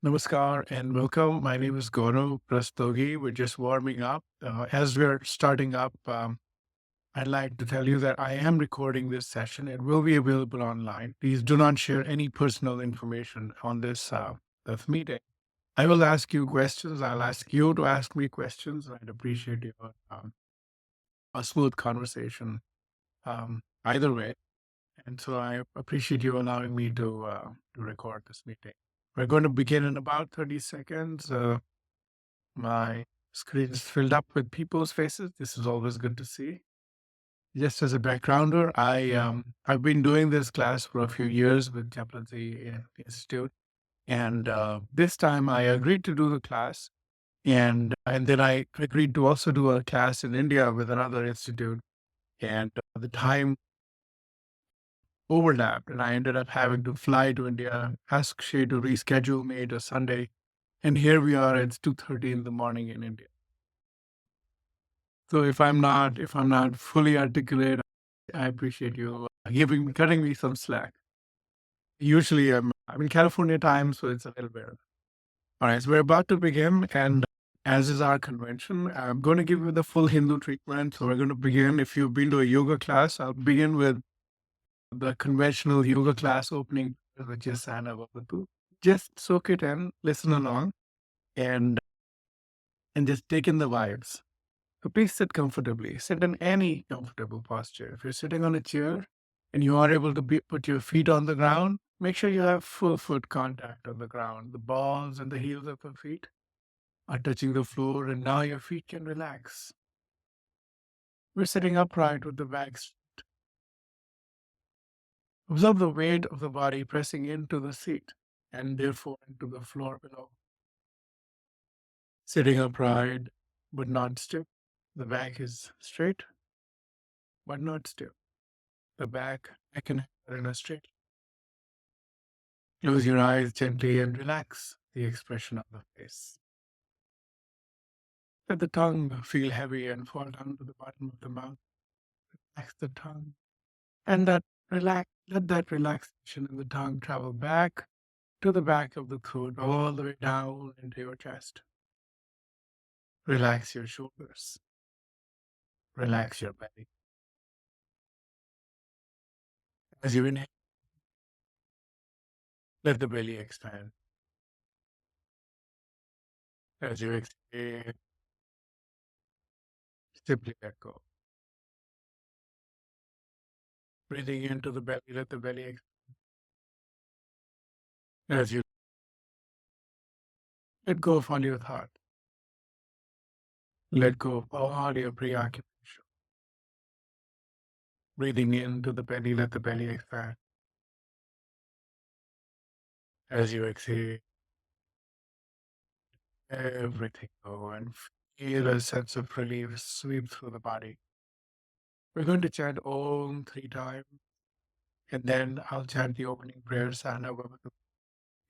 Namaskar and welcome. My name is Gaurav Rastogi. We're just warming up. As we're starting up, I'd like to tell you that I am recording this session. It will be available online. Please do not share any personal information on this meeting. I will ask you questions. I'll ask you to ask me questions. I'd appreciate a smooth conversation either way. And so I appreciate you allowing me to record this meeting. We're going to begin in about 30 seconds. My screen is filled up with people's faces. This is always good to see. Just as a backgrounder, I've been doing this class for a few years with Chaplaincy Institute, and this time I agreed to do the class, and then I agreed to also do a class in India with another institute, and the time overlapped, and I ended up having to fly to India, ask Shay to reschedule me to Sunday, and here we are. It's 2:30 in the morning in India. So if I'm not fully articulate, I appreciate you cutting me some slack. Usually I'm in California time, so it's a little bit. All right, so we're about to begin, and as is our convention, I'm going to give you the full Hindu treatment. So we're going to begin. If you've been to a yoga class, I'll begin with the conventional yoga class opening, which is Sana Vavatu. Just soak it in, listen along, and and just take in the vibes. So please sit comfortably. Sit in any comfortable posture. If you're sitting on a chair and you are able to put your feet on the ground, make sure you have full foot contact on the ground. The balls and the heels of your feet are touching the floor, and now your feet can relax. We're sitting upright with the back. Observe the weight of the body pressing into the seat and therefore into the floor below. Sitting upright but not stiff. The back is straight but not stiff. The back, neck and head are in a straight. Close your eyes gently and relax the expression of the face. Let the tongue feel heavy and fall down to the bottom of the mouth. Relax the tongue. And let that relaxation in the tongue travel back to the back of the throat, all the way down into your chest. Relax your shoulders. Relax your belly. As you inhale, let the belly expand. As you exhale, simply let go. Breathing into the belly, let the belly expand. As you let go of all your thought, let go of all your preoccupation. Breathing into the belly, let the belly expand. As you exhale, everything go and feel a sense of relief sweep through the body. We're going to chant Om 3 times, and then I'll chant the opening prayer, Sana Vavatu.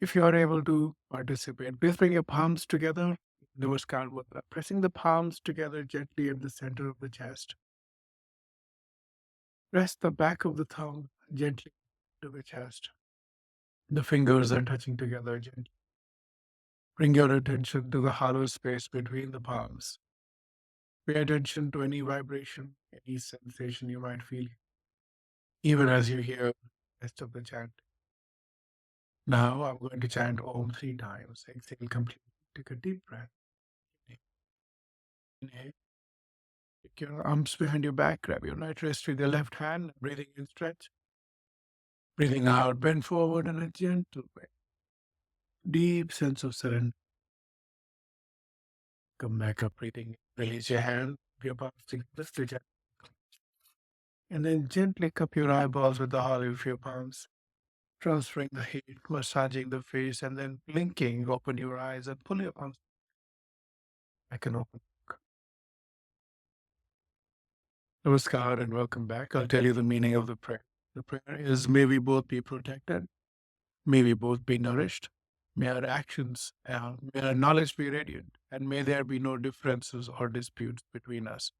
If you are able to participate, please bring your palms together. Namaskar Mudra. Pressing the palms together gently at the center of the chest. Rest the back of the thumb gently to the chest. The fingers are touching together gently. Bring your attention to the hollow space between the palms. Pay attention to any vibration, any sensation you might feel, even as you hear the rest of the chant. Now I'm going to chant Om 3 times. Exhale completely. Take a deep breath. Inhale. Take your arms behind your back. Grab your right wrist with your left hand. Breathing in, stretch. Breathing out, bend forward in a gentle way. Deep sense of surrender. Come back up, breathing. Release your hand, your palms together, stretch out. And then gently cup your eyeballs with the hollow of your palms, transferring the heat, massaging the face, and then blinking. Open your eyes and pull your palms back and open. Namaskar and welcome back. I'll tell you the meaning of the prayer. The prayer is, may we both be protected, may we both be nourished, may our actions, may our knowledge be radiant, and may there be no differences or disputes between us.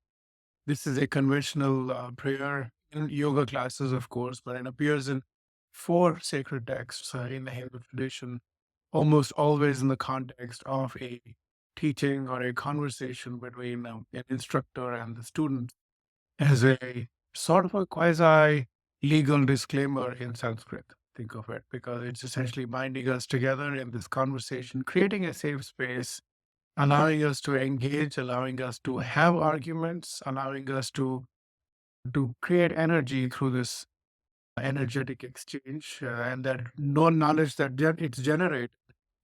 This is a conventional prayer in yoga classes, of course, but it appears in 4 sacred texts in the Hindu tradition. almost always in the context of a teaching or a conversation between an instructor and the student as a sort of a quasi legal disclaimer in Sanskrit. Think of it, because it's essentially binding us together in this conversation, creating a safe space, allowing us to engage, allowing us to have arguments, allowing us to create energy through this energetic exchange, and that no knowledge that it's generated,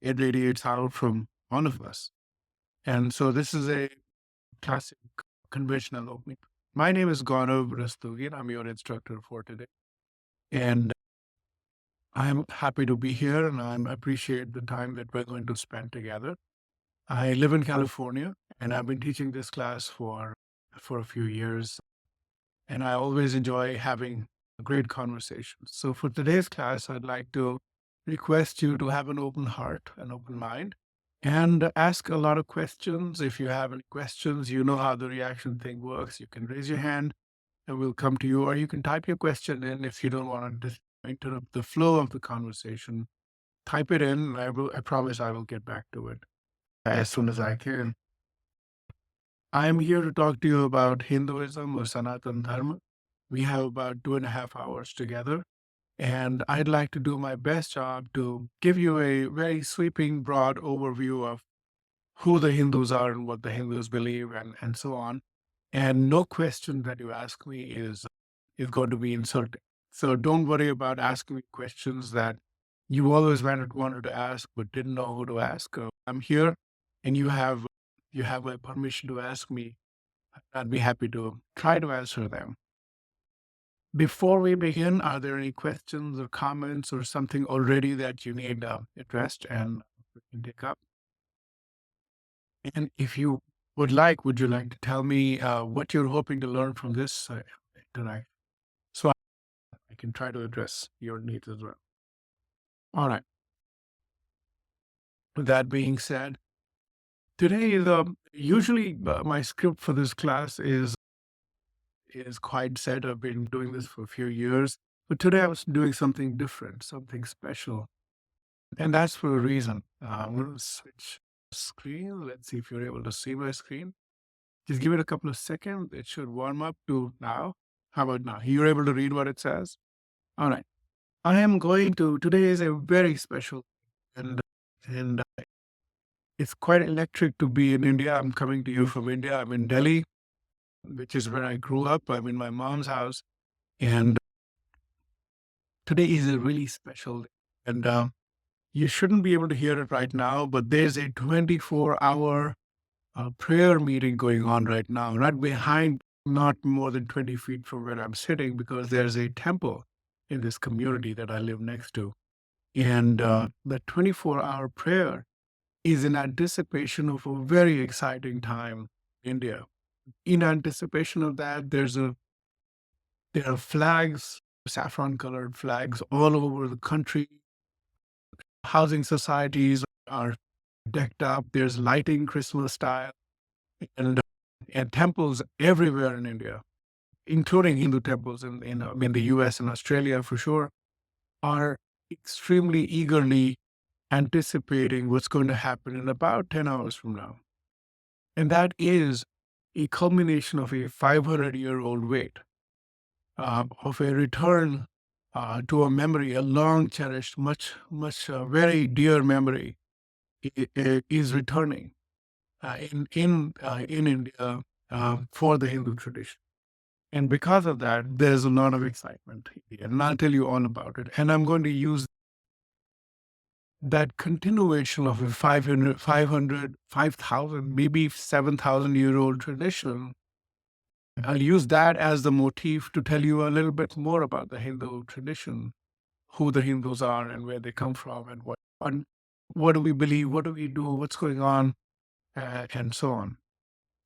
it radiates out from all of us. And so this is a classic conventional opening. My name is Gaurav Rastogi, and I'm your instructor for today. And I'm happy to be here, and I appreciate the time that we're going to spend together. I live in California, and I've been teaching this class for a few years, and I always enjoy having great conversations. So for today's class, I'd like to request you to have an open heart, an open mind, and ask a lot of questions. If you have any questions, you know how the reaction thing works. You can raise your hand and we'll come to you, or you can type your question in if you don't want to interrupt the flow of the conversation. Type it in. And I promise I will get back to it as soon as I can. I'm here to talk to you about Hinduism or Sanatana Dharma. We have about 2.5 hours together, and I'd like to do my best job to give you a very sweeping, broad overview of who the Hindus are and what the Hindus believe, and so on. And no question that you ask me is going to be insulting. So don't worry about asking me questions that you always wanted to ask but didn't know who to ask. I'm here, and you have my permission to ask me. I'd be happy to try to answer them. Before we begin, are there any questions or comments or something already that you need addressed and we can take up? And if you would you like to tell me what you're hoping to learn from this tonight? So I can try to address your needs as well. All right. With that being said, today usually my script for this class is quite set. I've been doing this for a few years, but today I was doing something different, something special, and that's for a reason. I'm going to switch screen. Let's see if you're able to see my screen. Just give it a couple of seconds. It should warm up to now. How about now? You're able to read what it says? All right. Today is a very special, and and it's quite electric to be in India. I'm coming to you from India. I'm in Delhi, which is where I grew up. I'm in my mom's house. And today is a really special day. And you shouldn't be able to hear it right now, but there's a 24-hour prayer meeting going on right now, right behind, not more than 20 feet from where I'm sitting, because there's a temple in this community that I live next to. And the 24-hour prayer is in anticipation of a very exciting time in India. In anticipation of that, there are flags, saffron-colored flags all over the country. Housing societies are decked up. There's lighting Christmas style, and and temples everywhere in India, including Hindu temples in the US and Australia for sure, are extremely eagerly anticipating what's going to happen in about 10 hours from now. And that is a culmination of a 500-year-old wait, of a return to a memory, a long cherished, very dear memory is returning in India for the Hindu tradition. And because of that, there's a lot of excitement here. And I'll tell you all about it. And I'm going to use that continuation of a 5,000, maybe 7,000-year-old tradition. I'll use that as the motif to tell you a little bit more about the Hindu tradition, who the Hindus are and where they come from and what do we believe, what do we do, what's going on, and so on.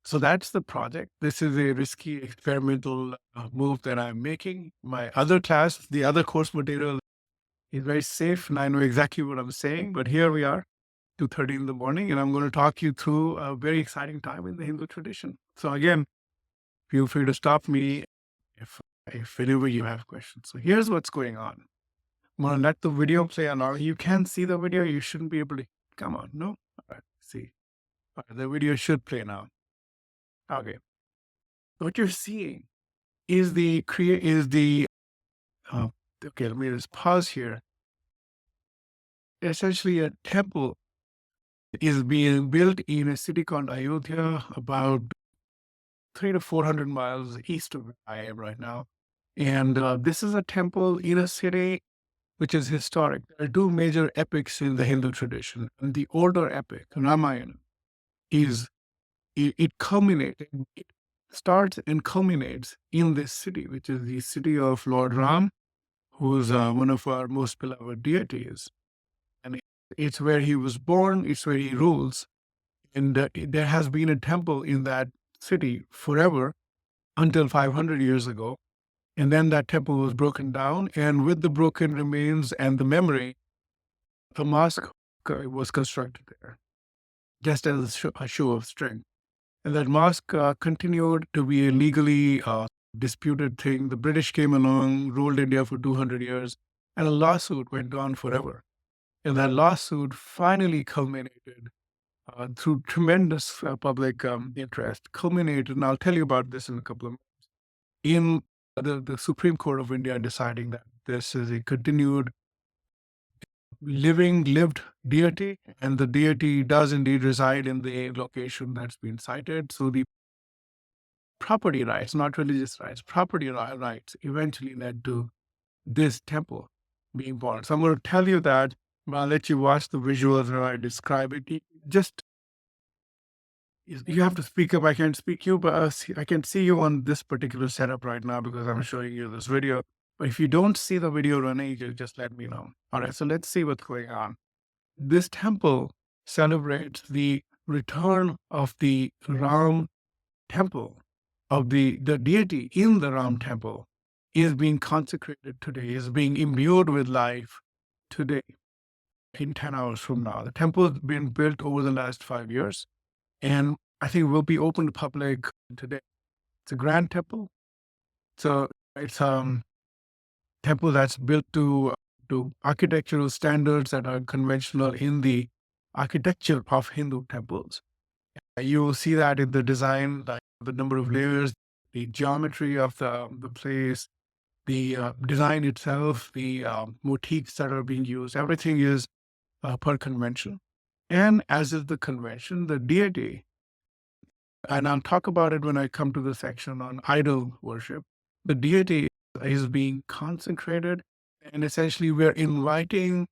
So that's the project. This is a risky experimental move that I'm making. My other class, the other course material is very safe and I know exactly what I'm saying, but here we are, 2:30 in the morning, and I'm going to talk you through a very exciting time in the Hindu tradition. So again, feel free to stop me if whenever you have questions. So here's what's going on. I'm gonna let the video play on. Or you can see the video. You shouldn't be able to. Come on, no. All right, see. All right, the video should play now. Okay. What you're seeing is uh, okay. Let me just pause here. Essentially, a temple is being built in a city called Ayodhya, about 300 to 400 miles east of where I am right now. And this is a temple in a city which is historic. There are two major epics in the Hindu tradition. And the older epic, Ramayana, is it culminates, it starts and culminates in this city, which is the city of Lord Ram, who's one of our most beloved deities. And it's where he was born, it's where he rules. And there has been a temple in that city forever until 500 years ago. And then that temple was broken down. And with the broken remains and the memory, a mosque was constructed there, just as a show of strength. And that mosque continued to be a legally disputed thing. The British came along, ruled India for 200 years, and a lawsuit went on forever. And that lawsuit finally culminated through tremendous public interest, culminated, and I'll tell you about this in a couple of minutes, in the Supreme Court of India deciding that this is a continued lived deity, and the deity does indeed reside in the location that's been cited. So the property rights, not religious rights, property rights eventually led to this temple being born. So I'm going to tell you that, but I'll let you watch the visuals and I describe it. Just you have to speak up. I can't speak you, but I can see you on this particular setup right now because I'm showing you this video. But if you don't see the video running, you just let me know. All right, so let's see what's going on. This temple celebrates the return of the Ram temple, of the deity in the Ram temple is being consecrated today, is being imbued with life today, in 10 hours from now. The temple has been built over the last 5 years, and I think will be open to public today. It's a grand temple. So it's temple that's built to architectural standards that are conventional in the architecture of Hindu temples. You will see that in the design, like the number of layers, the geometry of the place, the design itself, the motifs that are being used. Everything is per convention. And as is the convention, the deity, and I'll talk about it when I come to the section on idol worship, the deity is being consecrated, and essentially we're inviting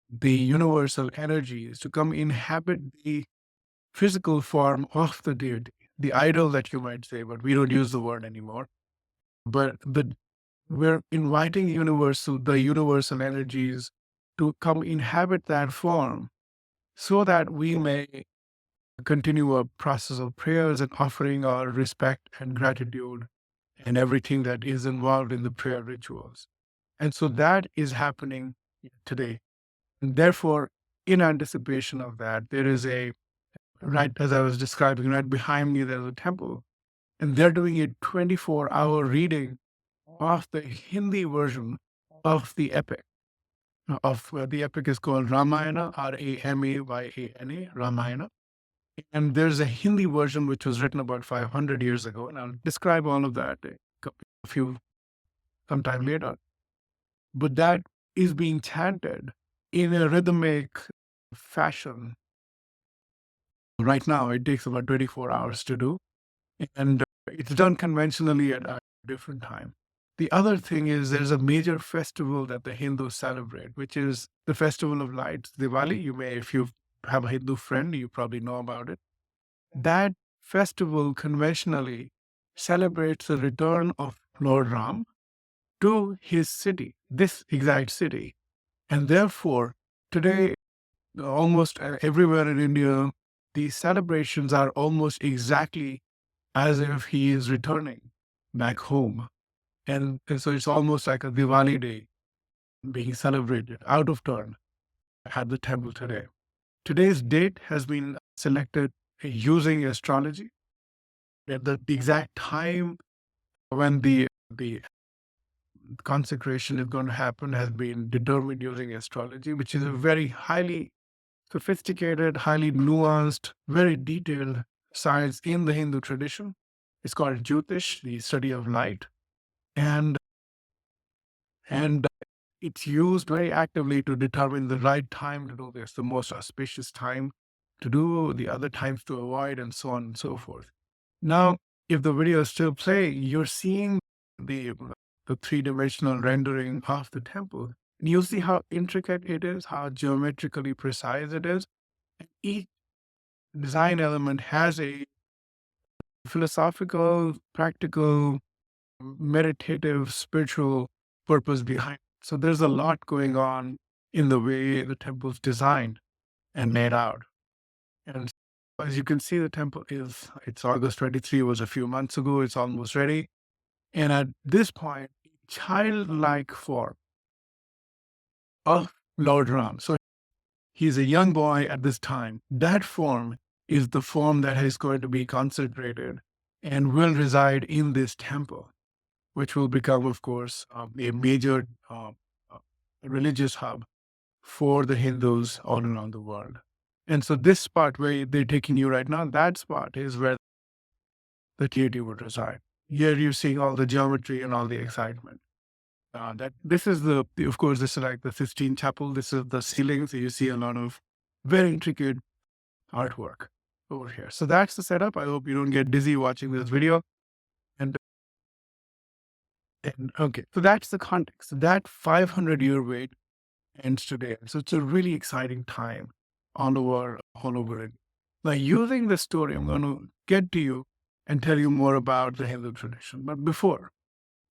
the universal energies to come inhabit the physical form of the deity, the idol that you might say, but we don't use the word anymore. But we're inviting the universal energies to come inhabit that form so that we may continue a process of prayers and offering our respect and gratitude and everything that is involved in the prayer rituals. And so that is happening today. And therefore, in anticipation of that, there is right as I was describing, right behind me, there's a temple. And they're doing a 24-hour reading of the Hindi version of the epic. The epic is called Ramayana, Ramayana, Ramayana. And there's a Hindi version which was written about 500 years ago. And I'll describe all of that a few sometime later. But that is being chanted in a rhythmic fashion. Right now, it takes about 24 hours to do. And it's done conventionally at a different time. The other thing is there's a major festival that the Hindus celebrate, which is the Festival of Lights, Diwali. You may, if you have a Hindu friend, you probably know about it. That festival conventionally celebrates the return of Lord Ram to his city, this exact city. And therefore, today, almost everywhere in India, these celebrations are almost exactly as if he is returning back home. And so it's almost like a Diwali day being celebrated out of turn at the temple today. Today's date has been selected using astrology. At the exact time when the consecration is going to happen has been determined using astrology, which is a very highly sophisticated, highly nuanced, very detailed science in the Hindu tradition. It's called Jyotish, the study of light, and and it's used very actively to determine the right time to do this, the most auspicious time to do, the other times to avoid, and so on and so forth. Now, if the video is still playing, you're seeing the the three-dimensional rendering of the temple. And you see how intricate it is, how geometrically precise it is. And each design element has a philosophical, practical, meditative, spiritual purpose behind it. So there's a lot going on in the way the temple's designed and laid out. And as you can see, the temple it's August 23, was a few months ago. It's almost ready. And at this point, childlike form of Lord Ram. So he's a young boy at this time. That form is the form that is going to be consecrated and will reside in this temple, which will become, of course, a major uh, religious hub for the Hindus all around the world. And so this spot where they're taking you right now, that spot is where the deity would reside. Here you're seeing all the geometry and all the excitement. That this is of course, this is like the Sistine Chapel. This is the ceiling, so you see a lot of very intricate artwork over here. So that's the setup. I hope you don't get dizzy watching this video. And, and okay, so that's the context. That 500-year wait ends today. So it's a really exciting time all over it. Now, using the story, I'm going to get to you and tell you more about the Hindu tradition. But before,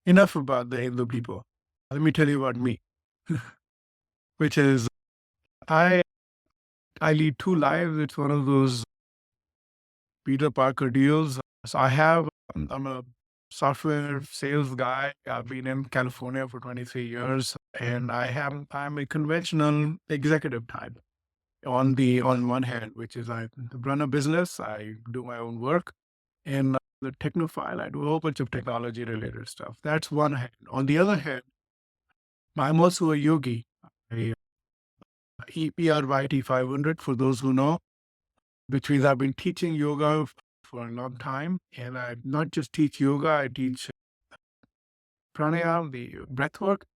enough about the Hindu people. Let me tell you about me, which is I I lead two lives. It's one of those Peter Parker deals. So I'm a software sales guy. I've been in California for 23 years, and I'm a conventional executive type. On one hand, which is I run a business, I do my own work, and the technophile, I do a whole bunch of technology related stuff. That's one hand. On the other hand, I'm also a yogi. I EPRYT 500 for those who know, which means I've been teaching yoga for a long time, and I not just teach yoga, I teach pranayama, the breath work,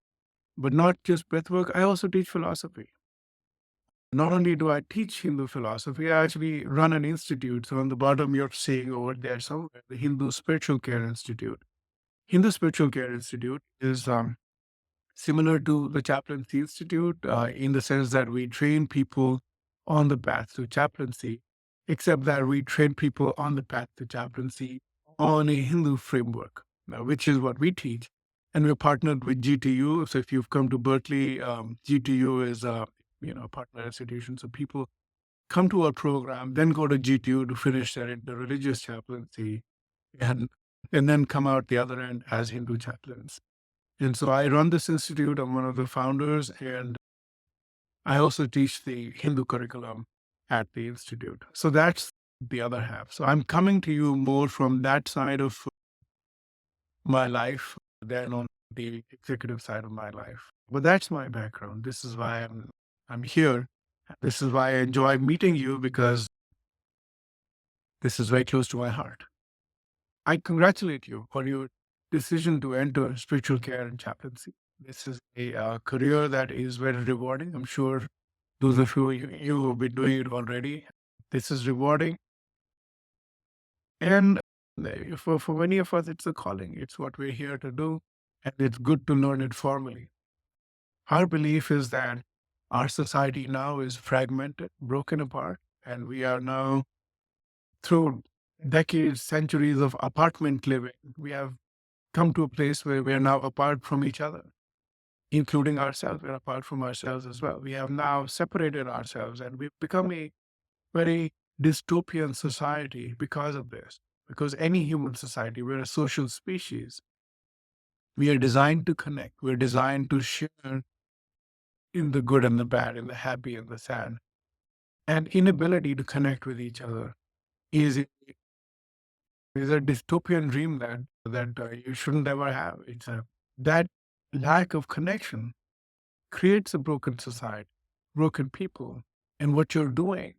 but not just breath work. I also teach philosophy. Not only do I teach Hindu philosophy, I actually run an institute. So on the bottom, you're seeing over there somewhere the Hindu Spiritual Care Institute. Hindu Spiritual Care Institute is similar to the Chaplaincy Institute in the sense that we train people on the path to chaplaincy, except that we train people on the path to chaplaincy on a Hindu framework, which is what we teach. And we're partnered with GTU. So if you've come to Berkeley, GTU is a partner institution. So people come to our program, then go to GTU to finish their interreligious chaplaincy, and then come out the other end as Hindu chaplains. And so I run this institute. I'm one of the founders, and I also teach the Hindu curriculum at the institute. So that's the other half. So I'm coming to you more from that side of my life than on the executive side of my life. But that's my background. This is why I'm here. This is why I enjoy meeting you, because this is very close to my heart. I congratulate you on your decision to enter spiritual care and chaplaincy. This is a career that is very rewarding. I'm sure those of you have been doing it already. This is rewarding. And for many of us, it's a calling. It's what we're here to do. And it's good to learn it formally. Our belief is that our society now is fragmented, broken apart, and we are now, through decades, centuries of apartment living, we have come to a place where we are now apart from each other, including ourselves. We're apart from ourselves as well. We have now separated ourselves, and we've become a very dystopian society because of this. Because any human society, we're a social species. We are designed to connect. We're designed to share in the good and the bad, in the happy and the sad. And inability to connect with each other is a dystopian dream that you shouldn't ever have. It's that lack of connection creates a broken society, broken people. And what you're doing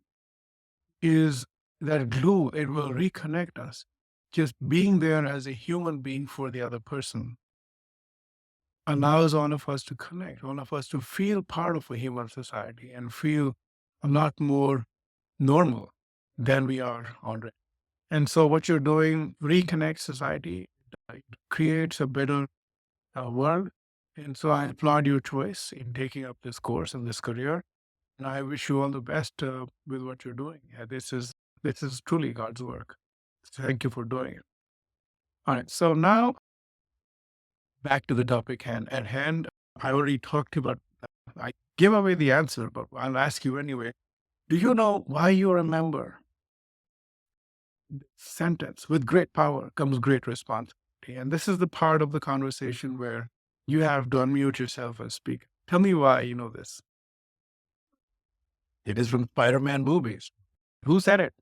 is that glue, it will reconnect us. Just being there as a human being for the other person allows all of us to connect, all of us to feel part of a human society and feel a lot more normal than we are already. And so what you're doing reconnects society, it creates a better world. And so I applaud your choice in taking up this course and this career. And I wish you all the best with what you're doing. This is truly God's work. So thank you for doing it. All right. So now back to the topic at hand. I already talked about. I give away the answer, but I'll ask you anyway. Do you know why you remember? Sentence: with great power comes great responsibility. And this is the part of the conversation where you have to unmute yourself and speak. Tell me why you know this. It is from Spider-Man movies. Who said it?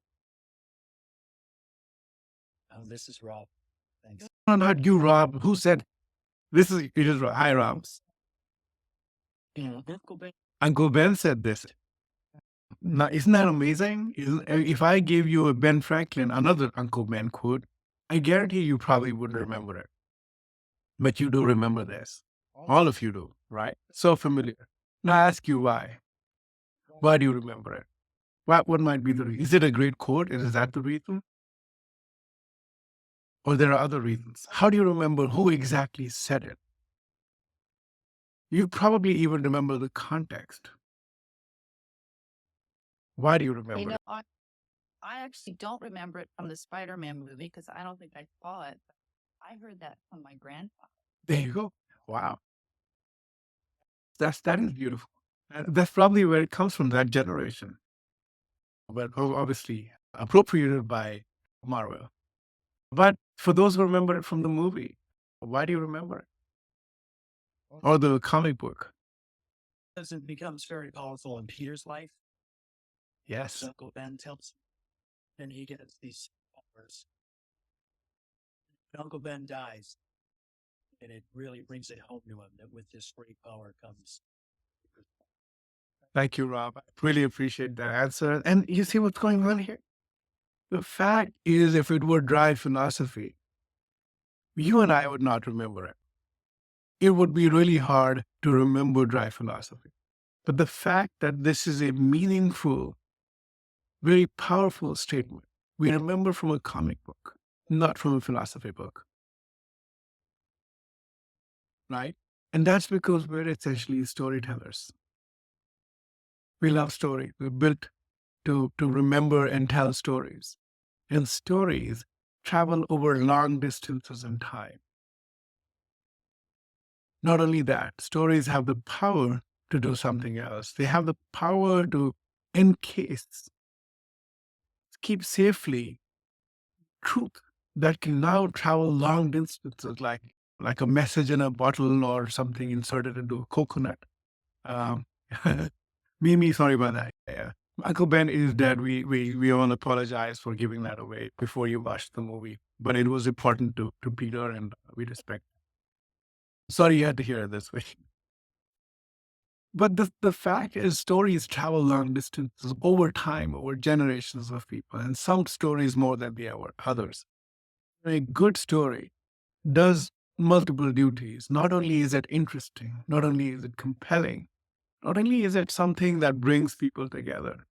Oh, this is Rob. Thanks. No, not you, Rob. Who said this? It is Rob. Hi, Rob. Uncle Ben. Uncle Ben said this. Now, isn't that amazing? If I gave you a Ben Franklin, another Uncle Ben quote, I guarantee you probably wouldn't remember it. But you do remember this. All of you do, right? So familiar. Now I ask you why. Why do you remember it? What might be the reason? Is it a great quote? Is that the reason? Or there are other reasons? How do you remember who exactly said it? You probably even remember the context. Why do you remember it? I actually don't remember it from the Spider-Man movie because I don't think I saw it. I heard that from my grandfather. There you go. Wow. That is beautiful. That's probably where it comes from, that generation. But obviously appropriated by Marvel. But for those who remember it from the movie, why do you remember it? Or the comic book? Because it becomes very powerful in Peter's life. Yes. Uncle Ben tells him, and he gets these powers. Uncle Ben dies, and it really brings it home to him that with this great power comes. Thank you, Rob. I really appreciate that answer. And you see what's going on here? The fact is, if it were dry philosophy, you and I would not remember it. It would be really hard to remember dry philosophy. But the fact that this is a meaningful, very powerful statement, we remember from a comic book, not from a philosophy book. Right? And that's because we're essentially storytellers. We love stories. We're built to remember and tell stories. And stories travel over long distances in time. Not only that, stories have the power to do something else. They have the power to encase, keep safely truth that can now travel long distances, like a message in a bottle or something inserted into a coconut. Um, Mimi, sorry about that. Yeah. Uncle Ben is dead. We all apologize for giving that away before you watched the movie, but it was important to Peter, and we respect. Sorry you had to hear it this way. But the fact is, stories travel long distances over time, over generations of people, and some stories more than the others. A good story does multiple duties. Not only is it interesting, not only is it compelling, not only is it something that brings people together,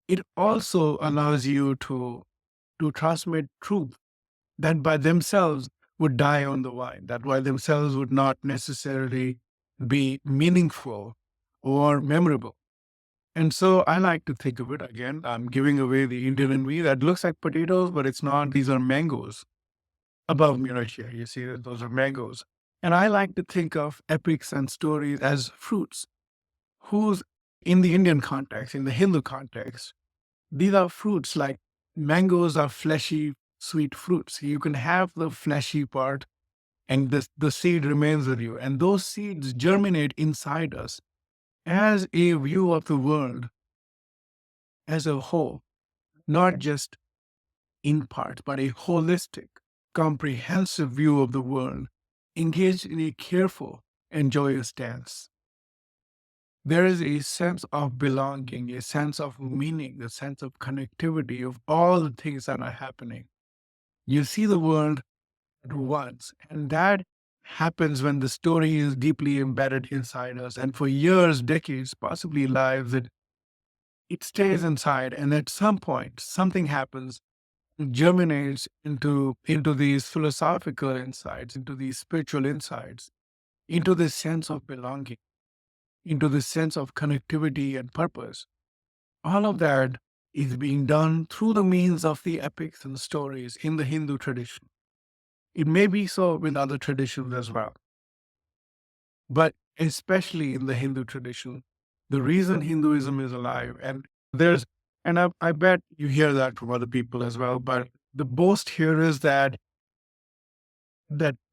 it also allows you to transmit truth that by themselves would die on the vine, that by themselves would not necessarily be meaningful or memorable. And so I like to think of it again. I'm giving away the Indian in me that looks like potatoes, but it's not. These are mangoes above me right here. You see that those are mangoes. And I like to think of epics and stories as fruits, whose, in the Indian context, in the Hindu context, these are fruits. Like mangoes are fleshy, sweet fruits. You can have the fleshy part and the seed remains with you. And those seeds germinate inside us as a view of the world as a whole, not just in part, but a holistic, comprehensive view of the world, engaged in a careful and joyous dance. There is a sense of belonging, a sense of meaning, a sense of connectivity of all the things that are happening. You see the world at once, and that happens when the story is deeply embedded inside us. And for years, decades, possibly lives, it stays inside. And at some point, something happens, it germinates into these philosophical insights, into these spiritual insights, into this sense of belonging, into this sense of connectivity and purpose. All of that is being done through the means of the epics and stories in the Hindu tradition. It may be so with other traditions as well, but especially in the Hindu tradition, the reason Hinduism is alive, and there's, and I bet you hear that from other people as well, but the boast here is that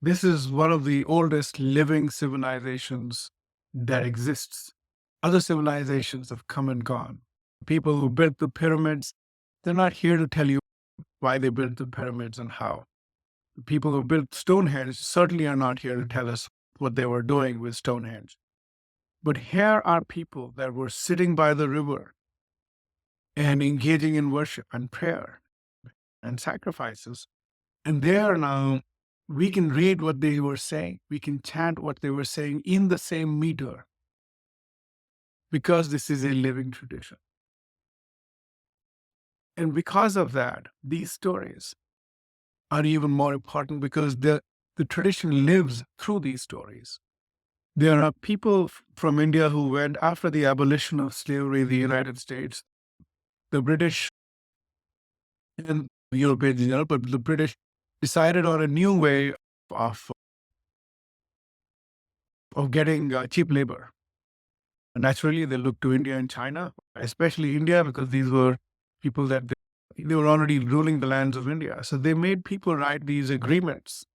this is one of the oldest living civilizations that exists. Other civilizations have come and gone. People who built the pyramids, they're not here to tell you why they built the pyramids and how. The people who built Stonehenge certainly are not here to tell us what they were doing with Stonehenge. But here are people that were sitting by the river and engaging in worship and prayer and sacrifices. And they are now, we can read what they were saying, we can chant what they were saying in the same meter because this is a living tradition. And because of that, these stories are even more important because the tradition lives through these stories. There are people from India who went after the abolition of slavery in the United States. The British and Europeans in general, but the British decided on a new way of, of getting cheap labor. Naturally, they looked to India and China, especially India, because these were people that they were already ruling the lands of India. So they made people write these agreements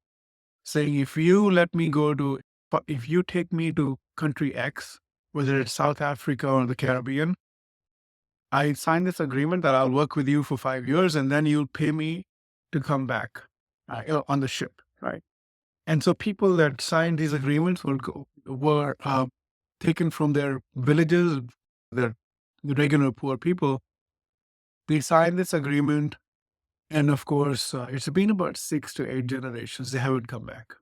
saying, if you let me go to, if you take me to country X, whether it's South Africa or the Caribbean, I sign this agreement that I'll work with you for 5 years and then you'll pay me to come back on the ship, right? And so people that signed these agreements were taken from their villages, their the regular poor people. They signed this agreement, and of course, it's been about 6 to 8 generations. They haven't come back,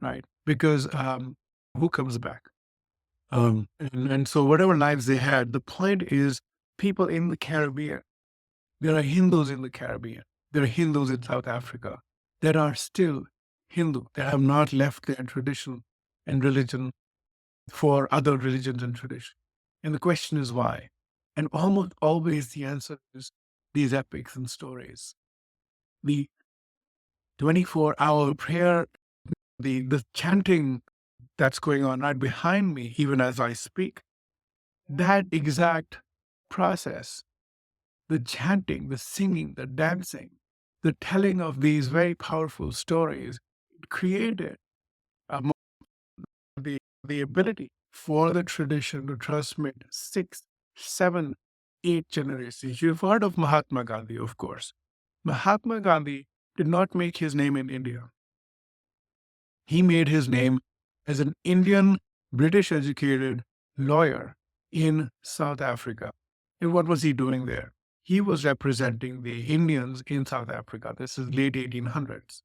right? Because who comes back? And so whatever lives they had, the point is people in the Caribbean, there are Hindus in the Caribbean, there are Hindus in South Africa that are still Hindu, that have not left their tradition and religion for other religions and tradition. And the question is why? And almost always the answer is these epics and stories. The 24-hour prayer, the chanting that's going on right behind me, even as I speak, that exact process, the chanting, the singing, the dancing, the telling of these very powerful stories, created a, the, the ability for the tradition to transmit 6, 7, 8 generations. You've heard of Mahatma Gandhi, of course. Mahatma Gandhi did not make his name in India. He made his name as an Indian, British educated lawyer in South Africa. And what was he doing there? He was representing the Indians in South Africa. This is late 1800s.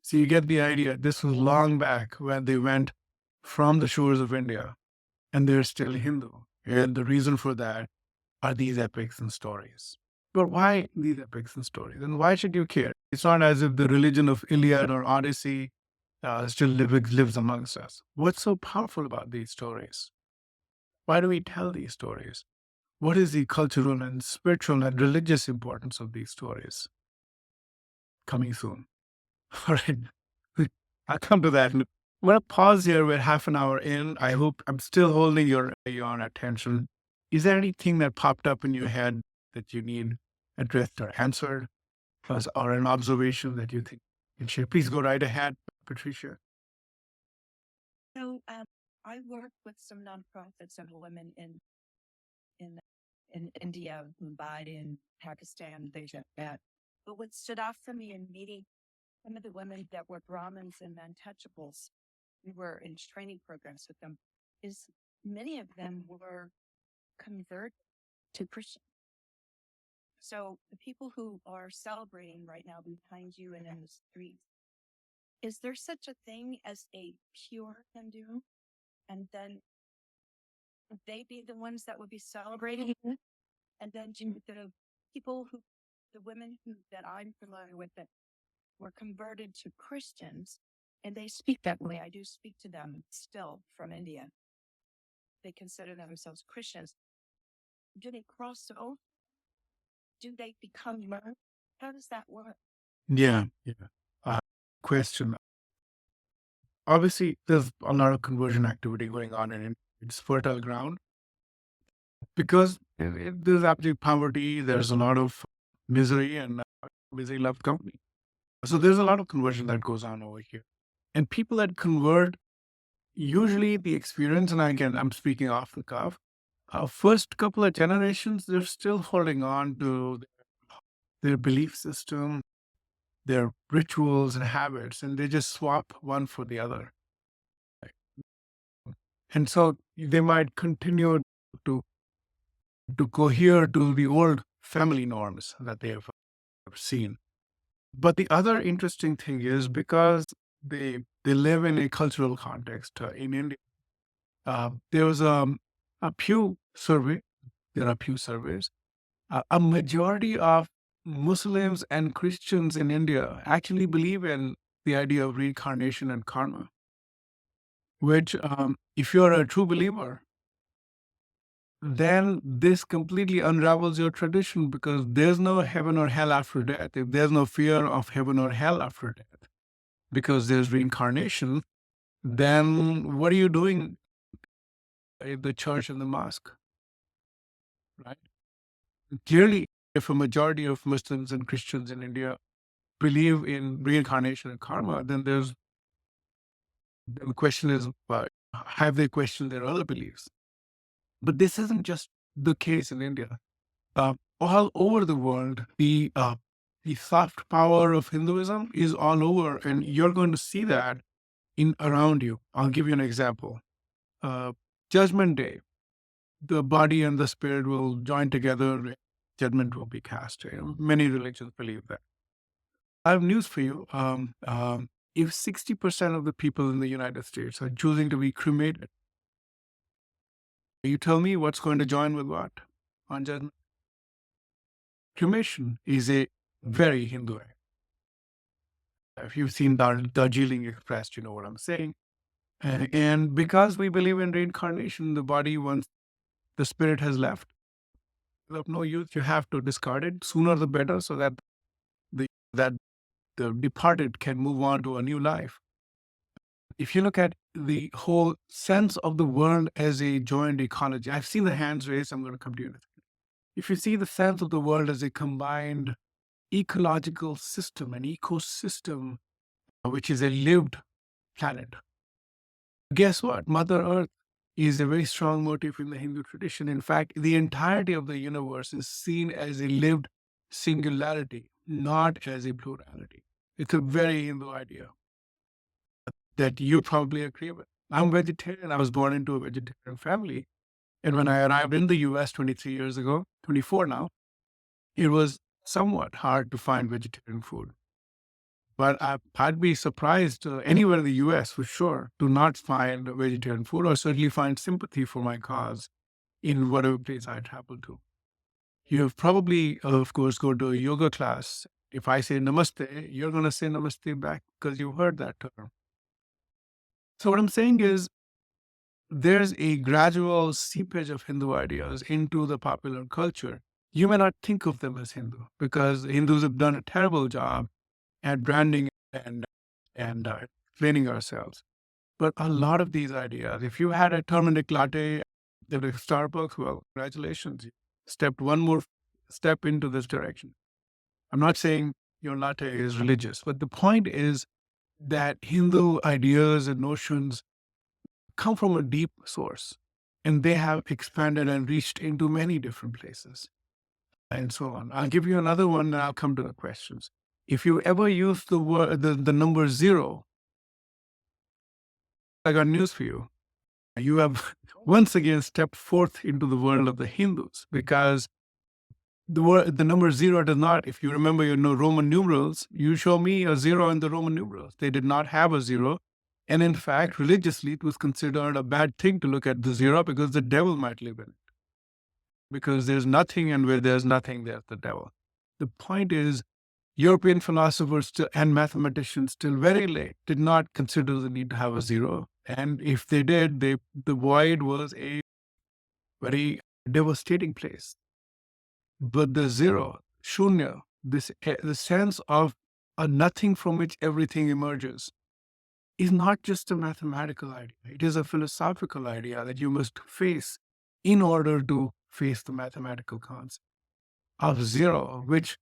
So you get the idea. This was long back when they went from the shores of India and they're still Hindu. And the reason for that are these epics and stories. But why these epics and stories? And why should you care? It's not as if the religion of Iliad or Odyssey still lives amongst us. What's so powerful about these stories? Why do we tell these stories? What is the cultural and spiritual and religious importance of these stories? Coming soon. All right. I'll come to that. I'm going to pause here. We're half an hour in. I hope I'm still holding your attention. Is there anything that popped up in your head that you need addressed or answered, or an observation that you think you can share? Please go right ahead, Patricia. So I work with some nonprofits and women in in India, Mumbai, in Pakistan, things like that. But what stood out for me in meeting some of the women that were Brahmins and untouchables we were in training programs with them, is many of them were converted to Christian. So the people who are celebrating right now behind you and in the streets, is there such a thing as a pure Hindu? And then would they be the ones that would be celebrating? And then the people who, the women who, that I'm familiar with that were converted to Christians, and they speak that way. I do speak to them still from India. They consider themselves Christians. Do they cross over? Do they become learned? How does that work? Yeah, yeah. Question. Obviously, there's a lot of conversion activity going on in it. It's fertile ground because there's absolute poverty. There's a lot of misery, and misery loves company. So there's a lot of conversion that goes on over here. And people that convert, usually the experience, and again, I'm speaking off the cuff, first couple of generations, they're still holding on to their belief system, their rituals and habits, and they just swap one for the other. And so they might continue to cohere to the old family norms that they have seen. But the other interesting thing is because they live in a cultural context in India. There was a Pew survey. There are Pew surveys. A majority of Muslims and Christians in India actually believe in the idea of reincarnation and karma, which, if you're a true believer, then this completely unravels your tradition because there's no heaven or hell after death. If there's no fear of heaven or hell after death, because there's reincarnation, then what are you doing in the church and the mosque, right? Clearly, if a majority of Muslims and Christians in India believe in reincarnation and karma, then the question is, have they questioned their other beliefs? But this isn't just the case in India. All over the world, the soft power of Hinduism is all over, and you're going to see that in around you. I'll give you an example. Uh, Judgment Day, the body and the spirit will join together. Judgment will be cast. Many religions believe that. I have news for you. If 60% of the people in the United States are choosing to be cremated, you tell me what's going to join with what on judgment? Cremation is a very Hindu act. If you've seen Darjeeling Express, you know what I'm saying. And because we believe in reincarnation, the body, once the spirit has left, is of no use. You have to discard it sooner the better, so that the that the departed can move on to a new life. If you look at the whole sense of the world as a joint ecology, I've seen the hands raised. I'm going to come to you in a second. If you see the sense of the world as a combined ecological system, an ecosystem, which is a lived planet, guess what? Mother Earth is a very strong motif in the Hindu tradition. In fact, the entirety of the universe is seen as a lived singularity, not as a plurality. It's a very Hindu idea that you probably agree with. I'm vegetarian. I was born into a vegetarian family. And when I arrived in the US 23 years ago, 24 now, it was somewhat hard to find vegetarian food. But I'd be surprised anywhere in the US for sure to not find vegetarian food or certainly find sympathy for my cause in whatever place I travel to. You have probably, of course, go to a yoga class. If I say namaste, you're going to say namaste back because you heard that term. So what I'm saying is there's a gradual seepage of Hindu ideas into the popular culture. You may not think of them as Hindu because Hindus have done a terrible job at branding and explaining ourselves. But a lot of these ideas, if you had a turmeric latte at Starbucks, well, congratulations. You stepped one more step into this direction. I'm not saying your latte is religious, but the point is that Hindu ideas and notions come from a deep source, and they have expanded and reached into many different places, and so on. I'll give you another one, and I'll come to the questions. If you ever use the word, the number zero I got news for you. You have once again stepped forth into the world of the Hindus, because the number zero does not, if you remember your Roman numerals, you show me a zero in the Roman numerals. They did not have a zero. And in fact, religiously, it was considered a bad thing to look at the zero because the devil might live in it. Because there's nothing, and where there's nothing, there's the devil. The point is, European philosophers and mathematicians till very late did not consider the need to have a zero. And if they did, the void was a very devastating place. But the zero, shunya, the sense of a nothing from which everything emerges, is not just a mathematical idea. It is a philosophical idea that you must face in order to face the mathematical concept of zero, which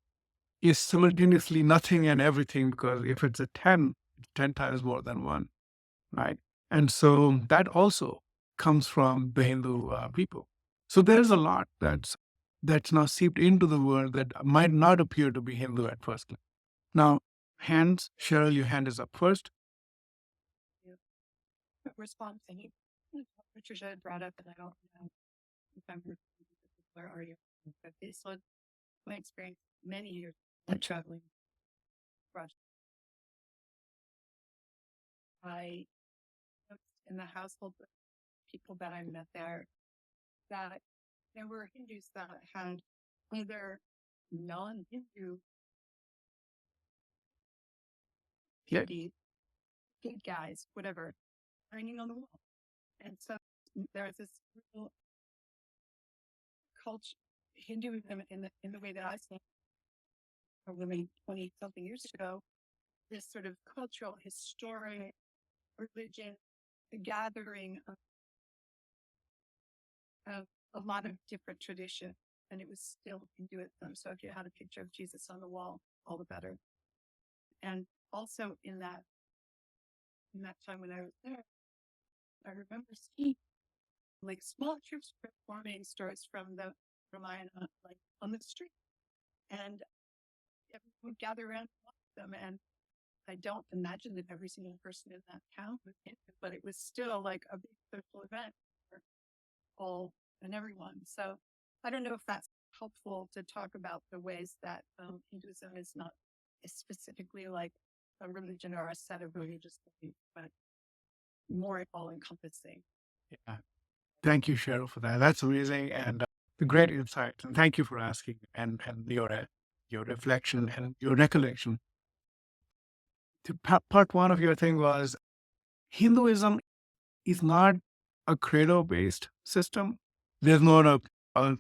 is simultaneously nothing and everything, because if it's a 10, it's 10 times more than one, right? And so that also comes from the Hindu people. So there's a lot that's now seeped into the world that might not appear to be Hindu at first glance. Now, hands, Cheryl, your hand is up first. Response to Patricia had brought up, and I don't know if I'm where are you? But this was my experience many years traveling across. I noticed in the household of people that I met there that there were Hindus that had either non-Hindu Yeah. deities, good guys, whatever, hanging on the wall. And so there's this real culture, Hinduism in the way that I see it, probably 20 something years ago, this sort of cultural, historic religion, the gathering of a lot of different traditions, and it was still Hinduism. So if you had a picture of Jesus on the wall, all the better. And also in that time when I was there, I remember seeing like small troops performing stories from the Ramayana, like on the street, and everyone would gather around and watch them. And I don't imagine that every single person in that town was in it, but it was still like a big social event for all and everyone. So I don't know if that's helpful to talk about the ways that Hinduism is not specifically like a religion or a set of religious beliefs, but more all encompassing. Yeah. Thank you, Cheryl, for that. That's amazing, and the great insights. And thank you for asking, and your reflection and your recollection. Part one of your thing was Hinduism is not a credo-based system. There's not a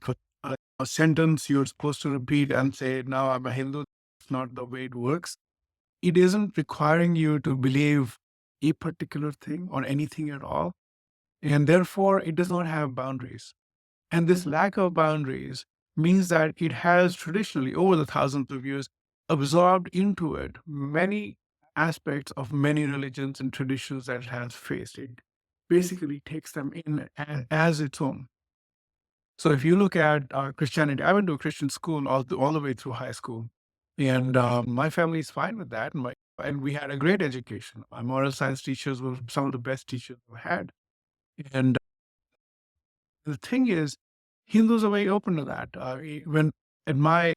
sentence you're supposed to repeat and say, "Now I'm a Hindu." It's not the way it works. It isn't requiring you to believe a particular thing or anything at all, and therefore it does not have boundaries. And this lack of boundaries means that it has traditionally, over the thousands of years, absorbed into it many aspects of many religions and traditions that it has faced. It basically takes them in as its own. So if you look at Christianity, I went to a Christian school all the way through high school. And my family is fine with that. And we had a great education. My moral science teachers were some of the best teachers we had. And the thing is, Hindus are very open to that. When at my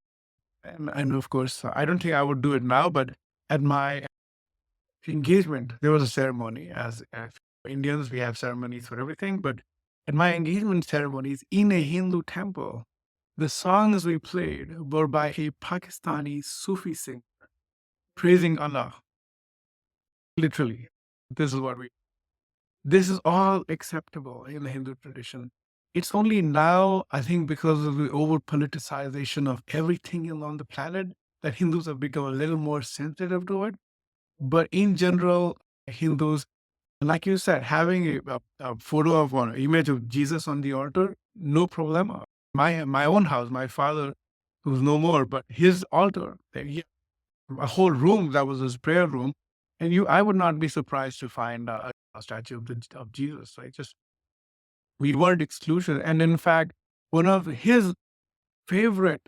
and of course, I don't think I would do it now, but at my engagement, there was a ceremony. As Indians, we have ceremonies for everything. But at my engagement ceremonies in a Hindu temple, the songs we played were by a Pakistani Sufi singer praising Allah. Literally, this is what we. This is all acceptable in the Hindu tradition. It's only now, I think, because of the over politicization of everything along the planet, that Hindus have become a little more sensitive to it. But in general, Hindus, like you said, having a photo of one image of Jesus on the altar, no problem. My own house, my father, who's no more, but his altar, a whole room that was his prayer room, and I would not be surprised to find a statue of Jesus. Right? Just we weren't exclusive, and in fact, one of his favorite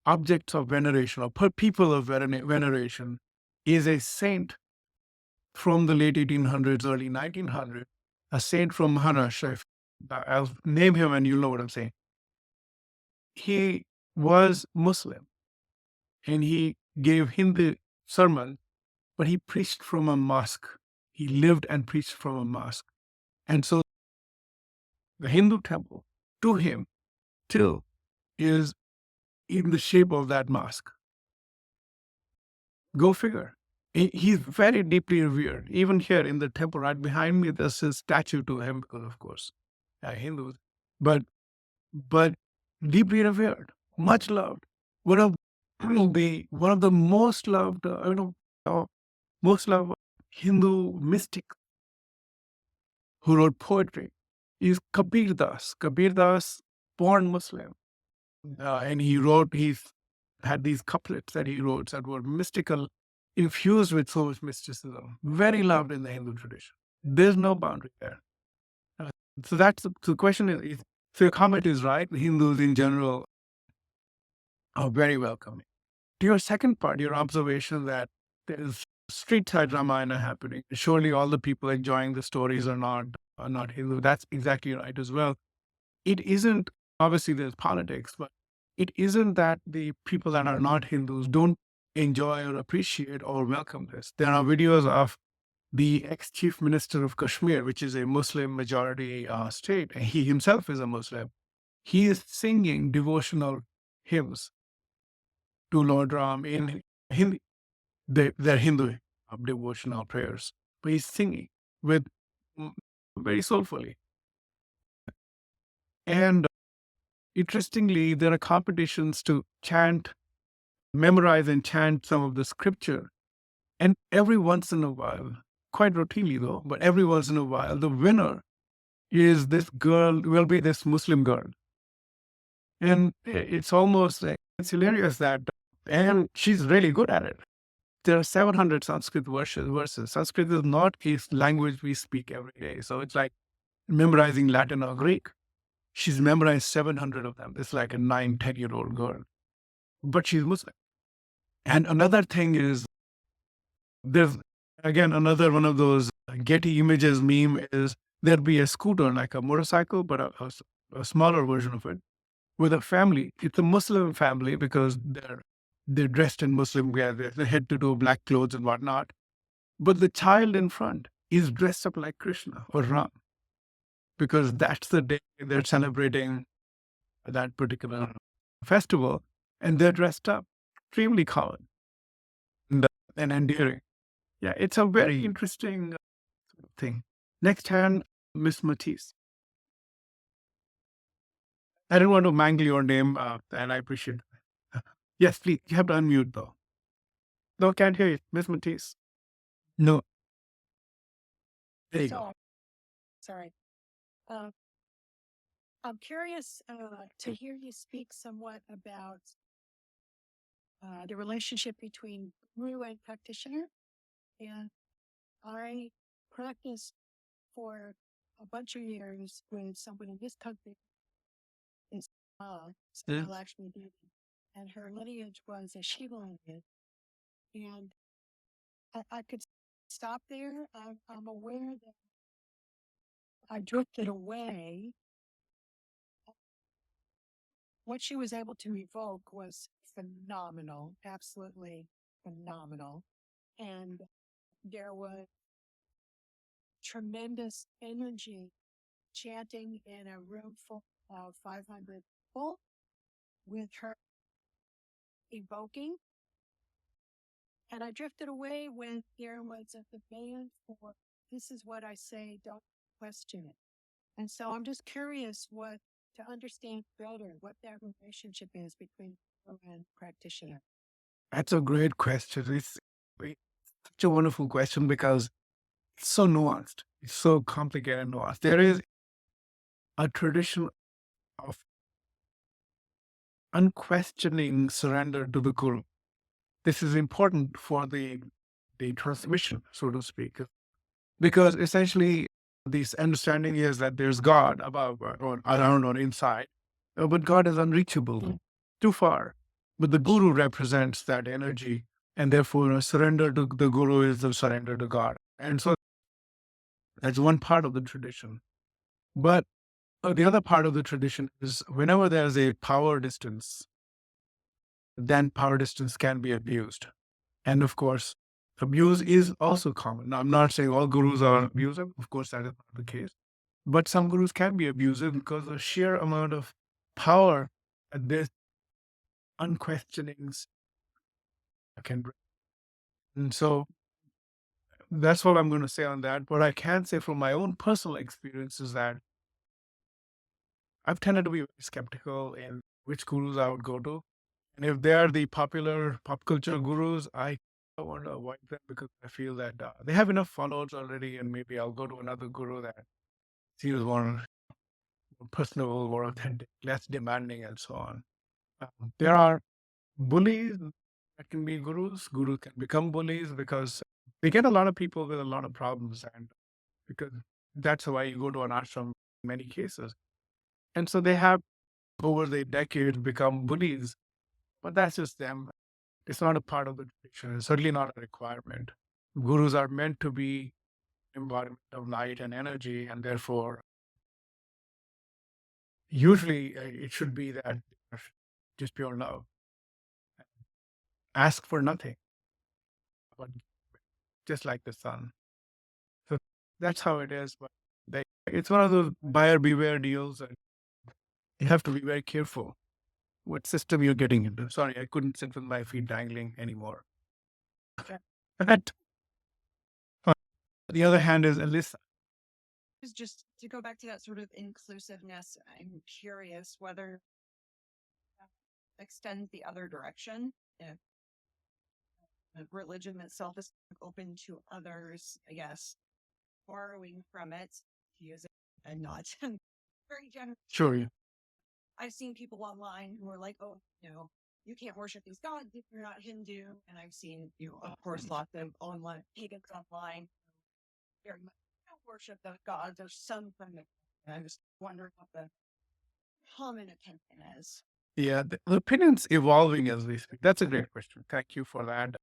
objects of veneration or people of veneration is a saint from the late 1800s, early 1900s, a saint from Maharashtra. I'll name him and you'll know what I'm saying. He was Muslim and he gave Hindu sermon, but he preached from a mosque. He lived and preached from a mosque. And so the Hindu temple to him still is in the shape of that mosque. Go figure. He's very deeply revered. Even here in the temple right behind me, there's a statue to him because, of course, Hindus. But but deeply revered, much loved. One of the most loved, most loved Hindu mystics who wrote poetry is Kabir Das. Kabir Das, born Muslim, and he's had these couplets that he wrote that were mystical, infused with so much mysticism, very loved in the Hindu tradition. There's no boundary there. Uh, so that's the question is, so your comment is right. The Hindus in general are very welcoming. To your second part, your observation that there is street side Ramayana happening. Surely all the people enjoying the stories are not Hindu. That's exactly right as well. It isn't, obviously there's politics, but it isn't that the people that are not Hindus don't enjoy or appreciate or welcome this. There are videos of the ex-chief minister of Kashmir, which is a Muslim majority state, and he himself is a Muslim. He is singing devotional hymns to Lord Ram in Hindi. They're Hindu devotional prayers, but he's singing with mm, very soulfully. And interestingly, there are competitions to memorize and chant some of the scripture. And every once in a while, quite routinely though, but every once in a while, the winner is this girl, will be this Muslim girl. And it's almost like, it's hilarious that, and she's really good at it. There are 700 Sanskrit verses. Sanskrit is not a language we speak every day. So it's like memorizing Latin or Greek. She's memorized 700 of them. It's like a 9, 10-year-old girl, but she's Muslim. And another thing is, there's again another one of those Getty Images meme is there'd be a scooter, like a motorcycle, but a smaller version of it, with a family. It's a Muslim family because they're dressed in Muslim wear, they head to do black clothes and whatnot. But the child in front is dressed up like Krishna or Ram because that's the day they're celebrating that particular festival, and they're dressed up extremely common and endearing. Yeah, it's a very interesting thing. Next hand, Miss Matisse. I didn't want to mangle your name, and I appreciate it. Yes, please. You have to unmute though. No, can't hear you. Miss Matisse. No, there you go. Sorry. Uh, I'm curious to hear you speak somewhat about the relationship between guru and practitioner. And I practiced for a bunch of years with someone in this country, in Yeah. Lakshmi Devi, and her lineage was a Shiva lineage. And I could stop there. I'm aware that I drifted away. What she was able to evoke was phenomenal, absolutely phenomenal. And there was tremendous energy chanting in a room full of 500 people with her evoking. And I drifted away when there was a demand for this is what I say, don't question it. And so I'm just curious to understand better what that relationship is between guru and practitioner. That's a great question. It's such a wonderful question because it's so nuanced. It's so complicated and nuanced. There is a tradition of unquestioning surrender to the guru. This is important for the transmission, so to speak, because essentially this understanding is that there's God above or around or inside, but God is unreachable, too far. But the guru represents that energy, and therefore a surrender to the guru is the surrender to God. And so that's one part of the tradition. But the other part of the tradition is whenever there's a power distance, then power distance can be abused. And of course, abuse is also common. Now, I'm not saying all gurus are abusive. Of course, that is not the case. But some gurus can be abusive because the sheer amount of power that this unquestionings can bring. And so that's what I'm going to say on that. What I can say from my own personal experience is that I've tended to be very skeptical in which gurus I would go to. And if they are the popular pop culture gurus, I want to avoid them because I feel that they have enough followers already, and maybe I'll go to another guru that seems more personable, more authentic, less demanding, and so on. There are bullies that can be gurus. Gurus can become bullies because they get a lot of people with a lot of problems, and because that's why you go to an ashram in many cases. And so they have over the decades become bullies, but that's just them. It's not a part of the tradition. It's certainly not a requirement. Gurus are meant to be embodiment of light and energy, and therefore, usually it should be that just pure love. Ask for nothing, but just like the sun. So that's how it is. But it's one of those buyer beware deals, and you have to be very careful what system you're getting into. Sorry, I couldn't sit with my feet dangling anymore. That, on the other hand, is Alyssa. Is just to go back to that sort of inclusiveness. I'm curious whether that extends the other direction. If a religion itself is open to others, I guess, borrowing from it, to use it and not very generous. Sure, yeah. I've seen people online who are like, oh, you can't worship these gods if you're not Hindu. And I've seen, of course, lots of online pagans online very much don't worship those gods or something. And I'm just wondering what the common opinion is. Yeah, the opinion's evolving as we speak. That's a great question. Thank you for that.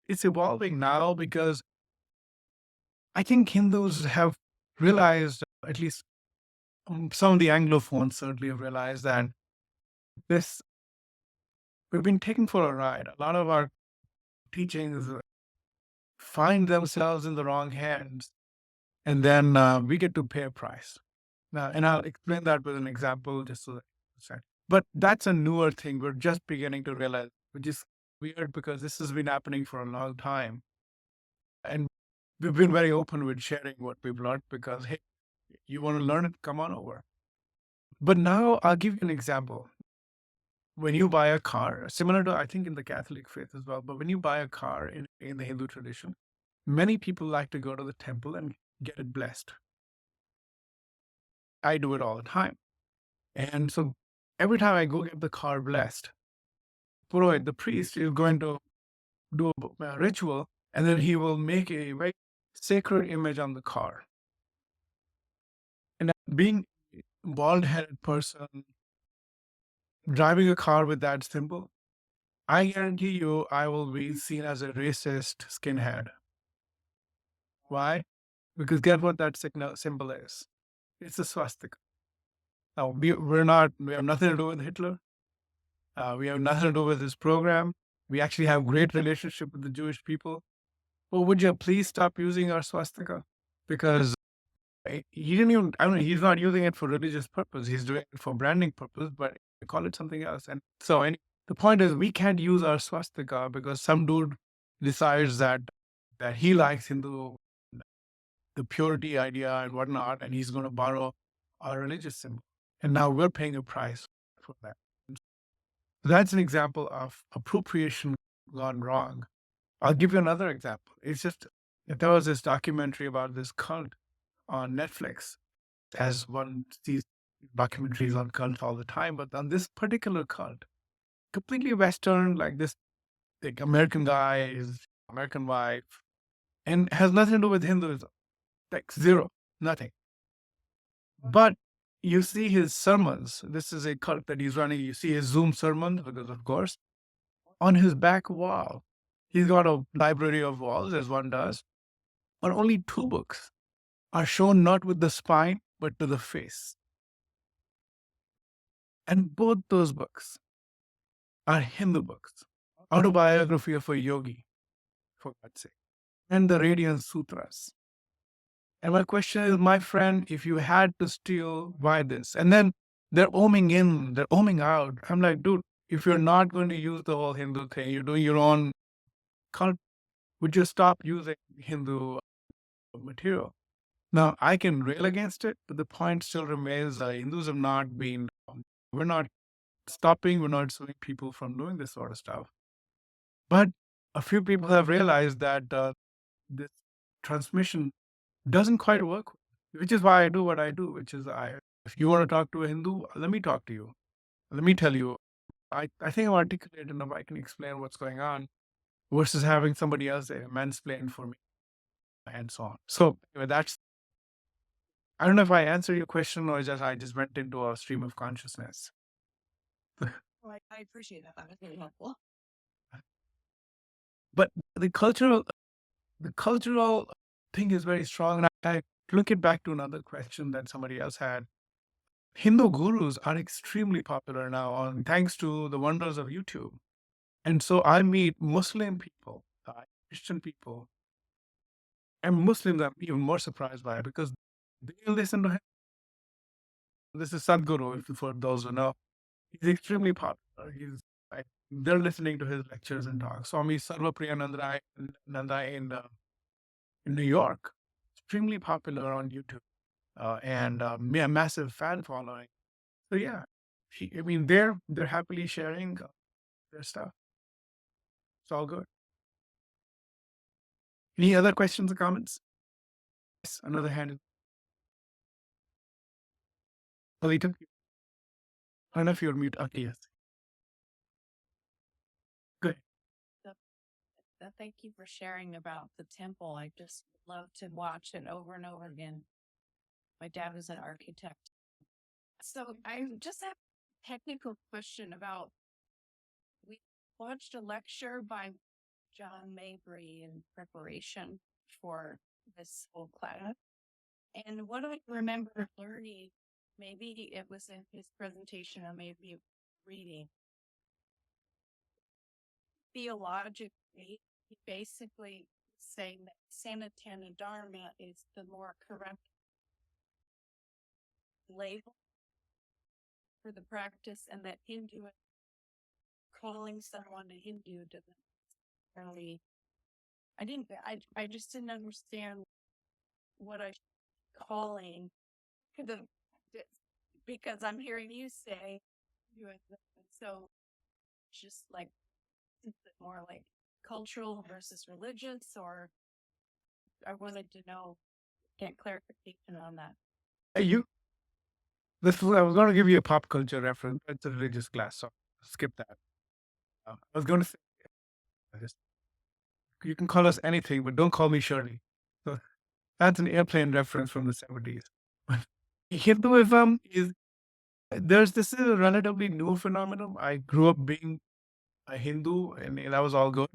It's evolving now because I think Hindus have realized, at least some of the Anglophones certainly have realized that this we've been taken for a ride. A lot of our teachings find themselves in the wrong hands, and then we get to pay a price. Now, and I'll explain that with an example just so that you understand. But that's a newer thing. We're just beginning to realize, which is weird because this has been happening for a long time. And we've been very open with sharing what we've learned because, hey, you want to learn it? Come on over. But now I'll give you an example. When you buy a car, similar to, I think, in the Catholic faith as well, but when you buy a car in the Hindu tradition, many people like to go to the temple and get it blessed. I do it all the time. And so every time I go get the car blessed, Purohit, the priest, is going to do a ritual, and then he will make a very sacred image on the car. And being a bald-headed person, driving a car with that symbol, I guarantee you I will be seen as a racist skinhead. Why? Because guess what that symbol is? It's a swastika. Now, we have nothing to do with Hitler. We have nothing to do with his program. We actually have great relationship with the Jewish people. Well, would you please stop using our swastika? Because he didn't even, I mean, he's not using it for religious purpose. He's doing it for branding purpose, but they call it something else. And so the point is we can't use our swastika because some dude decides that he likes Hindu, the purity idea and whatnot, and he's going to borrow our religious symbol. And now we're paying a price for that. That's an example of appropriation gone wrong. I'll give you another example. It's just, there was this documentary about this cult on Netflix, as one sees documentaries on cult all the time, but on this particular cult, completely Western, like this like American guy, his American wife, and has nothing to do with Hinduism, like zero, nothing. But you see his sermons. This is a cult that he's running. You see his Zoom sermons, because of course, on his back wall, he's got a library of walls, as one does. But only two books are shown not with the spine, but to the face. And both those books are Hindu books. Autobiography of a Yogi, for God's sake, and the Radiant Sutras. And my question is, my friend, if you had to steal, why this? And then they're oming in, they're oming out. I'm like, dude, if you're not going to use the whole Hindu thing, you're doing your own cult, would you stop using Hindu material? Now, I can rail against it, but the point still remains Hindus have not been, we're not stopping, we're not suing people from doing this sort of stuff. But a few people have realized that this transmission doesn't quite work, which is why I do what I do, which is if you want to talk to a Hindu, let me talk to you. Let me tell you. I think I'm articulate enough. I can explain what's going on versus having somebody else mansplain for me and so on. So anyway, I don't know if I answered your question or just I just went into a stream of consciousness. Well, I appreciate that. That was really helpful. But the cultural thing is very strong. And I link it back to another question that somebody else had. Hindu gurus are extremely popular now on thanks to the wonders of YouTube. And so I meet Muslim people, Christian people, and Muslims I'm even more surprised by because they listen to him. This is Sadhguru, for those who know. He's extremely popular. They're listening to his lectures and talks. Swami Sarvapriyananda Nanda in New York, extremely popular on YouTube, and a massive fan following. So yeah, I mean they're happily sharing their stuff. It's all good. Any other questions or comments? Yes, another hand. Alita, I don't know if you're mute. Okay, yes. Good. So, thank you for sharing about the temple. I just love to watch it over and over again. My dad was an architect. So I just have a technical question about, we watched a lecture by John Mabry in preparation for this whole class. And what I remember learning, maybe it was in his presentation or maybe reading, theologically, he basically saying that Sanatana Dharma is the more correct label for the practice, and that Hindu calling someone a Hindu doesn't really. I just didn't understand what I calling the because I'm hearing you say so just like is it more like cultural versus religious, or I wanted to know, get clarification on that. You. I was going to give you a pop culture reference. It's a religious class, so skip that. I was going to say, just, you can call us anything, but don't call me Shirley. So that's an airplane reference from the 70s. Hinduism is this is a relatively new phenomenon. I grew up being a Hindu, and that was all good.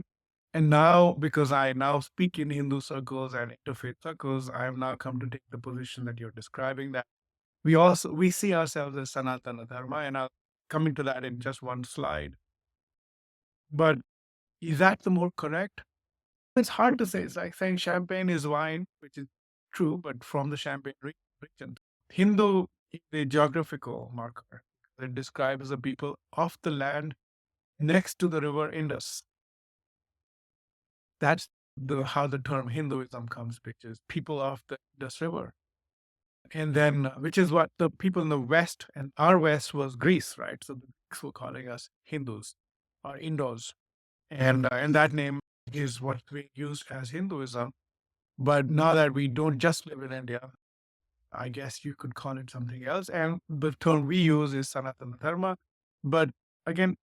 And now, because I now speak in Hindu circles and interfaith circles, I have now come to take the position that you're describing. That we see ourselves as Sanatana Dharma, and I'll coming to that in just one slide. But is that the more correct? It's hard to say. It's like saying champagne is wine, which is true, but from the Champagne region. Hindu is a geographical marker. It describes the people of the land next to the river Indus. That's how the term Hinduism comes, which is people of the Indus River. And then, which is what the people in the West, and our West was Greece, right? So the Greeks were calling us Hindus or Indos. And that name is what we use as Hinduism. But now that we don't just live in India, I guess you could call it something else. And the term we use is Sanatana Dharma. But again,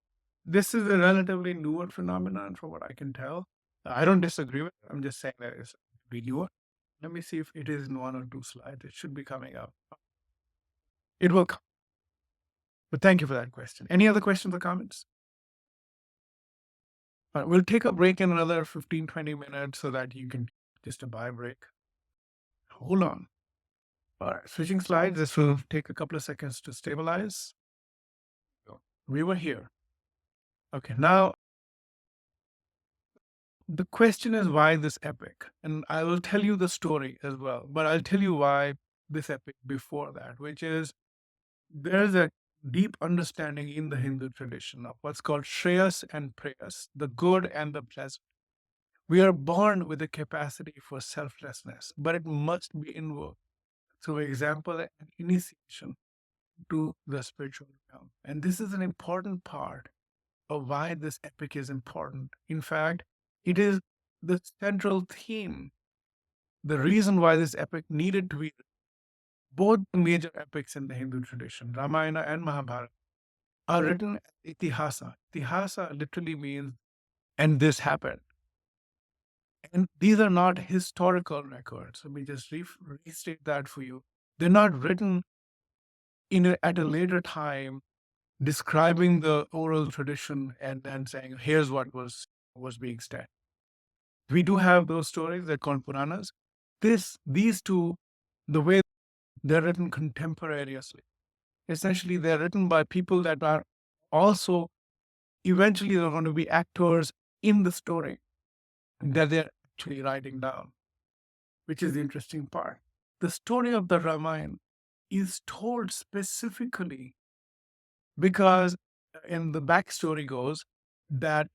this is a relatively newer phenomenon from what I can tell. I don't disagree with it. I'm just saying that it's newer. Let me see if it is in one or two slides. It should be coming up. It will come. But thank you for that question. Any other questions or comments? All right, we'll take a break in another 15, 20 minutes so that you can Just a buy break. Hold on. All right, switching slides. This will take a couple of seconds to stabilize. We were here. Okay, now the question is why this epic? And I will tell you the story as well, but I'll tell you why this epic before that, which is there's a deep understanding in the Hindu tradition of what's called Shreyas and Preyas, the good and the pleasant. We are born with a capacity for selflessness, but it must be invoked through example and initiation to the spiritual realm. And this is an important part of why this epic is important. In fact, it is the central theme, the reason why this epic needed to be both the major epics in the Hindu tradition, Ramayana and Mahabharata, are written as itihasa. Itihasa literally means, and this happened. And these are not historical records. Let me just restate that for you. They're not written at a later time describing the oral tradition and then saying, here's what was being said. We do have those stories, they're called Puranas. These two, the way they're written contemporaneously. Essentially, they're written by people that are also eventually they're going to be actors in the story that they're actually writing down, which is the interesting part. The story of the Ramayana is told specifically because, and the backstory goes that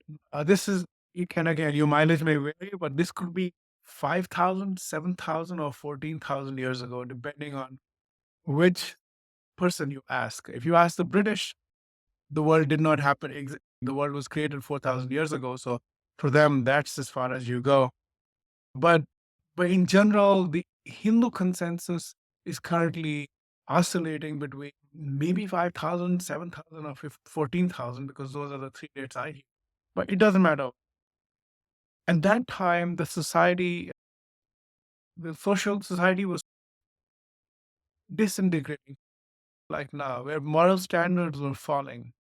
this is, you can again, your mileage may vary, but this could be 5,000, 7,000, or 14,000 years ago, depending on which person you ask. If you ask the British, the world did not happen. The world was created 4,000 years ago. So for them, that's as far as you go. But in general, the Hindu consensus is currently oscillating between maybe 5,000, 7,000, or 14,000, because those are the three dates I hear. But it doesn't matter. At that time, the social society was disintegrating like now, where moral standards were falling.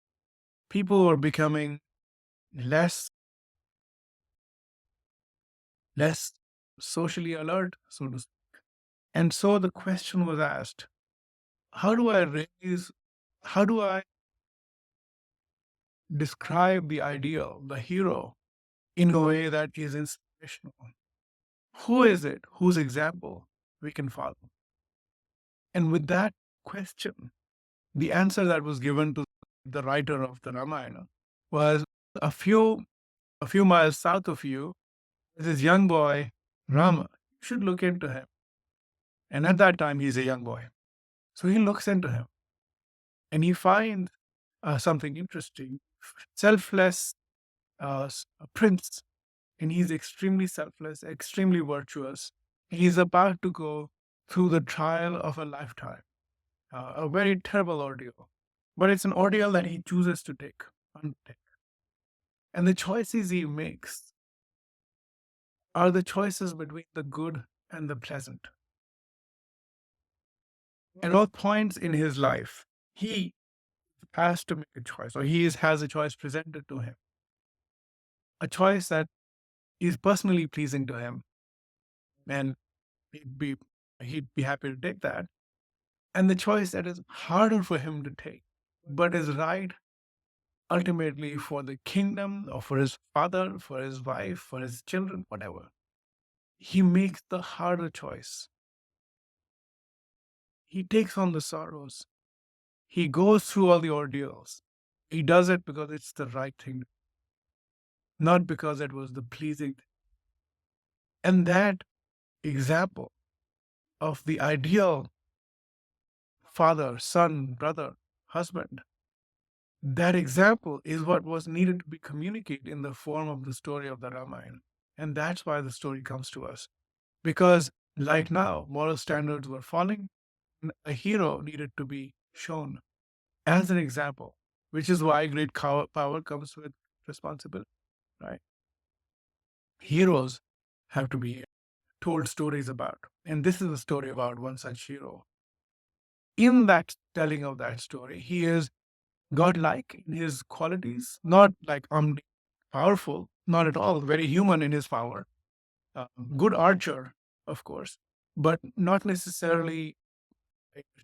People were becoming less socially alert, so to speak. And so the question was asked, how do I describe the ideal, the hero, in a way that is inspirational? Who is it whose example we can follow? And with that question, the answer that was given to the writer of the Ramayana was a few miles south of you, this young boy, Rama. You should look into him. And at that time, he's a young boy. So he looks into him and he finds something interesting. Selfless prince, and he's extremely selfless, extremely virtuous. He's about to go through the trial of a lifetime, a very terrible ordeal. But it's an ordeal that he chooses to undertake. And the choices he makes are the choices between the good and the pleasant. At all points in his life, he has to make a choice, or has a choice presented to him, a choice that is personally pleasing to him, and he'd be happy to take that, and the choice that is harder for him to take, but is right ultimately for the kingdom, or for his father, for his wife, for his children, whatever. He makes the harder choice. He takes on the sorrows. He goes through all the ordeals. He does it because it's the right thing, not because it was the pleasing thing. And that example of the ideal father, son, brother, husband, that example is what was needed to be communicated in the form of the story of the Ramayana. And that's why the story comes to us. Because, like now, moral standards were falling, and a hero needed to be shown as an example, which is why great power comes with responsibility, right? Heroes have to be told stories about. And this is a story about one such hero. In that telling of that story, he is godlike in his qualities, not like powerful, not at all, very human in his power, uh, good archer, of course, but not necessarily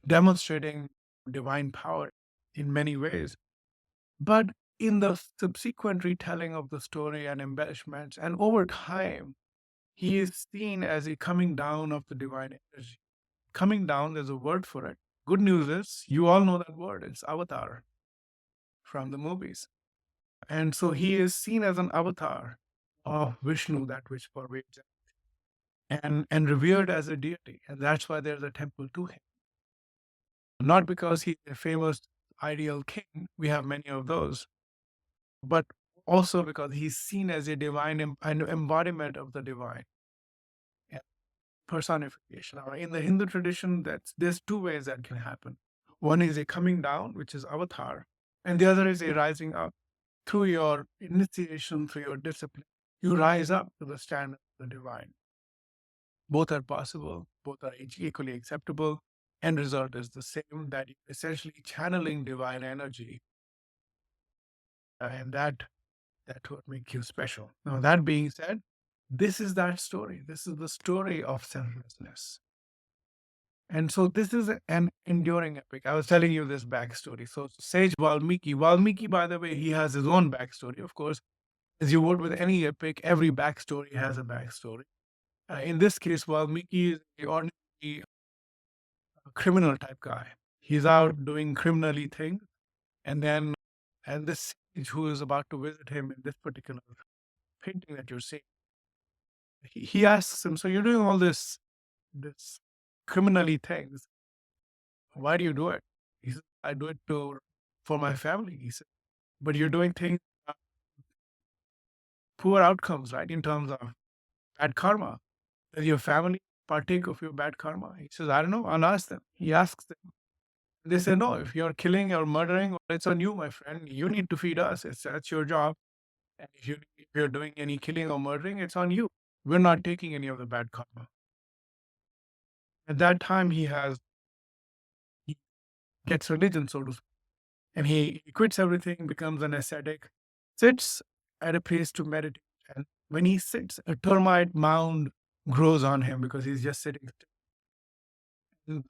demonstrating divine power in many ways. But in the subsequent retelling of the story and embellishments, and over time, he is seen as a coming down of the divine energy. Coming down, there's a word for it. Good news is, you all know that word. It's avatar from the movies. And so he is seen as an avatar of Vishnu, that which pervades it, and revered as a deity. And that's why there's a temple to him. Not because he's a famous ideal king, we have many of those, but also because he's seen as a divine, an embodiment of the divine, and personification. Now, in the Hindu tradition, there's two ways that can happen. One is a coming down, which is avatar, and the other is a rising up. Through your initiation, through your discipline, you rise up to the standard of the divine. Both are possible, both are equally acceptable. End result is the same, that you're essentially channeling divine energy, and that's what makes you special. Now, that being said, this is that story. This is the story of selflessness. And so this is an enduring epic. I was telling you this backstory. So Sage Valmiki, by the way, he has his own backstory, of course. As you would with any epic, every backstory has a backstory. In this case, Valmiki is the ordinary criminal type guy. He's out doing criminally things, and then and this sage who is about to visit him in this particular painting that you're seeing, he asks him, "So you're doing all this criminally things. Why do you do it?" He says, "I do it for my family." He said, "But you're doing things poor outcomes, right? In terms of bad karma. Does your family partake of your bad karma?" He says, "I don't know. I'll ask them." He asks them. They say, "No, if you're killing or murdering, well, it's on you, my friend. You need to feed us. That's your job. And if you're doing any killing or murdering, it's on you. We're not taking any of the bad karma." At that time, he gets religion, so to speak, and he quits everything, becomes an ascetic, sits at a place to meditate. And when he sits, a termite mound grows on him because he's just sitting still.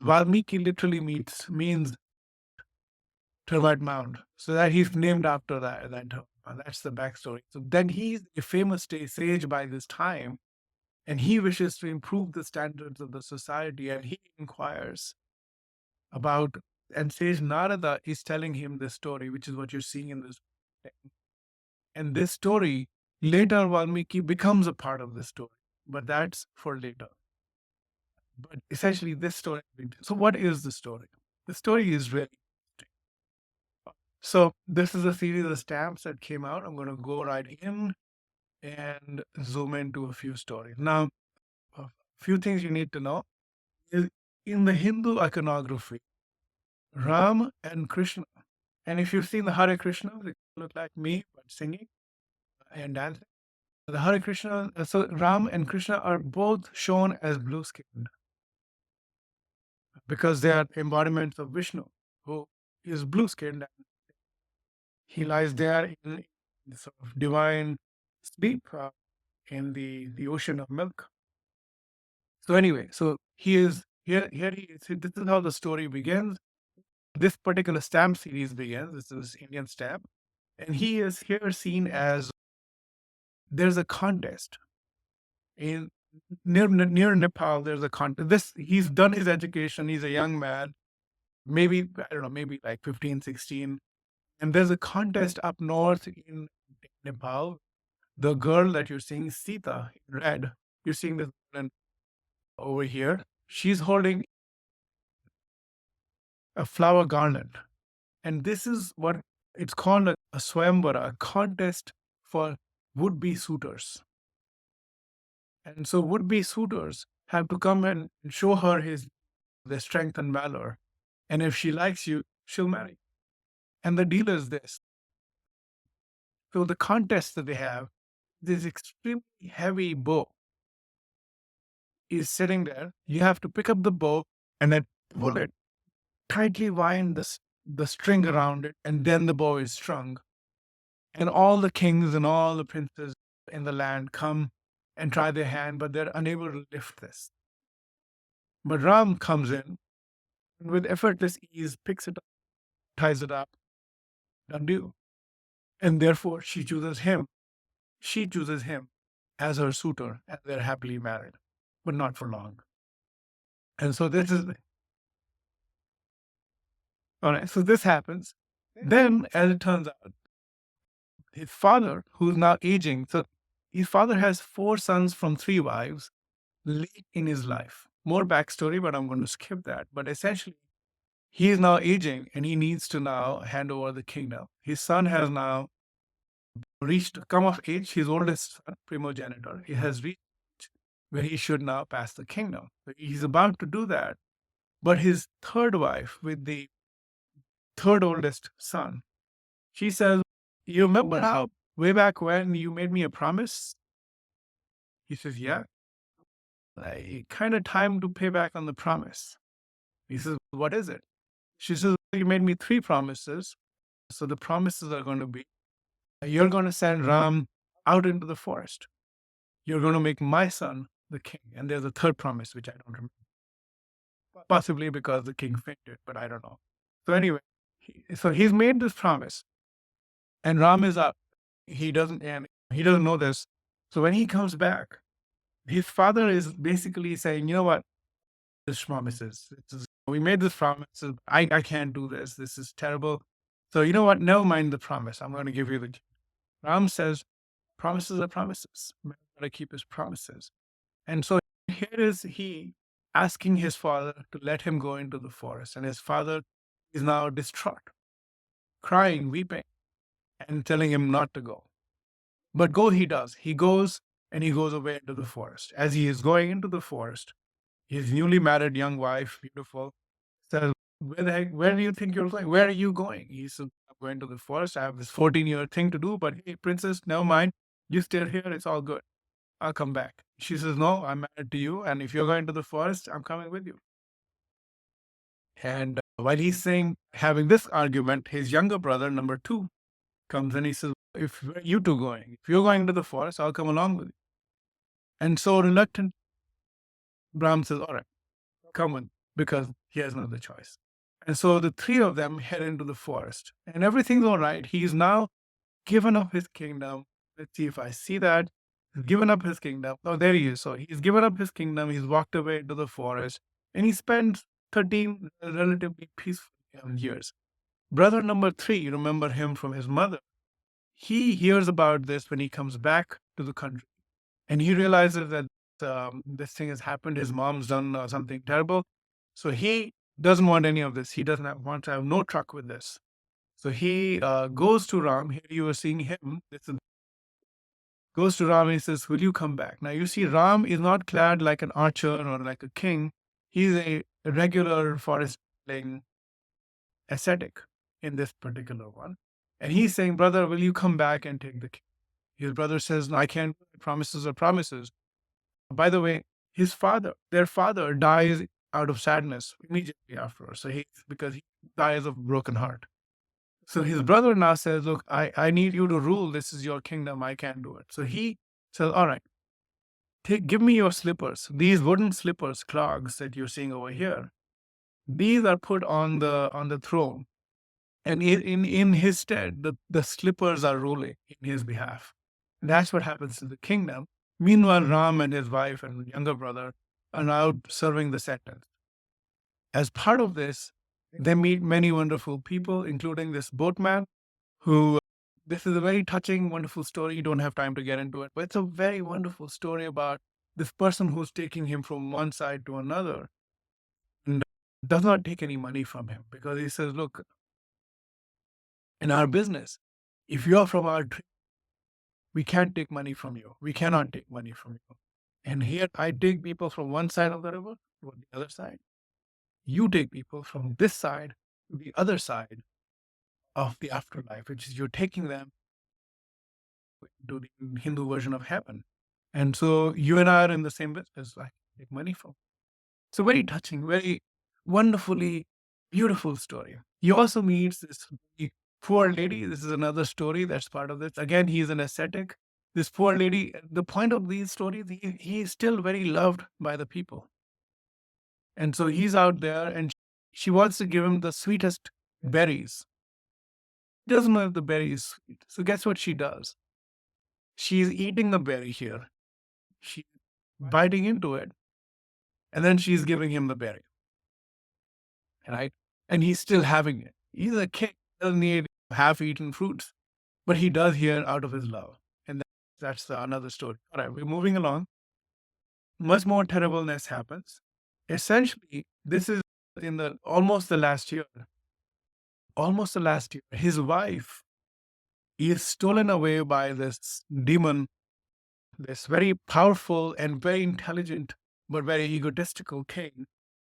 Valmiki literally means termite mound, so that he's named after that term. That's the backstory. So then he's a famous sage by this time, and he wishes to improve the standards of the society, and he inquires about, and sage Narada is telling him this story, which is what you're seeing in this. And this story, later Valmiki becomes a part of the story, but that's for later. But essentially, this story. So, what is the story? The story is really interesting. So, this is a series of stamps that came out. I'm going to go right in and zoom into a few stories. Now, a few things you need to know is, in the Hindu iconography, Ram and Krishna, and if you've seen the Hare Krishna, they look like me, but singing and dancing. The Hare Krishna, so Ram and Krishna are both shown as blue skinned because they are embodiments of Vishnu, who is blue skinned. He lies there in sort of divine sleep in the ocean of milk. So anyway, so he is here. Here he is. This is how the story begins. This particular stamp series begins. This is Indian stamp, and he is here seen as, there's a contest in near Nepal. There's a contest. He's done his education. He's a young man, maybe I don't know, maybe like 15, 16. And there's a contest up north in Nepal. The girl that you're seeing, Sita, in red, you're seeing this woman over here. She's holding a flower garland. And this is what it's called, a swayamvara, a contest for would-be suitors. And so would-be suitors have to come and show her their strength and valor. And if she likes you, she'll marry. And the deal is this. So the contest that they have, this extremely heavy bow is sitting there. You have to pick up the bow and then pull it, tightly wind the string around it, and then the bow is strung. And all the kings and all the princes in the land come and try their hand, but they're unable to lift this. But Ram comes in and with effortless ease, picks it up, ties it up, undo. And therefore she chooses him. She chooses him as her suitor, and they're happily married, but not for long. And so this is all right. So this happens. Then, as it turns out, his father, who's now aging, so his father has 4 sons from 3 wives late in his life. More backstory, but I'm going to skip that. But essentially, he is now aging and he needs to now hand over the kingdom. His son has now reached come of age. His oldest son, primogenitor, he has reached where he should now pass the kingdom. So he's about to do that. But his third wife, with the third oldest son, she says, "You remember how way back when you made me a promise?" He says, "Yeah." Kind of time to pay back on the promise. He says, "What is it?" She says, "You made me 3 promises. So the promises are going to be, you're going to send Ram out into the forest. You're going to make my son the king." And there's a third promise, which I don't remember. Possibly because the king fainted, but I don't know. So anyway, so he's made this promise, and Ram is up. And he doesn't know this. So when he comes back, his father is basically saying, "You know what? This promises. We made this promise. I can't do this. This is terrible. So you know what? Never mind the promise. I'm going to give you the." Ram says, "Promises are promises. Man got to keep his promises." And so here is he asking his father to let him go into the forest, and his father is now distraught, crying, weeping, and telling him not to go. But go he does. He goes and he goes away into the forest. As he is going into the forest, his newly married young wife, beautiful, says, where do you think you're going? Where are you going?" He says, "I'm going to the forest. I have this 14-year thing to do, but hey, princess, never mind. You stay here. It's all good. I'll come back." She says, "No, I'm married to you. And if you're going to the forest, I'm coming with you." And while he's saying, having this argument, his younger brother, number 2, comes and he says, "If where are you two going? If you're going to the forest, I'll come along with you." And so reluctant, Braham says, "All right, come on," because he has no other choice. And so the 3 of them head into the forest, and everything's all right. He's now given up his kingdom. Let's see if I see that. He's given up his kingdom. Oh, there he is. So he's given up his kingdom. He's walked away into the forest, and he spends 13 relatively peaceful years. Brother number 3, you remember him from his mother. He hears about this when he comes back to the country, and he realizes that this thing has happened. His mom's done something terrible. So he doesn't want any of this. He doesn't want to have no truck with this. So he goes to Ram. Here you are seeing him. Goes to Ram and he says, "Will you come back?" Now you see, Ram is not clad like an archer or like a king. He's a regular forest dwelling ascetic in this particular one. And he's saying, "Brother, will you come back and take the king?" His brother says, "No, I can't. Promises are promises." By the way, their father dies out of sadness immediately afterwards. So because he dies of broken heart. So his brother now says, "Look, I need you to rule. This is your kingdom. I can't do it." So he says, "All right, give me your slippers. These wooden slippers, clogs that you're seeing over here. These are put on the throne. And in his stead, the slippers are ruling in his behalf." That's what happens to the kingdom. Meanwhile, Ram and his wife and younger brother are now serving the sentence. As part of this, they meet many wonderful people, including this boatman, who, this is a very touching, wonderful story. You don't have time to get into it, but it's a very wonderful story about this person who's taking him from one side to another and does not take any money from him, because he says, "Look, in our business, if you're from our tree, we can't take money from you. We cannot take money from you. And here I take people from one side of the river to the other side. You take people from this side to the other side of the afterlife, which is you're taking them to the Hindu version of heaven. And so you and I are in the same business. I take money from." So very touching, very wonderfully beautiful story. He also meets this very poor lady. This is another story that's part of this. Again, he's an ascetic. This poor lady, the point of these stories, he is still very loved by the people. And so he's out there and she wants to give him the sweetest berries. He doesn't know if the berry is sweet. So guess what she does? She's eating the berry here. She's biting into it. And then she's giving him the berry, right? And he's still having it. He's a kid, doesn't eat half-eaten fruits, but he does here out of his love. And that's another story. All right, we're moving along. Much more terribleness happens. Essentially, this is in the almost the last year. Almost the last year, his wife is stolen away by this demon, this very powerful and very intelligent but very egotistical king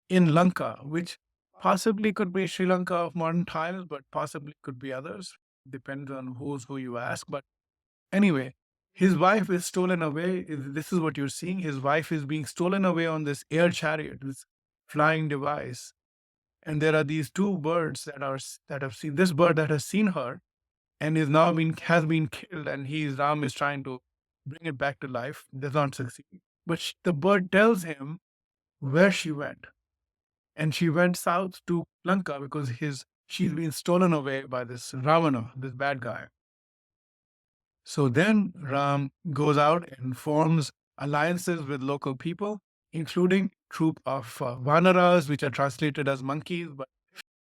in Lanka, which possibly could be Sri Lanka of modern times, but possibly could be others. Depends on who you ask. But anyway, his wife is stolen away. This is what you're seeing. His wife is being stolen away on this air chariot, this flying device. And there are these two birds that have seen this bird that has seen her and is now been has been killed, and Ram is trying to bring it back to life. Does not succeed. But the bird tells him where she went, and she went south to Lanka because she's been stolen away by this Ravana, this bad guy. So then Ram goes out and forms alliances with local people, including troop of Vanaras, which are translated as monkeys, but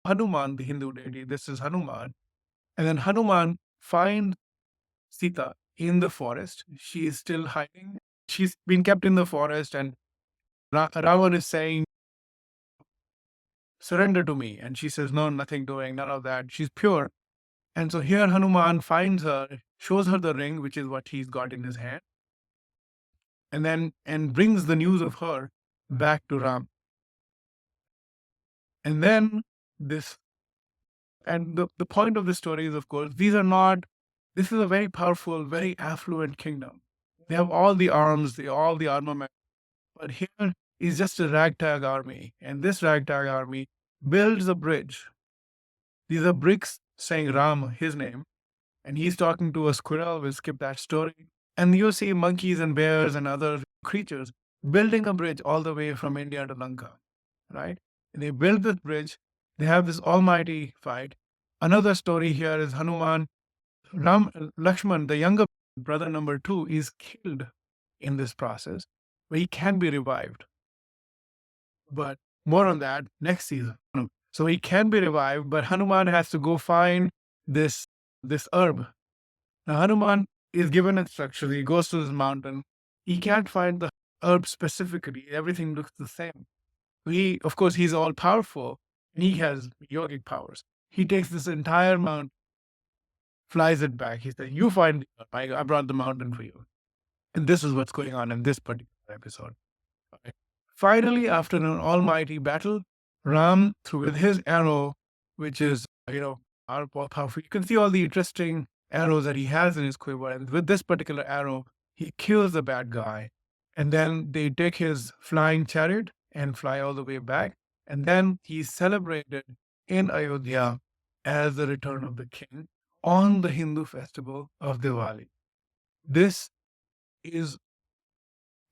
Hanuman, the Hindu deity, this is Hanuman. And then Hanuman finds Sita in the forest. She is still hiding. She's been kept in the forest, and Ravan is saying, surrender to me. And she says, no, nothing doing, none of that. She's pure. And so here Hanuman finds her, shows her the ring, which is what he's got in his hand, and brings the news of her back to Ram. And then this, and the point of this story is, of course, this is a very powerful, very affluent kingdom. They have all the arms, all the armament, but here is just a ragtag army. And this ragtag army builds a bridge. These are bricks saying Ram, his name, and he's talking to a squirrel. We'll skip that story. And you see monkeys and bears and other creatures building a bridge all the way from India to Lanka, right? And they build this bridge. They have this almighty fight. Another story here is Hanuman, Lakshman, the younger brother number 2, is killed in this process, but he can be revived. But more on that next season. So he can be revived, but Hanuman has to go find this herb. Now Hanuman is given instructions. He goes to this mountain. He can't find the herb specifically. Everything looks the same. Of course, he's all powerful, and he has yogic powers. He takes this entire mountain, flies it back. He says, "You find the herb. I brought the mountain for you." And this is what's going on in this particular episode. Okay. Finally, after an almighty battle, Ram, through with his arrow, which is, powerful. You can see all the interesting arrows that he has in his quiver. And with this particular arrow, he kills the bad guy. And then they take his flying chariot and fly all the way back. And then he's celebrated in Ayodhya as the return of the king on the Hindu festival of Diwali. This is,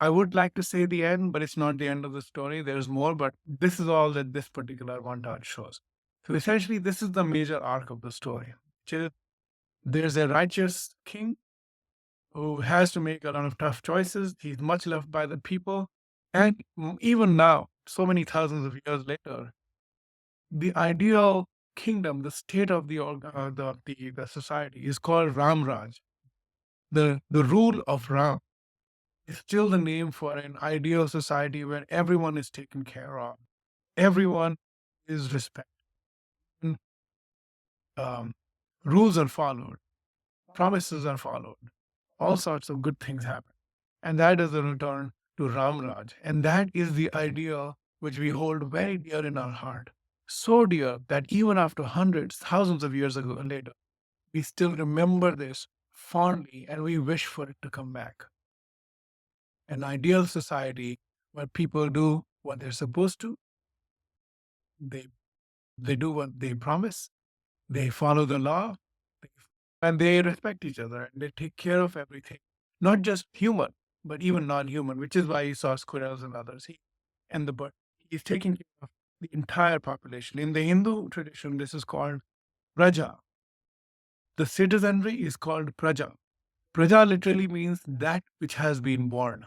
I would like to say the end, but it's not the end of the story. There's more, but this is all that this particular montage shows. So essentially, this is the major arc of the story. Which is, there's a righteous king who has to make a lot of tough choices. He's much loved by the people. And even now, so many thousands of years later, the ideal kingdom, the state of the society is called Ramraj. The rule of Ram is still the name for an ideal society where everyone is taken care of. Everyone is respected. Um, rules are followed. Promises are followed. All sorts of good things happen. And that is the return to Ramraj. And that is the ideal which we hold very dear in our heart. So dear that even after hundreds, thousands of years ago later, we still remember this fondly and we wish for it to come back. An ideal society where people do what they're supposed to. They do what they promise. They follow the law, and they respect each other, and they take care of everything. not just human, but even non-human, which is why he saw squirrels and others. And the bird. He's taking care of the entire population. In the Hindu tradition, this is called praja. The citizenry is called praja. Praja literally means that which has been born,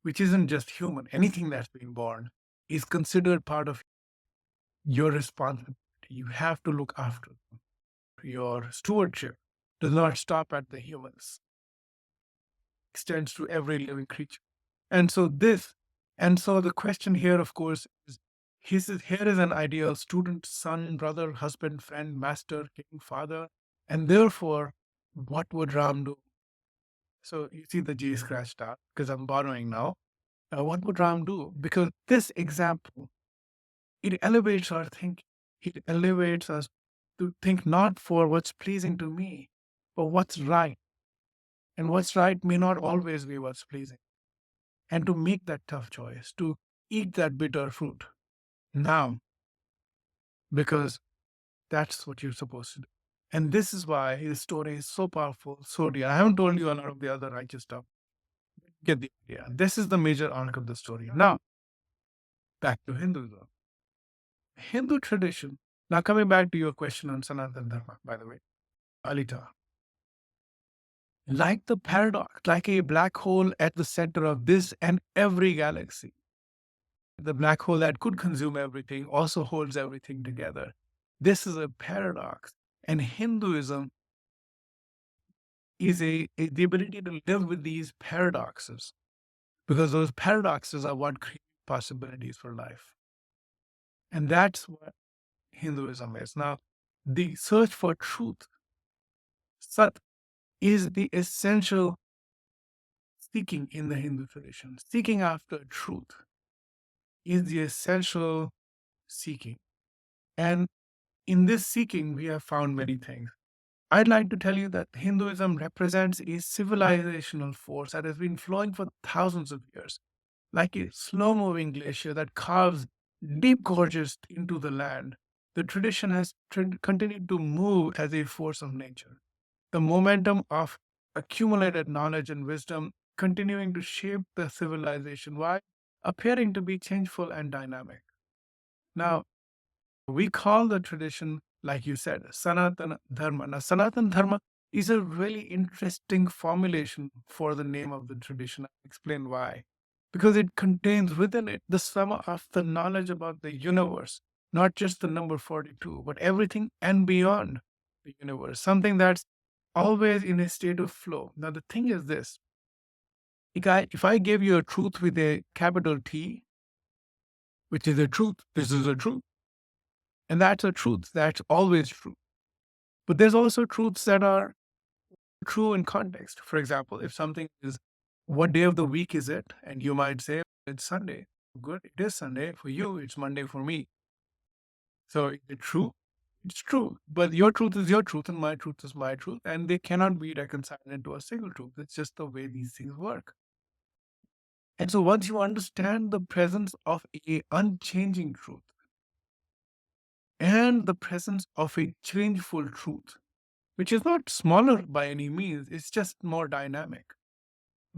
which isn't just human. Anything that's been born is considered part of your responsibility. You have to look after them. Your stewardship does not stop at the humans, extends to every living creature. And so the question here, of course, is here is an ideal student, son, brother, husband, friend, master, king, father. And therefore, what would Ram do? So you see the G scratched out because I'm borrowing now. What would Ram do? Because this example, it elevates our thinking. It elevates us to think not for what's pleasing to me, but what's right. And what's right may not always be what's pleasing. And to make that tough choice, to eat that bitter fruit now, because that's what you're supposed to do. And this is why his story is so powerful, so dear. I haven't told you a lot of the other righteous stuff. Get the idea. This is the major arc of the story. Now, back to Hinduism. Hindu tradition. Now, coming back to your question on Sanatana Dharma, by the way, Alita. Like the paradox, like a black hole at the center of this and every galaxy, the black hole that could consume everything also holds everything together. This is a paradox. And Hinduism is the ability to live with these paradoxes, because those paradoxes are what create possibilities for life. And that's what Hinduism is. Now, the search for truth, Sat, is the essential seeking in the Hindu tradition. Seeking after truth is the essential seeking. And in this seeking, we have found many things. I'd like to tell you that Hinduism represents a civilizational force that has been flowing for thousands of years, like a slow moving glacier that carves deep gorges into the land. The tradition has continued to move as a force of nature. The momentum of accumulated knowledge and wisdom continuing to shape the civilization while appearing to be changeful and dynamic. Now, we call the tradition, like you said, Sanatana Dharma. Now, Sanatana Dharma is a really interesting formulation for the name of the tradition. I'll explain why. Because it contains within it the sum of the knowledge about the universe, not just the number 42, but everything and beyond the universe, something that's always in a state of flow. Now, the thing is this, if I give you a truth with a capital T, which is a truth, this is a truth. And that's a truth. That's always true. But there's also truths that are true in context. For example, if something is, what day of the week is it? And you might say, it's Sunday. Good. It is Sunday. For you, it's Monday for me. So is it true? It's true. But your truth is your truth and my truth is my truth. And they cannot be reconciled into a single truth. It's just the way these things work. And so once you understand the presence of a unchanging truth and the presence of a changeful truth, which is not smaller by any means, it's just more dynamic.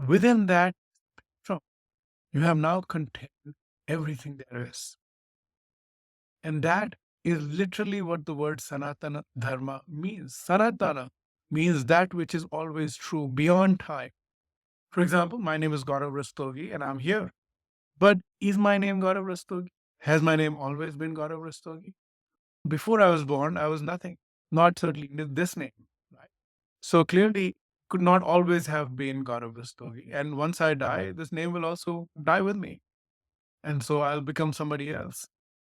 Within that spectrum, you have now contained everything there is. And that is literally what the word Sanatana Dharma means. Sanatana means that which is always true beyond time. For example, my name is Gaurav Rastogi and I'm here. But is my name Gaurav Rastogi? Has my name always been Gaurav Rastogi? Before I was born, I was nothing, not certainly this name. Right? So clearly, could not always have been Gaurav Rastogi. And once I die, this name will also die with me. And so I'll become somebody else.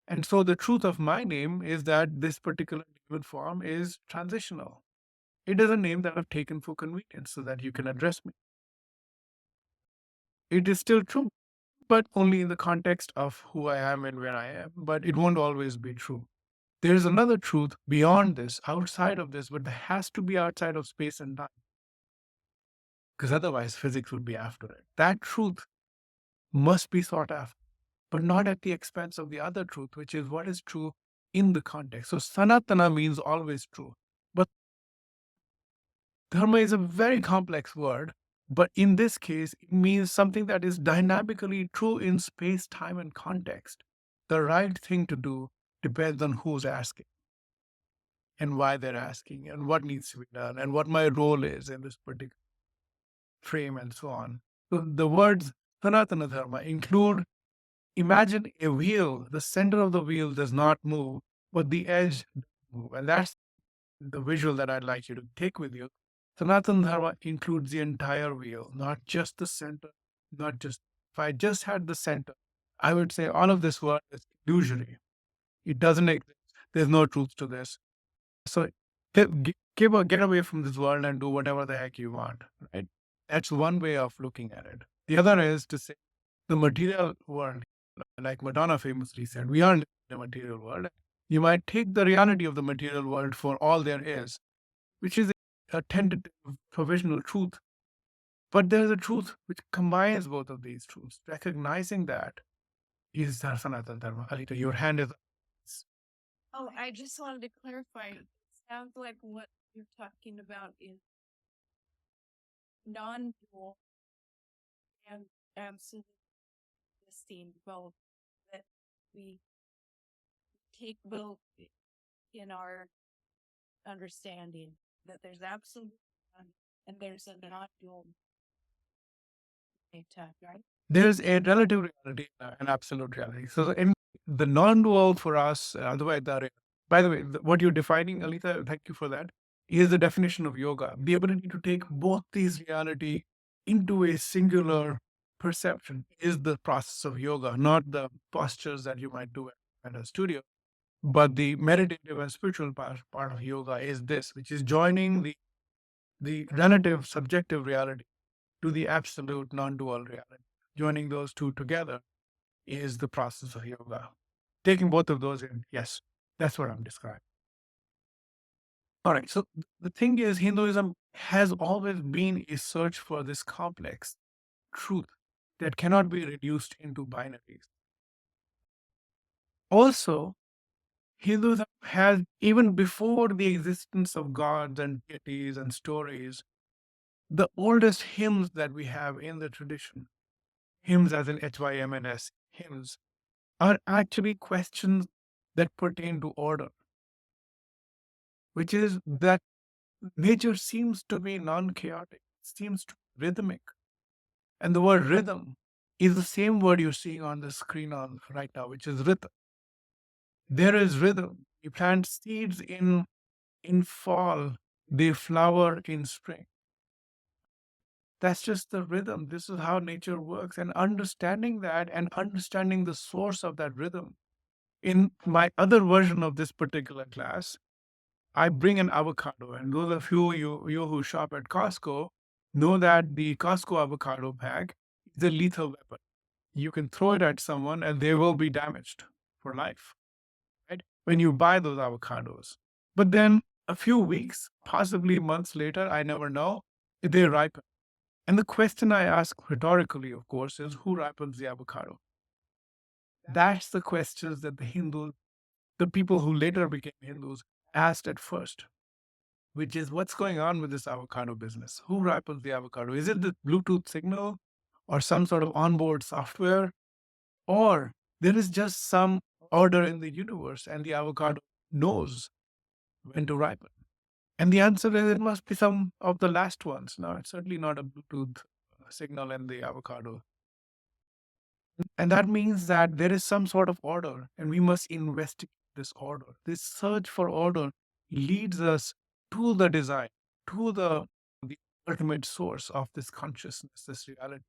And so the truth of my name is that this particular name and form is transitional. It is a name that I've taken for convenience so that you can address me. It is still true, but only in the context of who I am and where I am. But it won't always be true. There's another truth beyond this, outside of this, but that has to be outside of space and time. Because otherwise, physics would be after it. That truth must be sought after, but not at the expense of the other truth, which is what is true in the context. So, Sanatana means always true. But Dharma is a very complex word. But in this case, it means something that is dynamically true in space, time, and context. The right thing to do depends on who's asking and why they're asking and what needs to be done and what my role is in this particular frame and so on. So the words Sanatana Dharma include imagine a wheel. The center of the wheel does not move, but the edge does move. And that's the visual that I'd like you to take with you. Sanatana Dharma includes the entire wheel, not just the center, not just, if I just had the center, I would say all of this work is illusory. It doesn't exist. There's no truth to this. So get away from this world and do whatever the heck you want, right? That's one way of looking at it. The other is to say the material world, like Madonna famously said, we aren't in the material world. You might take the reality of the material world for all there is, which is a tentative provisional truth. But there's a truth which combines both of these truths. Recognizing that is Sanatana Dharma. Alita, your hand is. Oh, I just wanted to clarify. It sounds like what you're talking about is non-dual and absolute existing both, that we take both in our understanding, that there's absolute one and there's a non-dual data, right? There's a relative reality and an absolute reality. So the non-dual for us, by the way, what you're defining, Alita, thank you for that, is the definition of yoga. The ability to take both these reality into a singular perception is the process of yoga, not the postures that you might do at a studio. But the meditative and spiritual part of yoga is this, which is joining the relative subjective reality to the absolute non-dual reality. Joining those two together is the process of yoga. Taking both of those in, yes, that's what I'm describing. All right. So the thing is, Hinduism has always been a search for this complex truth that cannot be reduced into binaries. Also, Hinduism has, even before the existence of gods and deities and stories, the oldest hymns that we have in the tradition, hymns as in HYMNS, hymns, are actually questions that pertain to order, which is that nature seems to be non chaotic, seems to be rhythmic. And the word rhythm is the same word you're seeing on the screen on right now, which is rhythm. There is rhythm. You plant seeds in fall, they flower in spring. That's just the rhythm. This is how nature works. And understanding that and understanding the source of that rhythm. In my other version of this particular class, I bring an avocado. And those of you who shop at Costco know that the Costco avocado bag is a lethal weapon. You can throw it at someone and they will be damaged for life, right? When you buy those avocados. But then a few weeks, possibly months later, I never know, they ripen. And the question I ask rhetorically, of course, is who ripens the avocado? That's the questions that the people who later became Hindus, asked at first, which is what's going on with this avocado business? Who ripens the avocado? Is it the Bluetooth signal or some sort of onboard software? Or there is just some order in the universe and the avocado knows when to ripen? And the answer is it must be some of the last ones. No, it's certainly not a Bluetooth signal in the avocado. And that means that there is some sort of order, and we must investigate this order. This search for order leads us to the design, to the ultimate source of this consciousness, this reality.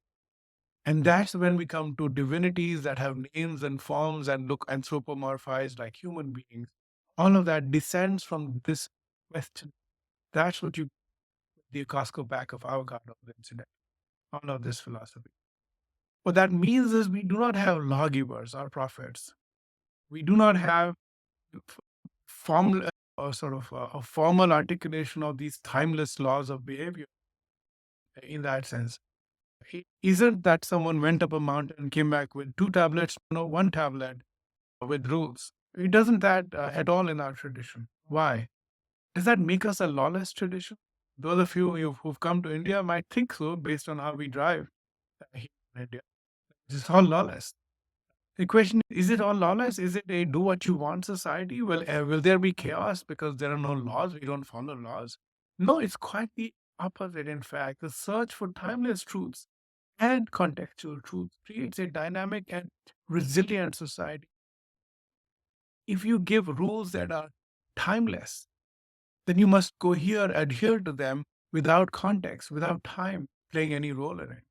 And that's when we come to divinities that have names and forms and look anthropomorphized like human beings. All of that descends from this question. That's what you the Costco back of avocado incident. All of this philosophy. What that means is we do not have lawgivers or prophets. We do not have formal or sort of a formal articulation of these timeless laws of behavior in that sense. It isn't that someone went up a mountain and came back with two tablets, no, one tablet with rules. It doesn't that at all in our tradition. Why? Does that make us a lawless tradition? Those of you who've come to India might think so based on how we drive here in India. It's all lawless. The question is it all lawless? Is it a do what you want society? Well, will there be chaos because there are no laws? We don't follow laws. No, it's quite the opposite. In fact, the search for timeless truths and contextual truths creates a dynamic and resilient society. If you give rules that are timeless, then you must adhere to them without context, without time playing any role in it.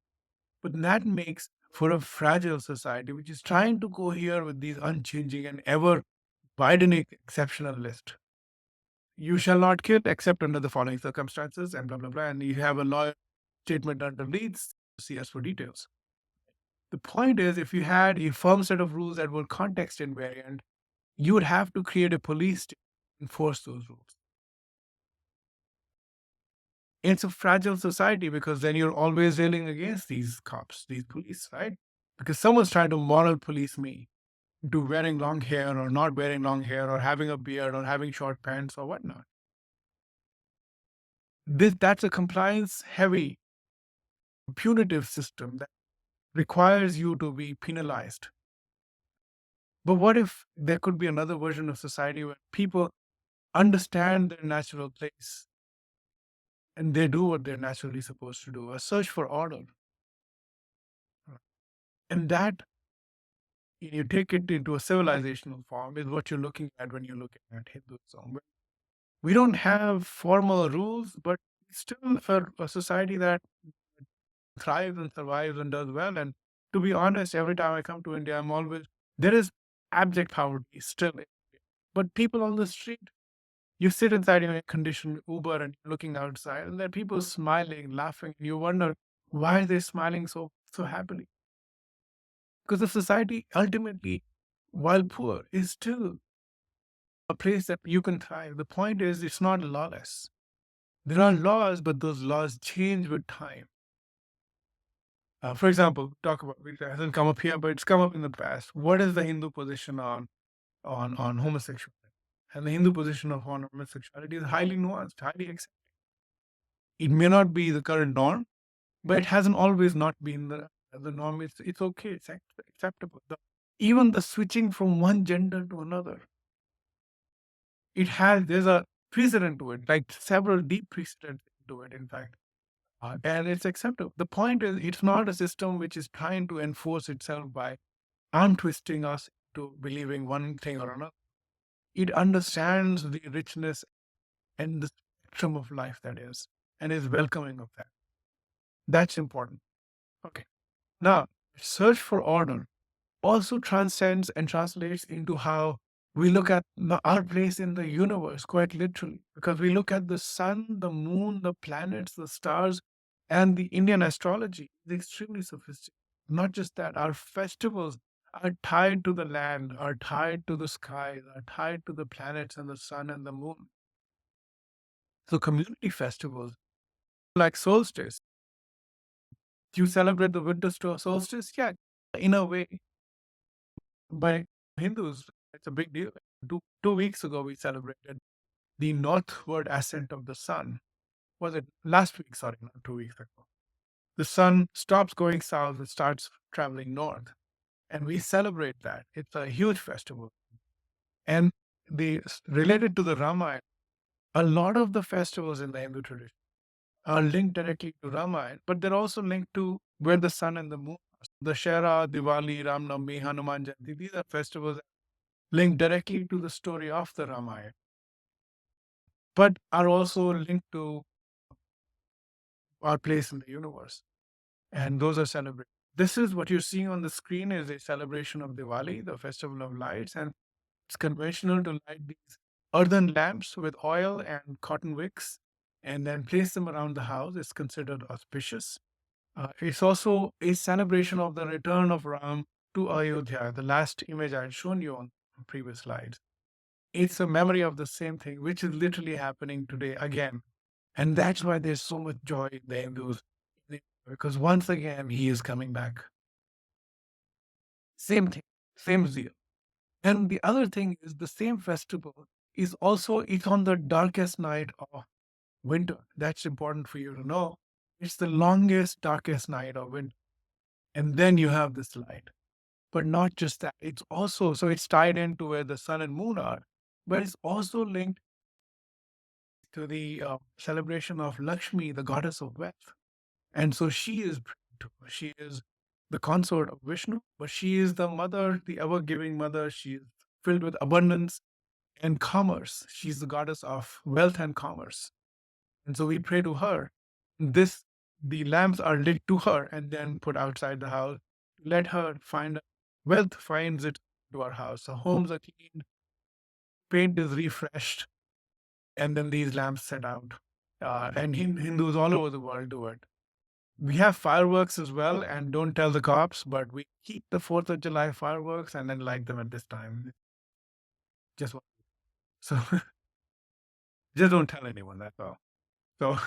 But that makes for a fragile society which is trying to cohere with these unchanging and ever widening exceptional list. You shall not kill except under the following circumstances and blah blah blah. And you have a lawyer statement underneath. See us for details. The point is, if you had a firm set of rules that were context invariant, you would have to create a police to enforce those rules. It's a fragile society because then you're always railing against these cops, these police, right? Because someone's trying to moral police me to wearing long hair or not wearing long hair or having a beard or having short pants or whatnot. That's a compliance heavy, punitive system that requires you to be penalized. But what if there could be another version of society where people understand their natural place and they do what they're naturally supposed to do, a search for order. And that you take it into a civilizational form is what you're looking at when you're looking at Hinduism. We don't have formal rules, but still a society that thrives and survives and does well. And to be honest, every time I come to India, there is abject poverty still. But people on the street, you sit inside your air-conditioned Uber and you're looking outside, and there are people smiling, laughing. And you wonder why are they smiling so happily? Because the society ultimately, while poor, is still a place that you can thrive. The point is, it's not lawless. There are laws, but those laws change with time. For example, talk about it hasn't come up here, but it's come up in the past. What is the Hindu position on homosexuality? And the Hindu position on homosexuality is highly nuanced, highly accepted. It may not be the current norm, but it hasn't always not been the norm. It's okay. It's acceptable. Even the switching from one gender to another, there's a precedent to it, like several deep precedents to it. In fact. And it's acceptable. The point is, it's not a system which is trying to enforce itself by arm twisting us to believing one thing or another. It understands the richness and the spectrum of life that is, and is welcoming of that. That's important. Okay. Now, search for order also transcends and translates into how we look at our place in the universe, quite literally, because we look at the sun, the moon, the planets, the stars, and the Indian astrology is extremely sophisticated. Not just that, our festivals are tied to the land, are tied to the skies, are tied to the planets and the sun and the moon. So, community festivals like solstice, you celebrate the winter solstice? Yeah, in a way, by Hindus, it's a big deal. Two weeks ago, we celebrated the northward ascent of the sun. Was it last week? Sorry, not 2 weeks ago. The sun stops going south and starts traveling north. And we celebrate that. It's a huge festival. And related to the Ramayana, a lot of the festivals in the Hindu tradition are linked directly to Ramayana, but they're also linked to where the sun and the moon are. The Shara, Diwali, Ramnavami, Hanuman Jayanti, these are festivals linked directly to the story of the Ramayana, but are also linked to our place in the universe. And those are celebrated. This is what you're seeing on the screen is a celebration of Diwali, the festival of lights. And it's conventional to light these earthen lamps with oil and cotton wicks and then place them around the house. It's considered auspicious. It's also a celebration of the return of Ram to Ayodhya, the last image I had shown you on previous slides. It's a memory of the same thing, which is literally happening today again. And that's why there's so much joy in the Hindus, because once again, he is coming back. Same thing, same zeal. And the other thing is the same festival is also, it's on the darkest night of winter. That's important for you to know. It's the longest, darkest night of winter. And then you have this light. But not just that, it's also, so it's tied into where the sun and moon are, but it's also linked to the celebration of Lakshmi, the goddess of wealth. And so she is the consort of Vishnu, but she is the mother, the ever giving mother. She is filled with abundance and commerce. She's the goddess of wealth and commerce. And so we pray to her. The lamps are lit to her and then put outside the house. Let her find wealth finds it to our house. The homes are cleaned, paint is refreshed, and then these lamps set out. And Hindus all over the world do it. We have fireworks as well, and don't tell the cops, but we keep the 4th of July fireworks and then light them at this time. Just so just don't tell anyone, that's all. So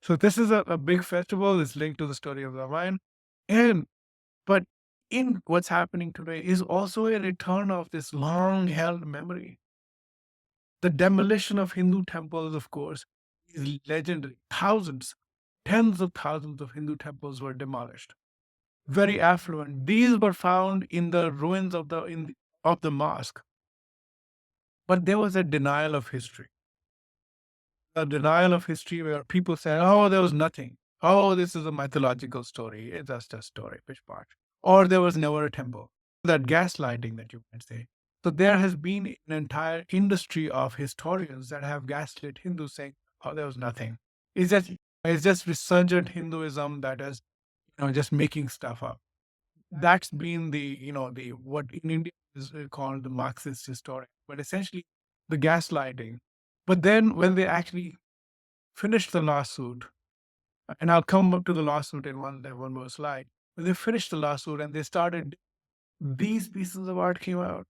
so this is a big festival. It's linked to the story of Ramayana. And but in what's happening today is also a return of this long held memory. The demolition of Hindu temples, of course, is legendary. Thousands, tens of thousands of Hindu temples were demolished. Very affluent. These were found in the ruins of the mosque. But there was a denial of history. A denial of history where people said, "Oh, there was nothing. Oh, this is a mythological story. It's just a story, pish posh." Or there was never a temple. That gaslighting that you might say. So there has been an entire industry of historians that have gaslit Hindus saying, "Oh, there was nothing." It's just resurgent Hinduism that is, just making stuff up. That's been the what in India is called the Marxist historian, but essentially the gaslighting. But then when they actually finished the lawsuit, and I'll come up to the lawsuit in one more slide. When they finished the lawsuit and they started, these pieces of art came out.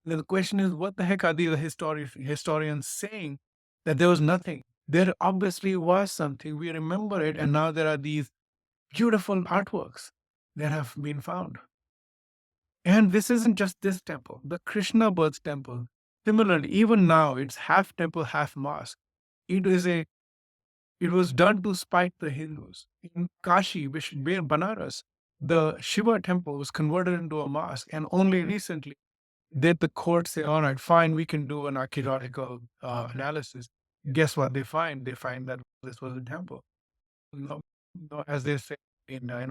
Now the question is, what the heck are these historians saying that there was nothing? There obviously was something. We remember it, and now there are these beautiful artworks that have been found. And this isn't just this temple, the Krishna birth temple. Similarly, even now, it's half temple, half mosque. It is a It was done to spite the Hindus. In Kashi, Banaras, the Shiva temple was converted into a mosque, and only recently did the court say, "All right, fine, we can do an archaeological analysis." Guess what they find? They find that this was a temple. No, no, as they say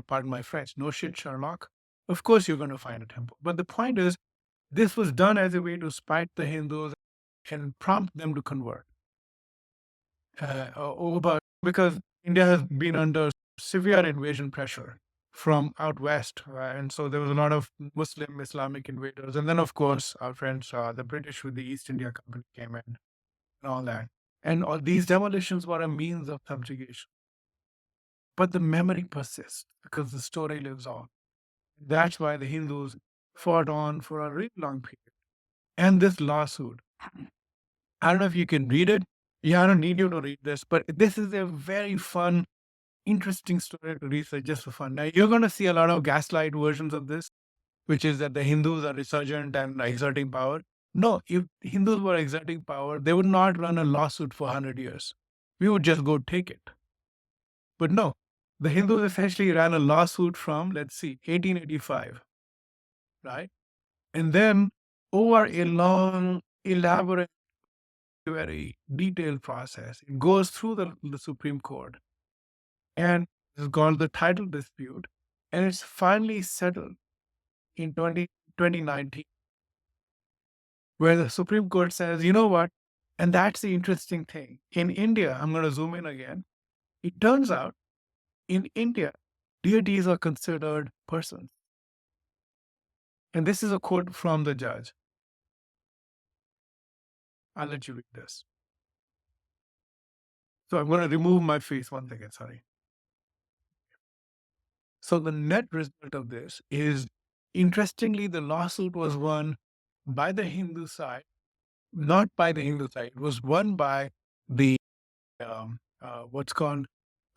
pardon my French, no shit, Sherlock. Of course, you're going to find a temple. But the point is, this was done as a way to spite the Hindus and prompt them to convert. Over because India has been under severe invasion pressure from out west, and so there was a lot of Muslim Islamic invaders, and then of course our friends, the British with the East India Company came in and all that, and all these demolitions were a means of subjugation. But the memory persists because the story lives on. That's why the Hindus fought on for a really long period. And this lawsuit, I don't know if you can read it. Yeah, I don't need you to read this, but this is a very fun, interesting story to research just for fun. Now, you're going to see a lot of gaslight versions of this, which is that the Hindus are resurgent and exerting power. No, if Hindus were exerting power, they would not run a lawsuit for 100 years. We would just go take it. But no, the Hindus essentially ran a lawsuit from, let's see, 1885, right? And then over a long, elaborate, very detailed process, it goes through the Supreme Court, and it's called the title dispute, and it's finally settled in 2019, where the Supreme Court says, you know what? And that's the interesting thing. In India, I'm going to zoom in again. It turns out in India, deities are considered persons. And this is a quote from the judge. I'll let you read this. So I'm going to remove my face 1 second, sorry. So the net result of this is, interestingly, the lawsuit was won by the Hindu side, not by the Hindu side. It was won by the what's called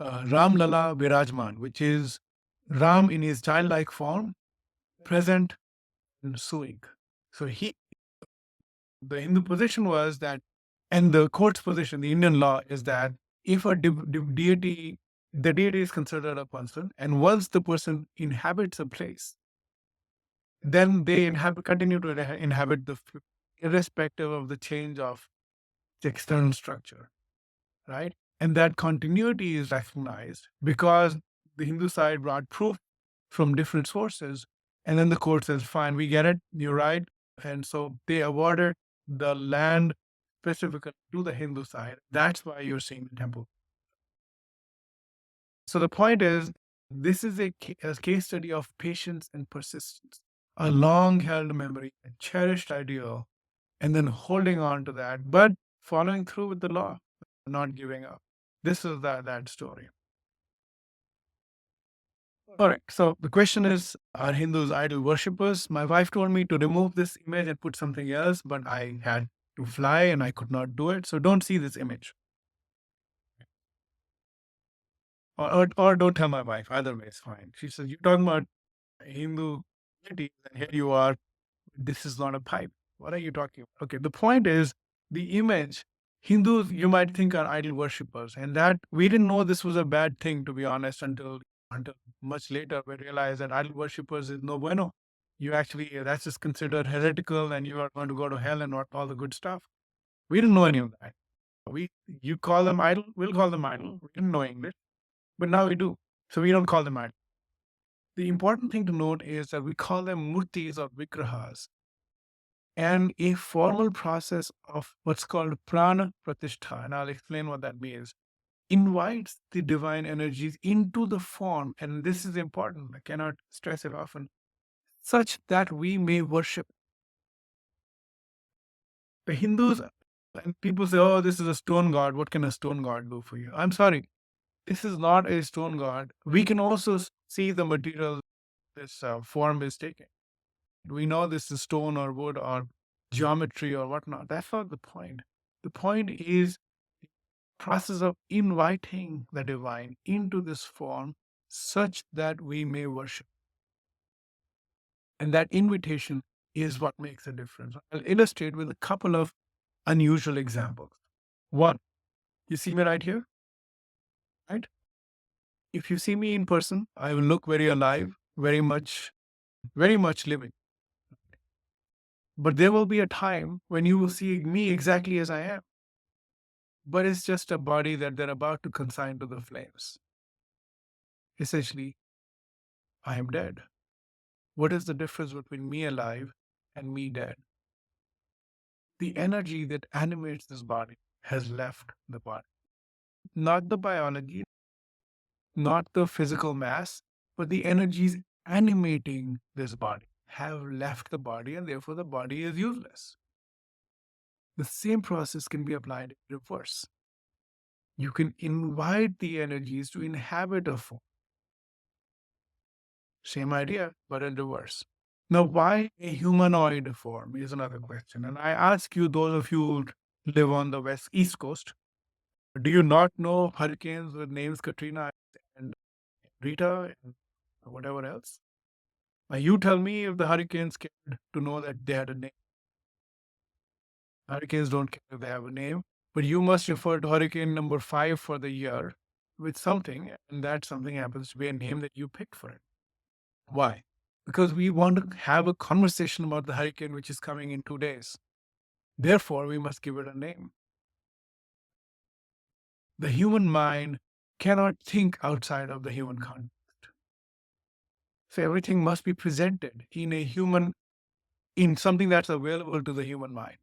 Ram Lala Virajman, which is Ram in his childlike form, present and suing. So the Hindu position was that And the court's position, the Indian law, is that if a deity, the deity is considered a person, and once the person inhabits a place, then they continue to inhabit irrespective of the change of the external structure, right? And that continuity is recognized because the Hindu side brought proof from different sources. And then the court says, fine, we get it, you're right. And so they awarded the land specifically to the Hindu side. That's why you're seeing the temple. So the point is, this is a case study of patience and persistence, a long held memory, a cherished ideal, and then holding on to that, but following through with the law, not giving up. This is that story. All right. So the question is, are Hindus idol worshippers? My wife told me to remove this image and put something else, but I had to fly and I could not do it. So don't see this image. Or don't tell my wife. Either way is fine. She says, you're talking about Hindu deities, and here you are. This is not a pipe. What are you talking about? Okay. The point is, the image, Hindus, you might think, are idol worshippers. And that we didn't know this was a bad thing, to be honest, until much later we realized that idol worshippers is no bueno. You actually, that's just considered heretical and you are going to go to hell and not all the good stuff. We didn't know any of that. You call them idol, we'll call them idol. We didn't know English, but now we do. So we don't call them idol. The important thing to note is that we call them murtis or vigrahas, and a formal process of what's called prana pratistha, and I'll explain what that means, invites the divine energies into the form, and this is important, I cannot stress it often, such that we may worship. The Hindus and people say, oh, this is a stone god. What can a stone god do for you? I'm sorry. This is not a stone god. We can also see the material this form is taking. We know this is stone or wood or geometry or whatnot. That's not the point. The point is the process of inviting the divine into this form such that we may worship. And that invitation is what makes a difference. I'll illustrate with a couple of unusual examples. One, you see me right here, right? If you see me in person, I will look very alive, very much living. But there will be a time when you will see me exactly as I am. But it's just a body that they're about to consign to the flames. Essentially, I am dead. What is the difference between me alive and me dead? The energy that animates this body has left the body. Not the biology, not the physical mass, but the energies animating this body have left the body, and therefore the body is useless. The same process can be applied in reverse. You can invite the energies to inhabit a form. Same idea, but in reverse. Now, why a humanoid form is another question. And I ask you, those of you who live on the East Coast, do you not know hurricanes with names Katrina and Rita and whatever else? Now, you tell me if the hurricanes cared to know that they had a name. Hurricanes don't care if they have a name, but you must refer to hurricane number 5 for the year with something, and that something happens to be a name that you picked for it. Why? Because we want to have a conversation about the hurricane which is coming in 2 days. Therefore, we must give it a name. The human mind cannot think outside of the human context. So everything must be presented in something that's available to the human mind.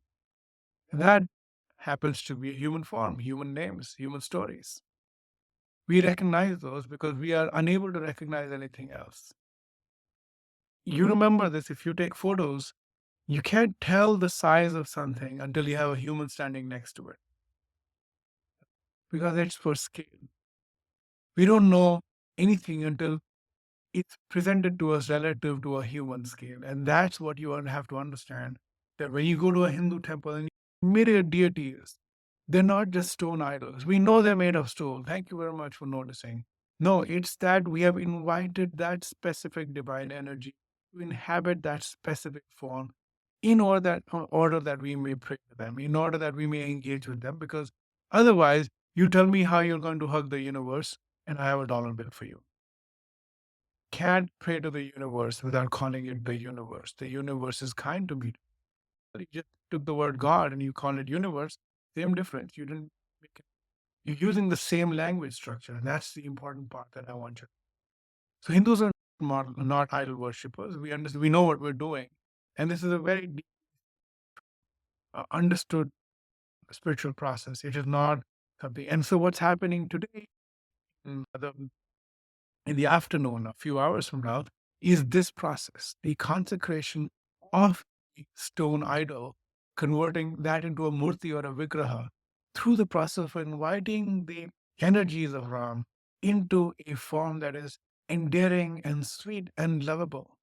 And that happens to be a human form, human names, human stories. We recognize those because we are unable to recognize anything else. You remember this if you take photos, you can't tell the size of something until you have a human standing next to it because it's for scale. We don't know anything until it's presented to us relative to a human scale. And that's what you have to understand, that when you go to a Hindu temple and myriad deities, they're not just stone idols. We know they're made of stone. Thank you very much for noticing. No, it's that we have invited that specific divine energy to inhabit that specific form in order that we may pray to them, in order that we may engage with them, because otherwise, you tell me how you're going to hug the universe, and I have a dollar bill for you. Can't pray to the universe without calling it the universe. The universe is kind to me. You just took the word God and you call it universe. Same difference. You didn't make it. You're using the same language structure, and that's the important part that I want you. So Hindus are not idol worshippers. We understand. We know what we're doing, and this is a very deep, understood spiritual process. It is not something. And so, what's happening today in the afternoon, a few hours from now, is this process, the consecration of the stone idol, converting that into a murti or a vigraha through the process of inviting the energies of Ram into a form that is endearing and sweet and lovable,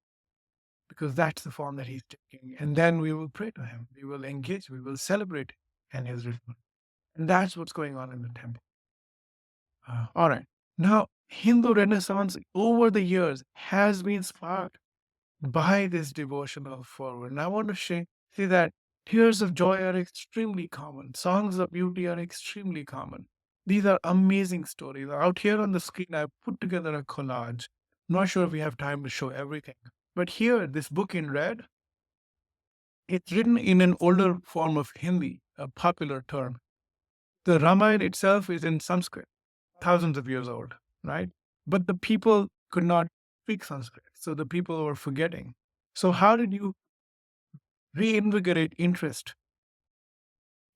because that's the form that he's taking. And then we will pray to him, we will engage, we will celebrate and his return. And that's what's going on in the temple. All right. Now, Hindu Renaissance over the years has been sparked by this devotional fervor. And I want to say that tears of joy are extremely common, songs of beauty are extremely common. These are amazing stories. Out here on the screen, I've put together a collage. Not sure if we have time to show everything. But here, this book in red, it's written in an older form of Hindi, a popular term. The Ramayana itself is in Sanskrit, thousands of years old, right? But the people could not speak Sanskrit, so the people were forgetting. So, how did you reinvigorate interest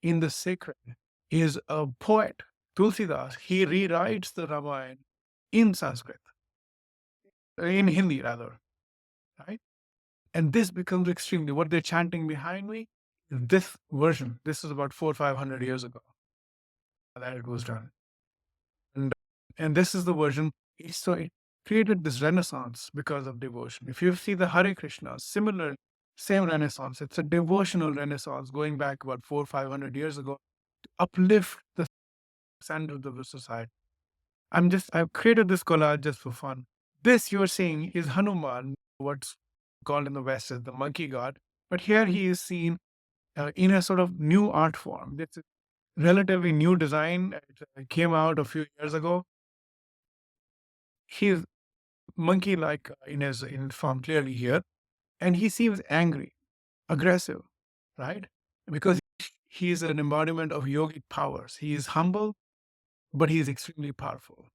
in the sacred? Is a poet, Tulsidas, he rewrites the Ramayana in Sanskrit, in Hindi rather, right? And this becomes extremely, what they're chanting behind me is this version. This is about 400 or 500 years ago that it was done. And, and this is the version. So it created this renaissance because of devotion. If you see the Hare Krishna, similar, same renaissance. It's a devotional renaissance going back about 400 or 500 years ago to uplift the standards of the society. I've created this collage just for fun. This you're seeing is Hanuman, what's called in the West as the monkey god. But here he is seen in a sort of new art form. It's a relatively new design. It came out a few years ago. He's monkey-like in form clearly here, and he seems angry, aggressive, right? Because he is an embodiment of yogic powers. He is humble, but he is extremely powerful.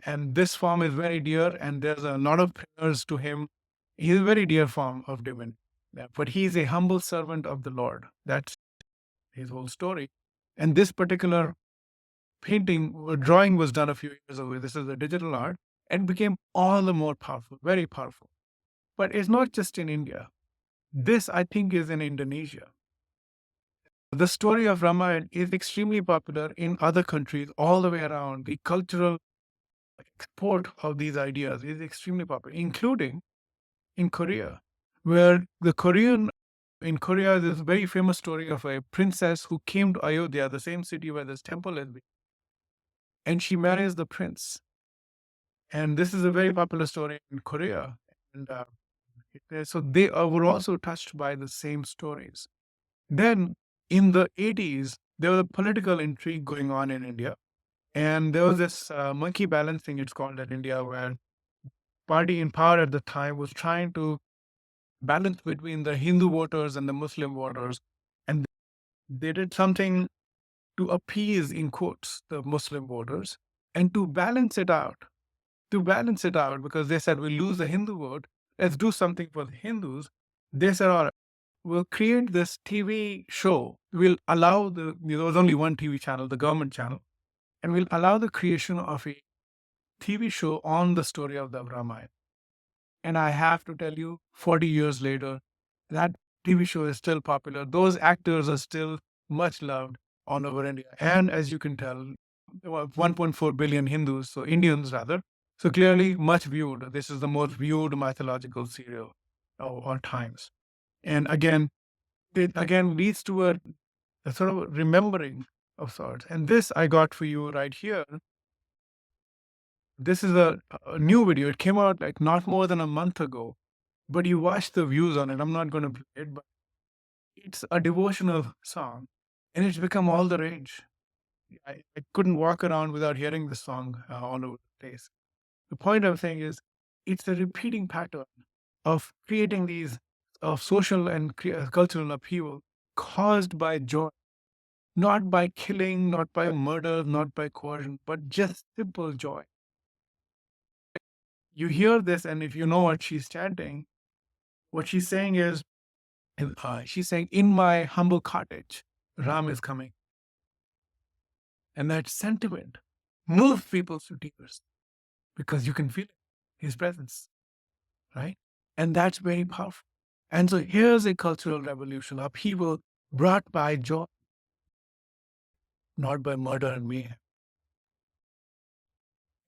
And this form is very dear, and there's a lot of prayers to him. He is a very dear form of divinity. Yeah, but he is a humble servant of the Lord. That's his whole story. And this particular painting or drawing was done a few years ago. This is a digital art and became all the more powerful, very powerful. But it's not just in India. This, I think, is in Indonesia. The story of Ramayana is extremely popular in other countries all the way around. The cultural export of these ideas is extremely popular, including in Korea, where in Korea, there's a very famous story of a princess who came to Ayodhya, the same city where this temple is, and she marries the prince. And this is a very popular story in Korea. And so they were also touched by the same stories. Then in the 80s, there was a political intrigue going on in India. And there was this monkey balancing, it's called in India, where party in power at the time was trying to balance between the Hindu voters and the Muslim voters. And they did something to appease, in quotes, the Muslim voters and to balance it out, because they said, we'll lose the Hindu vote. Let's do something for the Hindus. They said, all right, we'll create this TV show. We'll allow there was only one TV channel, the government channel, and we'll allow the creation of a TV show on the story of the Ramayana. And I have to tell you, 40 years later, that TV show is still popular. Those actors are still much loved all over India. And as you can tell, 1.4 billion Hindus, so Indians rather. So clearly much viewed. This is the most viewed mythological serial of all times. And again, it again leads to a sort of remembering of sorts. And this I got for you right here. This is a new video. It came out like not more than a month ago, but you watch the views on it. I'm not going to play it, but it's a devotional song, and it's become all the rage. I couldn't walk around without hearing the song all over the place. The point I'm saying is, it's a repeating pattern of creating these of social and cultural upheaval caused by joy, not by killing, not by murder, not by coercion, but just simple joy. You hear this, and if you know what she's chanting, what she's saying is, she's saying, "In my humble cottage, Ram is coming," and that sentiment moves people to tears because you can feel it, his presence, right? And that's very powerful. And so here's a cultural revolution, upheaval brought by joy, not by murder and mayhem.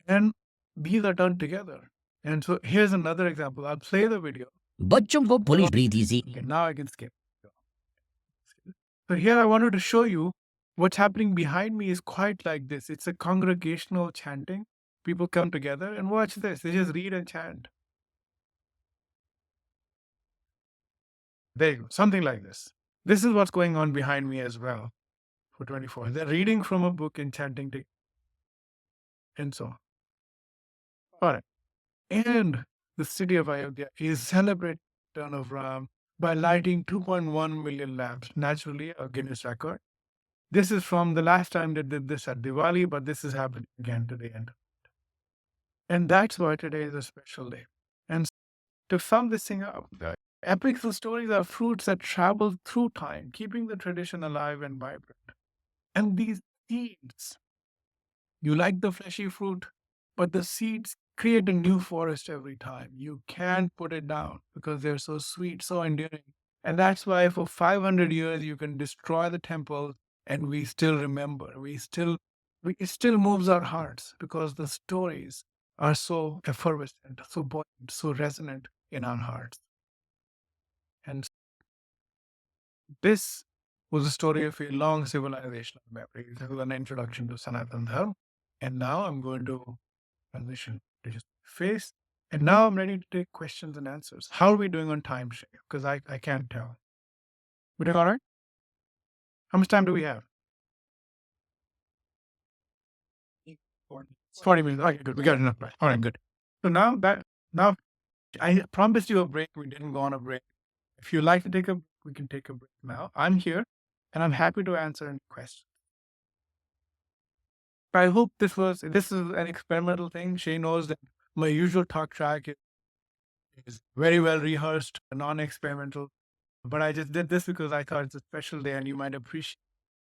And these are done together. And so here's another example. I'll play the video. बच्चों को police breathe easy. Okay, now I can skip. So here I wanted to show you what's happening behind me is quite like this. It's a congregational chanting. People come together and watch this. They just read and chant. There you go, something like this. This is what's going on behind me as well for 24. They're reading from a book and chanting and so on. All right. And the city of Ayodhya is celebrating the return of Ram by lighting 2.1 million lamps, naturally a Guinness record. This is from the last time they did this at Diwali, but this is happening again today. And that's why today is a special day. And to sum this thing up, the epics and stories are fruits that travel through time, keeping the tradition alive and vibrant. And these seeds, you like the fleshy fruit, but the seeds create a new forest every time. You can't put it down because they're so sweet, so endearing. And that's why for 500 years you can destroy the temple and we still remember. It still moves our hearts because the stories are so effervescent, so buoyant, so resonant in our hearts. And this was the story of a long civilizational memory. This was an introduction to Sanatana Dharma. And now I'm going to transition to just face. And now I'm ready to take questions and answers. How are we doing on time, Shay? Because I can't tell. We doing all right? How much time do we have? 40 minutes. Okay, good. We got enough time. All right, good. So now I promised you a break. We didn't go on a break. If you like to take a break, we can take a break now. I'm here and I'm happy to answer any questions. I hope this is an experimental thing. Shay knows that my usual talk track is very well rehearsed, non-experimental. But I just did this because I thought it's a special day and you might appreciate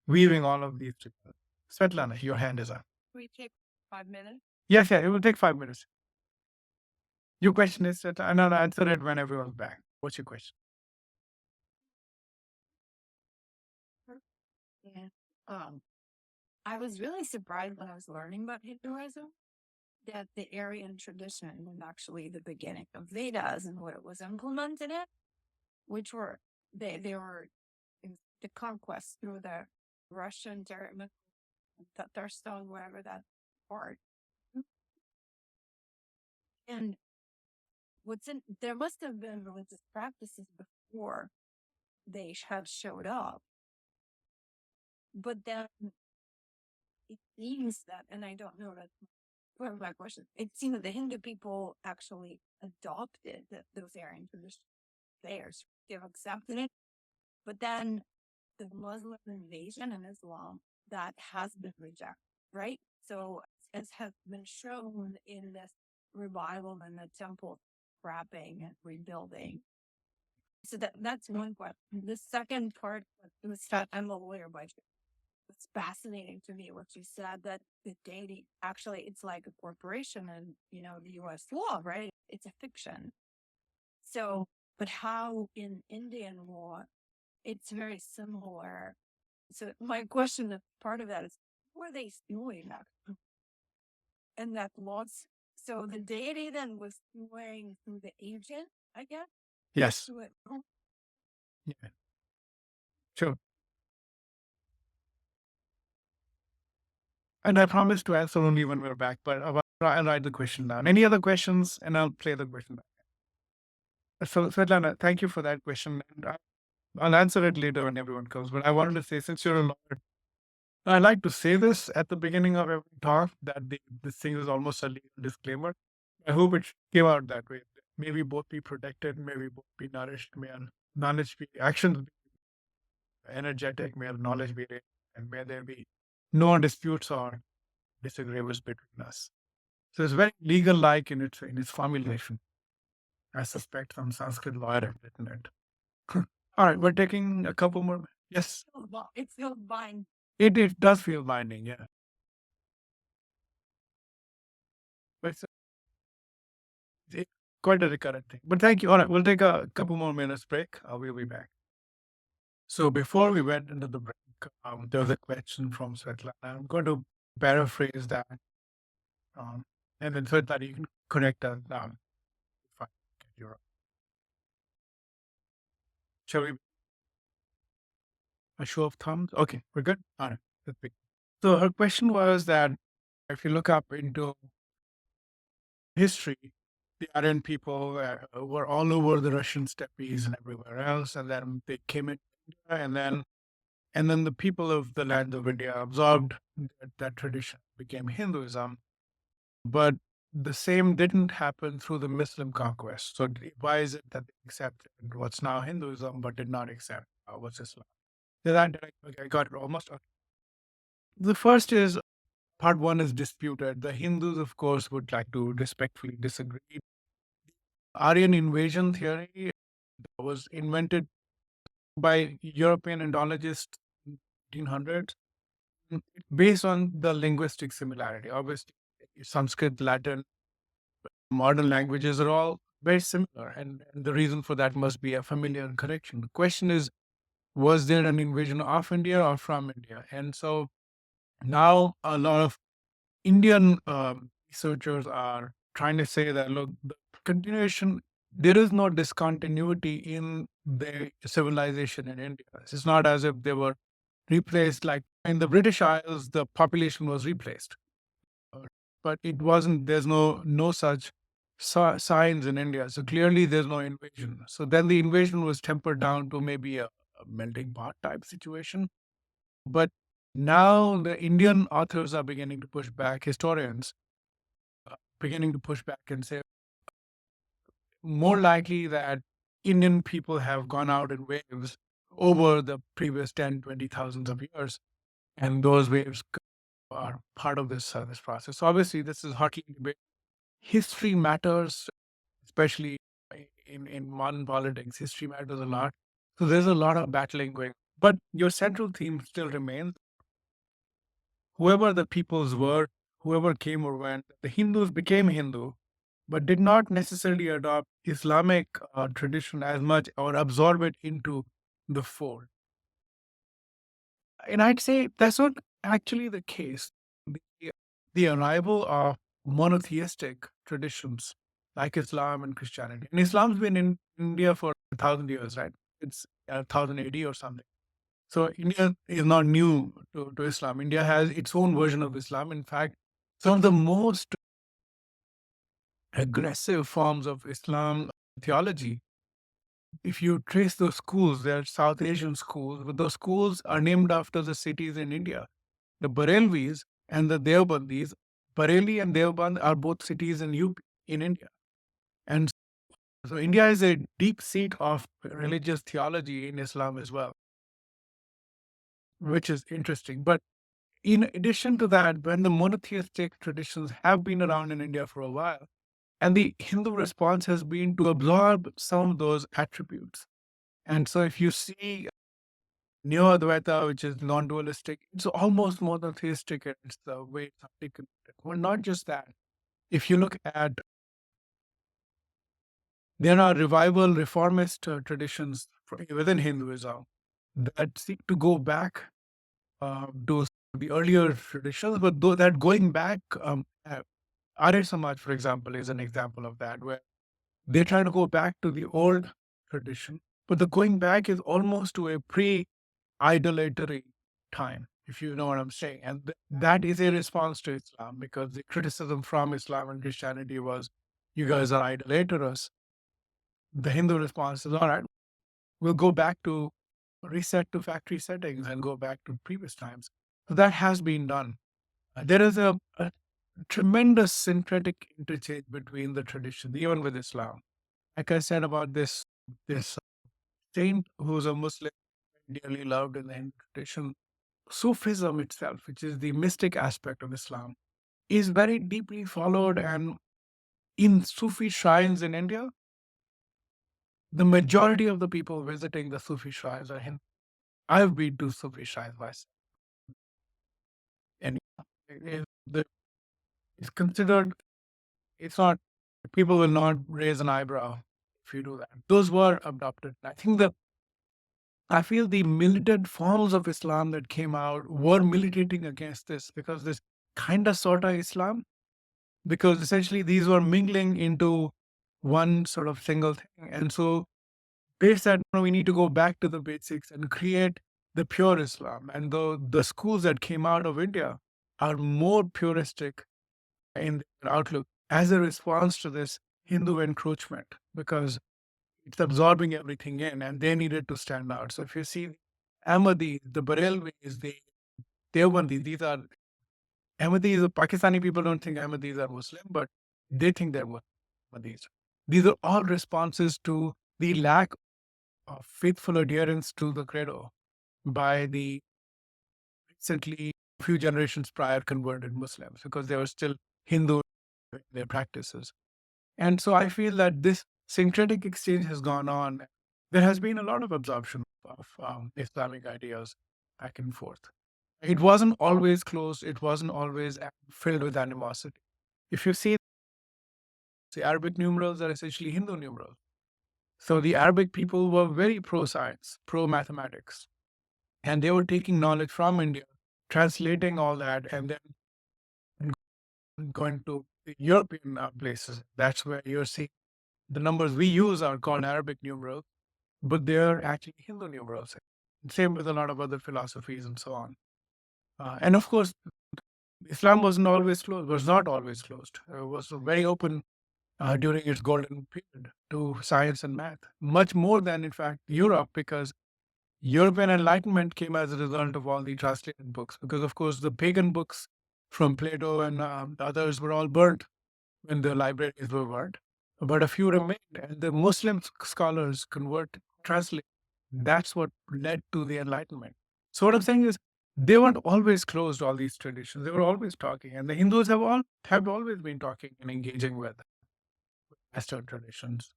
weaving all of these together. Svetlana, your hand is up. We take 5 minutes. Yes, it will take 5 minutes. Your question is, Svetlana, and I'll answer it when everyone's back. What's your question? Yeah. I was really surprised when I was learning about Hinduism that the Aryan tradition was actually the beginning of Vedas and what it was implemented in, which were they were in the conquest through the Russian Tatarstan, whatever that part. And there must have been religious practices before they had showed up. But then it seems that, and I don't know that part of my question, it seems that the Hindu people actually adopted those Aryan traditions. They've accepted it. But then the Muslim invasion in Islam, that has been rejected, right? So as has been shown in this revival and the temple scrapping and rebuilding. So that's one question. The second part was that I'm a lawyer by trade. It's fascinating to me what you said that the deity actually it's like a corporation and the US law, right? It's a fiction. So, but how in Indian law it's very similar. So my question, part of that is, what are they doing that? And that laws. So the deity then was doing through the agent, I guess. Yes. Yeah. Sure. And I promise to answer only when we're back, but I'll write the question down. Any other questions? And I'll play the question back. So, Svetlana, thank you for that question. And I'll answer it later when everyone comes. But I wanted to say, since you're a lawyer, I like to say this at the beginning of every talk that this thing is almost a legal disclaimer. I hope it came out that way. May we both be protected, may we both be nourished, may our knowledge be actions be energetic, may our knowledge be rich, and may there be no disputes or disagreements between us. So it's very legal like in its formulation. I suspect some Sanskrit lawyer had written it. All right, we're taking a couple more. Yes, It feels fine. it does feel binding, yeah. But it's quite a recurrent thing. But thank you. All right, we'll take a couple more minutes break. We'll be back. So before we went into the break, there was a question from Svetlana. I'm going to paraphrase that, um, and then Svetlana, you can correct that down. If I get you wrong. Shall we? A show of thumbs. Okay, we're good. All right, let's begin. So her question was that if you look up into history, the Aryan people were all over the Russian steppes and everywhere else, and then they came in India, and then the people of the land of India absorbed that tradition, became Hinduism. But the same didn't happen through the Muslim conquest. So why is it that they accepted what's now Hinduism but did not accept what's Islam? So okay, I got it almost. Okay. The first is part one is disputed. The Hindus, of course, would like to respectfully disagree. Aryan invasion theory was invented by European Indologists in 1800s based on the linguistic similarity. Obviously, Sanskrit, Latin, modern languages are all very similar, and the reason for that must be a familiar connection. The question is, was there an invasion of India or from India? And so now a lot of Indian researchers are trying to say that, look, the continuation, there is no discontinuity in the civilization in India. It's not as if they were replaced, like in the British Isles, the population was replaced. But it wasn't, there's no such signs in India. So clearly there's no invasion. So then the invasion was tempered down to maybe a melting pot type situation. But now the Indian authors are beginning to push back, historians beginning to push back and say more likely that Indian people have gone out in waves over the previous 10, 20,000 of years. And those waves are part of this process. So obviously this is hotly debated. History matters, especially in modern politics. History matters a lot. So there's a lot of battling going. But your central theme still remains. Whoever the peoples were, whoever came or went, the Hindus became Hindu, but did not necessarily adopt Islamic tradition as much or absorb it into the fold. And I'd say that's not actually the case. The, the arrival of monotheistic traditions like Islam and Christianity. And Islam's been in India for 1,000 years, right? It's 1080 or something. So India is not new to Islam. India has its own version of Islam. In fact, some of the most aggressive forms of Islam theology, if you trace those schools, they're South Asian schools, but those schools are named after the cities in India. The Barelvis and the Deobandis, Bareilly and Deoband are both cities in UP in India. And so India is a deep seat of religious theology in Islam as well, which is interesting. But in addition to that, when the monotheistic traditions have been around in India for a while, and the Hindu response has been to absorb some of those attributes. And so if you see Neo Advaita, which is non dualistic, it's almost monotheistic, and it's the way it's articulated. Well, not just that. If you look at, there are revival reformist traditions within Hinduism that seek to go back to the earlier traditions, but though that going back, Arya Samaj, for example, is an example of that, where they try to go back to the old tradition, but the going back is almost to a pre-idolatory time, if you know what I'm saying. And that is a response to Islam, because the criticism from Islam and Christianity was, you guys are idolatrous. The Hindu response is, all right, we'll go back to reset to factory settings and go back to previous times. So that has been done. There is a tremendous syncretic interchange between the traditions, even with Islam. Like I said about this saint who's a Muslim, dearly loved in the Hindu tradition, Sufism itself, which is the mystic aspect of Islam, is very deeply followed. And in Sufi shrines in India, the majority of the people visiting the Sufi shrines are Hindu. I've been to Sufi shrines myself, and it's considered. It's not. People will not raise an eyebrow if you do that. Those were adopted. I feel the militant forms of Islam that came out were militating against this, because this kind of sort of Islam, because essentially these were mingling into one sort of single thing. And so they said, no, we need to go back to the basics and create the pure Islam. And the schools that came out of India are more puristic in their outlook as a response to this Hindu encroachment, because it's absorbing everything in, and they needed to stand out. So if you see Ahmadis, the Barelvis, the Deobandis, these are Ahmadis. The Pakistani people don't think Ahmadis are Muslim, but they think they're Ahmadis. These are all responses to the lack of faithful adherence to the credo by the recently, few generations prior, converted Muslims, because they were still Hindu in their practices. And so I feel that this syncretic exchange has gone on. There has been a lot of absorption of Islamic ideas back and forth. It wasn't always closed. It wasn't always filled with animosity. If you see, the Arabic numerals are essentially Hindu numerals. So the Arabic people were very pro-science, pro-mathematics, and they were taking knowledge from India, translating all that, and then going to the European places. That's where you're seeing the numbers we use are called Arabic numerals, but they're actually Hindu numerals. Same with a lot of other philosophies and so on. And of course, Islam wasn't always closed, was not always closed. It was very open during its golden period to science and math, much more than, in fact, Europe, because European Enlightenment came as a result of all the translated books, because, of course, the pagan books from Plato and others were all burnt when the libraries were burnt. But a few remained, and the Muslim scholars translate. That's what led to the Enlightenment. So what I'm saying is, they weren't always closed, all these traditions. They were always talking, and the Hindus have always been talking and engaging with Western traditions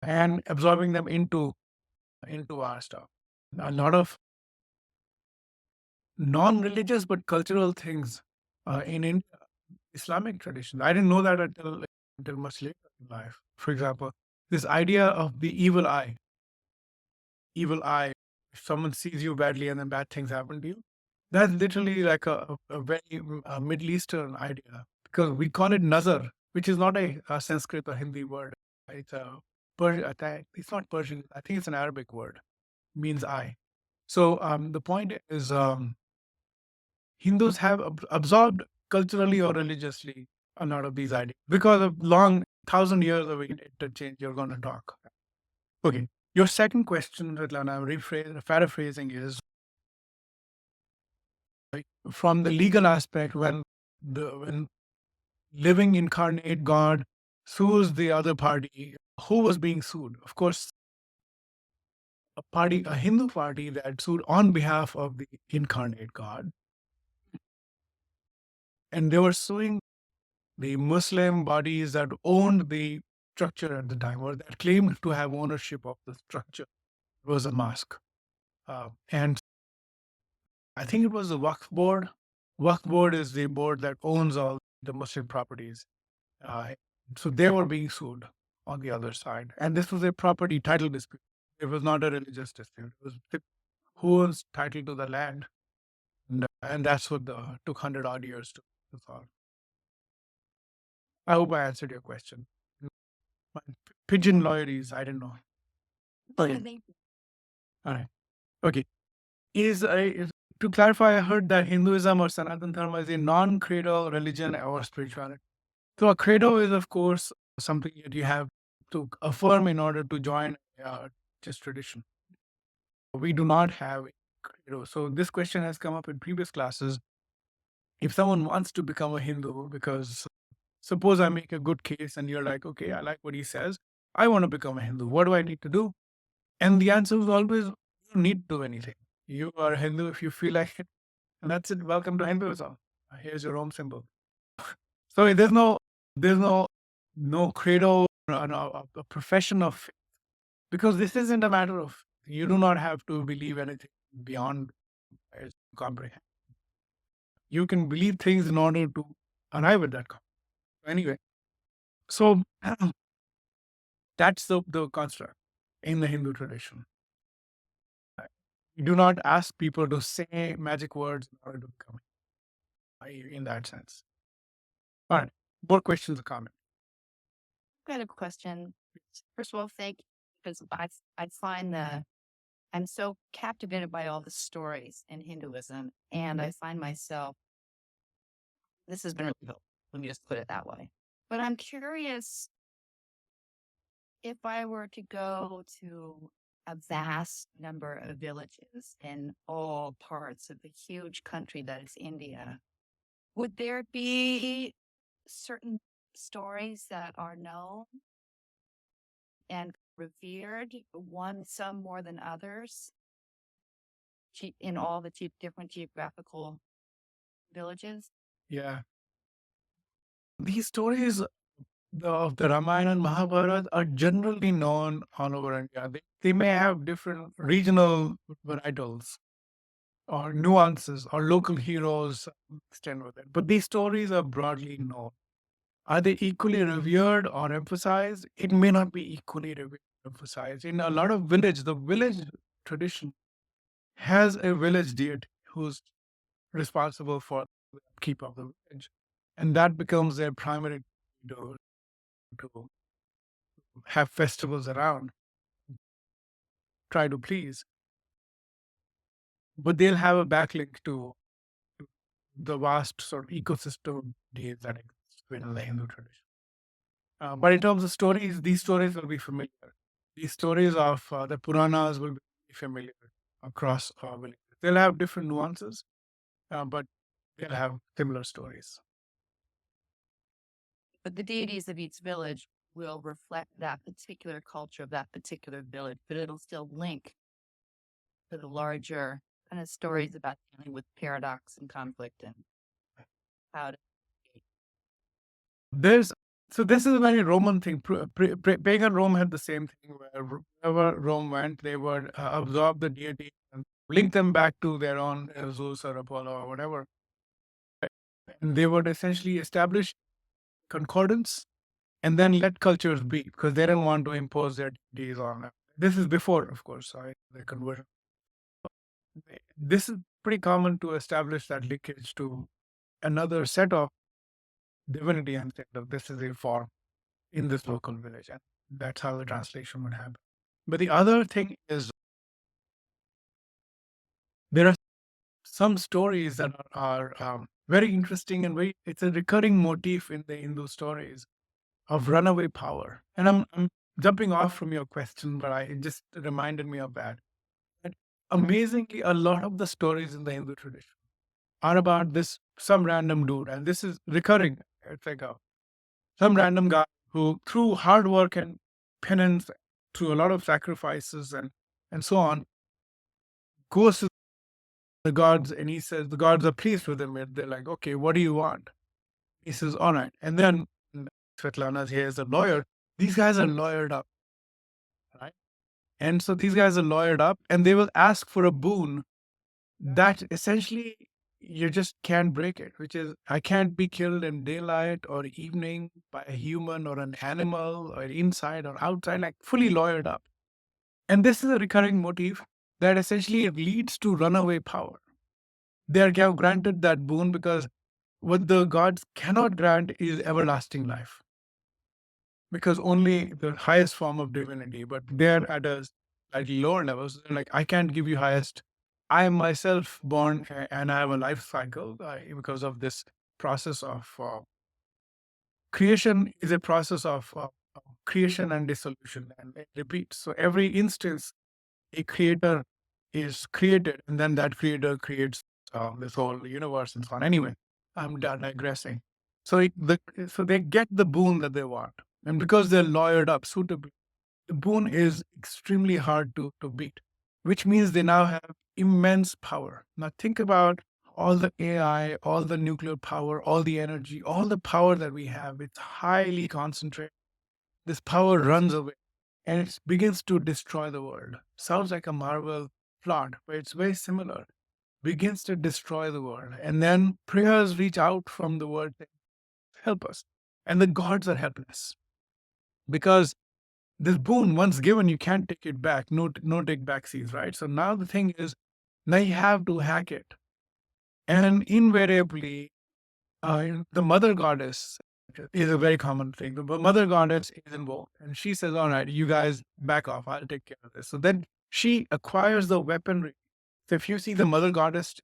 and absorbing them into our stuff. A lot of non-religious but cultural things in India, Islamic tradition. I didn't know that until much later in life. For example, this idea of the evil eye. Evil eye. If someone sees you badly and then bad things happen to you, that's literally like a very Middle Eastern idea, because we call it nazar, which is not a Sanskrit or Hindi word. It's it's not Persian. I think it's an Arabic word. Means eye. So the point is, Hindus have absorbed culturally or religiously a lot of these ideas because of long 1,000 years of interchange. You're going to talk. Okay. Your second question, Ritlana, I'm paraphrasing, is from the legal aspect, when living incarnate God sues the other party, who was being sued? Of course, a Hindu party that sued on behalf of the incarnate God, and they were suing the Muslim bodies that owned the structure at the time, or that claimed to have ownership of the structure. It was a mosque. And I think it was the Waqf board. Waqf board is the board that owns all the Muslim properties. Uh, so they were being sued on the other side. And this was a property title dispute. It was not a religious dispute. It was who owns title to the land. And that's what took 100 odd years to solve. I hope I answered your question. My pigeon lawyerese, I don't know. Okay. All right. Okay. To clarify, I heard that Hinduism or Sanatana Dharma is a non-creedal religion or spirituality. So a credo is, of course, something that you have to affirm in order to join this tradition. We do not have a credo. So this question has come up in previous classes. If someone wants to become a Hindu, because suppose I make a good case and you're like, okay, I like what he says. I want to become a Hindu. What do I need to do? And the answer is always, you don't need to do anything. You are a Hindu if you feel like it. And that's it. Welcome to Hinduism. Here's your Om symbol. So there's no credo, a profession of faith, because this isn't a matter of, you do not have to believe anything beyond comprehend. You can believe things in order to arrive at that. Anyway, so that's the construct in the Hindu tradition. You do not ask people to say magic words in order to become in that sense. All right. More questions or comments? I've got a question. First of all, thank you, because I find that I'm so captivated by all the stories in Hinduism, and I find myself, this has been really helpful. Let me just put it that way. But I'm curious, if I were to go to a vast number of villages in all parts of the huge country that is India, would there be certain stories that are known and revered, some more than others, in all the different geographical villages? Yeah. These stories of the Ramayana and Mahabharata are generally known all over India. They may have different regional varietals or nuances or local heroes extend with it, but these stories are broadly known. Are they equally revered or emphasized? It may not be equally revered or emphasized. In a lot of the village tradition has a village deity who's responsible for the upkeep of the village. And that becomes their primary to, to have festivals around, try to please. But they'll have a backlink to the vast sort of ecosystem deities that exist within the Hindu tradition. But in terms of stories, these stories will be familiar. These stories of the Puranas will be familiar across villages. They'll have different nuances, but they'll have similar stories. But the deities of each village will reflect that particular culture of that particular village, but it'll still link to the larger kind of stories about dealing with paradox and conflict and how to. There's so this is a very Roman thing. Pagan Rome had the same thing where wherever Rome went, they would absorb the deity and link them back to their own Zeus or Apollo or whatever. And they would essentially establish concordance and then let cultures be, because they didn't want to impose their deities on them. This is before, of course, the conversion. This is pretty common to establish that linkage to another set of divinity and say, "Look, this is a form in this local village." And that's how the translation would happen. But the other thing is, there are some stories that are very interesting and it's a recurring motif in the Hindu stories of runaway power. And I'm jumping off from your question, but it just reminded me of that. And amazingly, a lot of the stories in the Hindu tradition are about some random dude, and this is recurring. It's like some random guy who, through hard work and penance, through a lot of sacrifices and so on, goes to the gods, and he says the gods are pleased with him. And they're like, okay, what do you want? He says, all right. And then Svetlana's here is a lawyer. These guys are lawyered up, right? And so these guys are lawyered up, and they will ask for a boon that essentially you just can't break it, which is, I can't be killed in daylight or evening by a human or an animal or inside or outside, like fully lawyered up. And this is a recurring motif that essentially leads to runaway power. They are granted that boon because what the gods cannot grant is everlasting life, because only the highest form of divinity, but they're at a slightly lower levels. Like, I can't give you highest. I am myself born and I have a life cycle because of this process of creation is a process of creation and dissolution, and it repeats. So every instance, a creator is created, and then that creator creates this whole universe and so on. Anyway, I'm digressing. So they get the boon that they want, and because they're lawyered up suitably, the boon is extremely hard to beat, which means they now have immense power. Now think about all the AI, all the nuclear power, all the energy, all the power that we have. It's highly concentrated. This power runs away and it begins to destroy the world. Sounds like a Marvel plot, but it's very similar. Begins to destroy the world. And then prayers reach out from the world, saying, help us. And the gods are helpless because this boon, once given, you can't take it back. No take backsies, right? So now the thing is, now you have to hack it. And invariably, the mother goddess is a very common thing. The mother goddess is involved, and she says, "All right, you guys back off. I'll take care of this." So then she acquires the weaponry. So if you see the mother goddess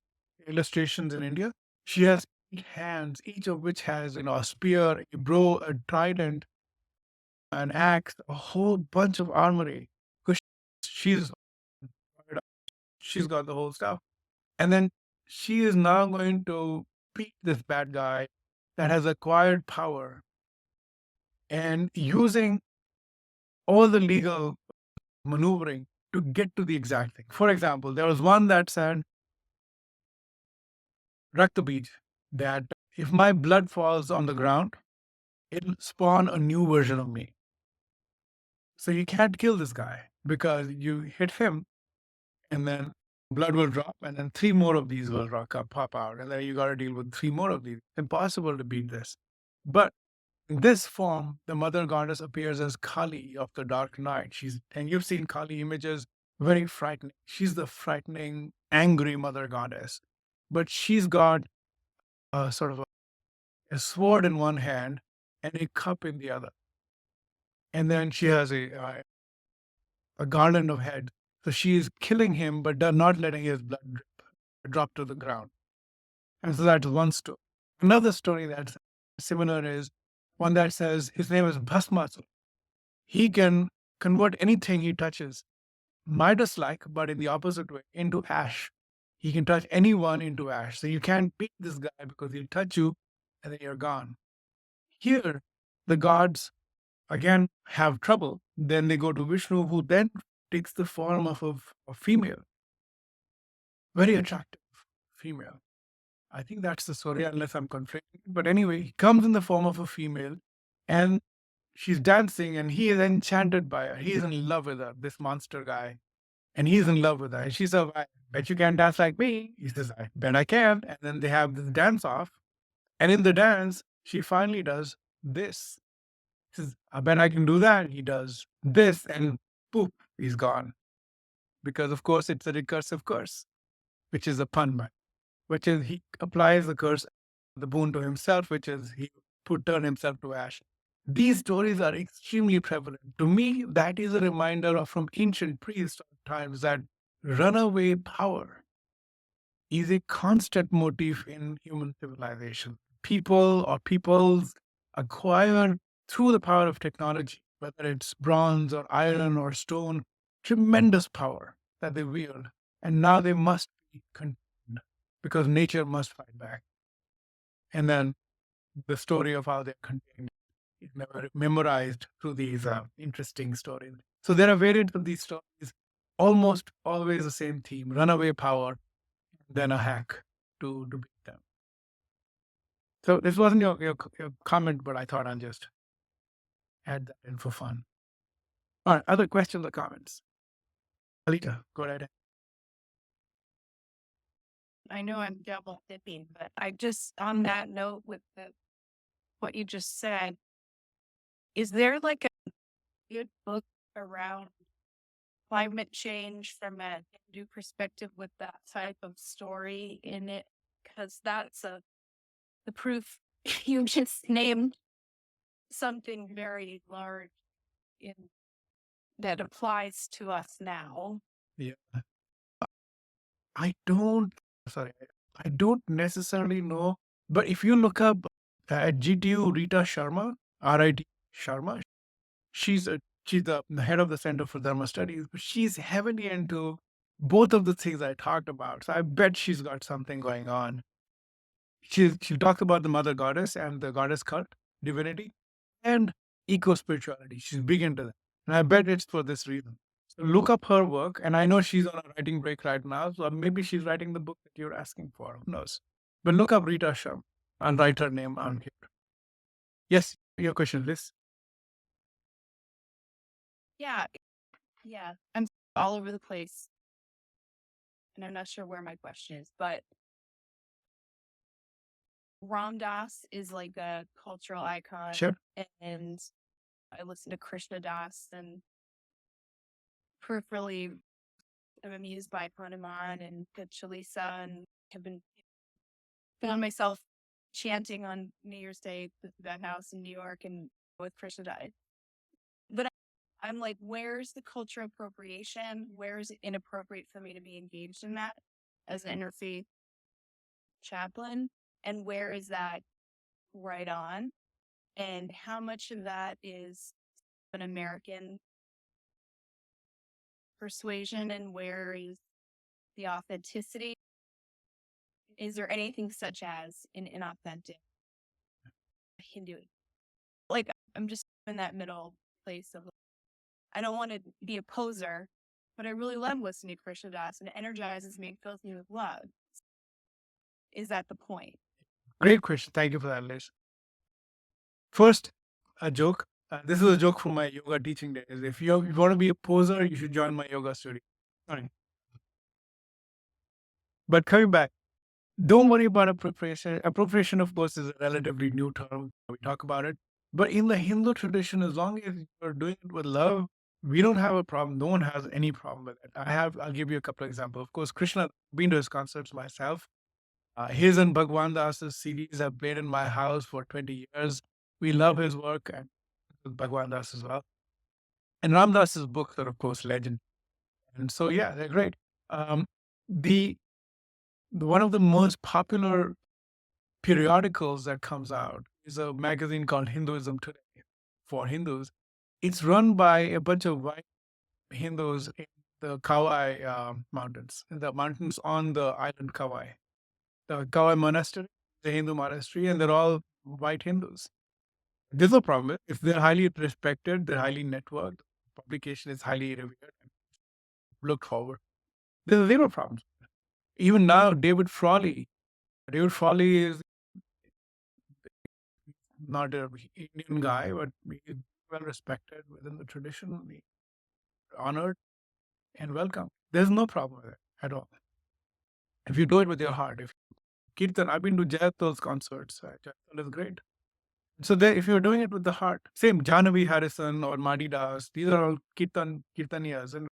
illustrations in India, she has 8 hands, each of which has a spear, a bow, a trident, an axe, a whole bunch of armory. Because she's she's got the whole stuff. And then she is now going to beat this bad guy that has acquired power and using all the legal maneuvering to get to the exact thing. For example, there was one that said, Rakta Beej, that if my blood falls on the ground, it'll spawn a new version of me. So you can't kill this guy because you hit him and then blood will drop and then 3 more of these will pop out. And then you got to deal with 3 more of these. Impossible to beat this. But in this form, the mother goddess appears as Kali of the dark night. And you've seen Kali images, very frightening. She's the frightening, angry mother goddess. But she's got a sort of a sword in one hand and a cup in the other. And then she has a garland of heads. So she is killing him, but not letting his blood drop to the ground. And so that's one story. Another story that's similar is one that says his name is Bhasmasura. He can convert anything he touches, Midas like, but in the opposite way, into ash. He can touch anyone into ash. So you can't beat this guy because he'll touch you and then you're gone. Here, the gods again have trouble. Then they go to Vishnu, who then takes the form of a female, very attractive female. I think that's the story, unless I'm conflicting. But anyway, he comes in the form of a female and she's dancing and he is enchanted by her. He is in love with her, this monster guy. And he's in love with her. And she says, I bet you can't dance like me. He says, I bet I can. And then they have this dance off. And in the dance, she finally does this. He says, I bet I can do that. He does this and poof, he's gone. Because of course it's a recursive curse, which is a pun, which is he applies the curse, the boon to himself, which is he turn himself to ash. These stories are extremely prevalent. To me, that is a reminder of from ancient prehistoric times that runaway power is a constant motif in human civilization. People or peoples acquire through the power of technology, whether it's bronze or iron or stone, tremendous power that they wield. And now they must be contained because nature must fight back. And then the story of how they're contained is memorized through these interesting stories. So there are variants of these stories, almost always the same theme: runaway power, then a hack to beat them. So this wasn't your comment, but I thought I'll just add that in for fun. All right, other questions or comments? Alita, go ahead. I know I'm double dipping, but I just, on that note with what you just said, is there like a good book around climate change from a Hindu perspective with that type of story in it? Because that's the proof you just named something very large in that applies to us now. Yeah. I don't necessarily know, but if you look up at GTU Rita Sharma, RIT Sharma, she's the head of the Center for Dharma Studies, but she's heavily into both of the things I talked about. So I bet she's got something going on. She talked about the mother goddess and the goddess cult, divinity, and eco spirituality. She's big into that. And I bet it's for this reason. So look up her work. And I know she's on a writing break right now. So maybe she's writing the book that you're asking for. Who knows? But look up Rita Shum and write her name on here. Yes, your question, Liz. Yeah. Yeah. I'm all over the place. And I'm not sure where my question is, but Ram Dass is like a cultural icon. Sure. And I listen to Krishna Das and peripherally I'm amused by Hanuman and the Chalisa and have been found myself chanting on New Year's Day at that house in New York and with Krishna Das. But I'm like, where's the cultural appropriation? Where is it inappropriate for me to be engaged in that as an interfaith chaplain? And where is that right on? And how much of that is an American persuasion and where is the authenticity? Is there anything such as an inauthentic Hindu? Like, I'm just in that middle place of, I don't want to be a poser, but I really love listening to Krishna Das and it energizes me and fills me with love. Is that the point? Great question. Thank you for that, Liz. First, a joke. This is a joke from my yoga teaching days. If you want to be a poser, you should join my yoga studio. Sorry. But coming back, don't worry about appropriation. Appropriation, of course, is a relatively new term. We talk about it. But in the Hindu tradition, as long as you're doing it with love, we don't have a problem. No one has any problem with it. I'll give you a couple of examples. Of course, Krishna, been to his concerts myself. His and Bhagwan Das's CDs have played in my house for 20 years. We love his work and Bhagwan Das as well. And Ram Dass's books are, of course, legend. And so, yeah, they're great. The one of the most popular periodicals that comes out is a magazine called Hinduism Today for Hindus. It's run by a bunch of white Hindus in the Kauai mountains, in the mountains on the island Kauai. The Kauai monastery, the Hindu monastery, and they're all white Hindus. There's no problem. If they're highly respected, they're highly networked, publication is highly revered, looked forward. There's zero problems. Even now, David Frawley is not an Indian guy, but he's well respected within the tradition, honored and welcome. There's no problem with it at all. If you do it with your heart, if Kirtan, I've been to Jayatul's concerts. Jayatul is great. So if you're doing it with the heart, same Jahnavi Harrison or Madi Das, these are all Kirtaniyas, and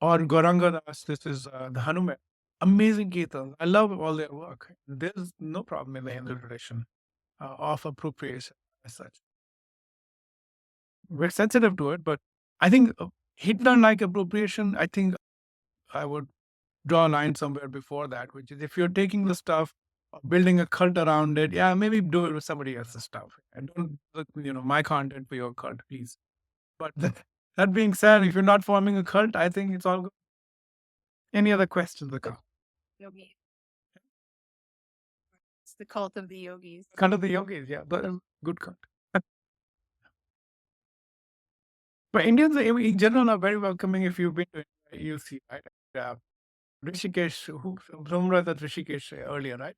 or Gauranga Das, this is the Hanuman. Amazing Kirtans. I love all their work. There's no problem in the Hindu tradition of appropriation as such. We're sensitive to it, but I think Hitler like appropriation, I think I would draw a line somewhere before that, which is if you're taking the stuff, building a cult around it, yeah, maybe do it with somebody else's stuff. And don't look, my content for your cult, please. But that being said, if you're not forming a cult, I think it's all good. Any other questions? The Yogi. It's the cult of the yogis. cult of the yogis, yeah, but good cult. But Indians in general are very welcoming if you've been to India, you'll see, right? Rishikesh, Somrat at Rishikesh earlier, right?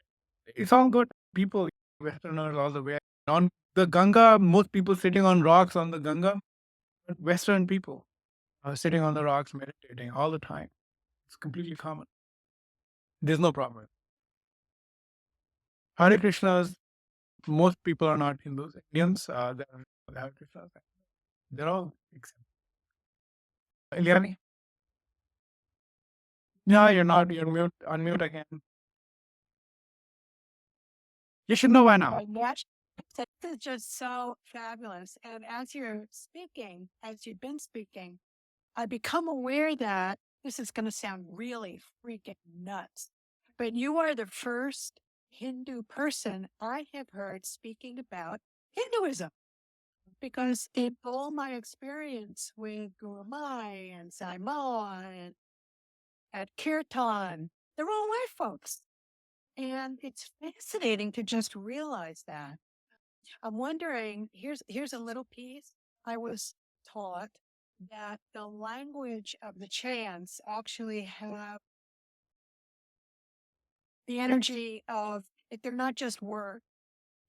It's all good people, Westerners all the way. On the Ganga, most people sitting on rocks on the Ganga, Western people sitting on the rocks meditating all the time. It's completely common. There's no problem. Hare Krishnas, most people are not Hindus. Indians, they're Hare Krishnas. They're all except. Ilyani? No, you're not. You're mute. Unmute again. You should know by now. This is just so fabulous. And as you're speaking, as you've been speaking, I become aware that this is going to sound really freaking nuts, but you are the first Hindu person I have heard speaking about Hinduism. Because in all my experience with Guru Mai and Sai Moa at kirtan. They're all white folks. And it's fascinating to just realize that. I'm wondering, here's a little piece. I was taught that the language of the chants actually have the energy of, they're not just words.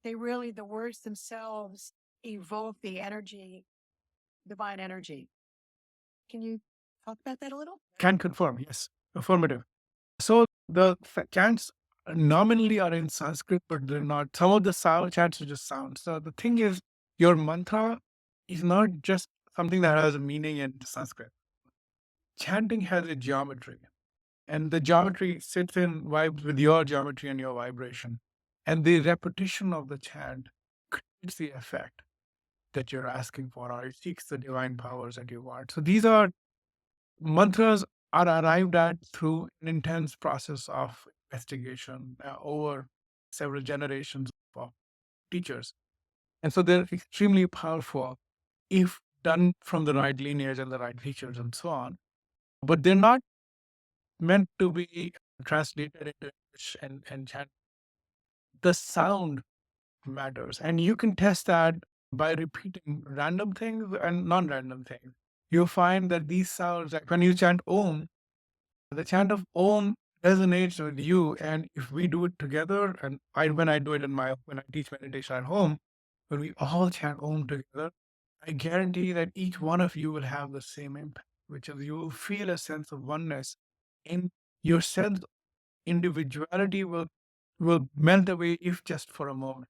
They really, the words themselves evoke the energy, divine energy. Can you talk about that a little? Can confirm, yes, affirmative. So the chants nominally are in Sanskrit, but they're not. Some of the chants are just sounds. So the thing is, your mantra is not just something that has a meaning in Sanskrit. Chanting has a geometry, and the geometry sits in vibes with your geometry and your vibration. And the repetition of the chant creates the effect that you're asking for, or it seeks the divine powers that you want. So these are mantras are arrived at through an intense process of investigation over several generations of teachers. And so they're extremely powerful if done from the right lineage and the right teachers and so on. But they're not meant to be translated into English and chant. The sound matters. And you can test that by repeating random things and non random things. You'll find that these sounds, like when you chant Om, the chant of Om resonates with you. And if we do it together, and when I do it when I teach meditation at home, when we all chant Om together, I guarantee that each one of you will have the same impact, which is you will feel a sense of oneness in your sense of individuality will melt away if just for a moment.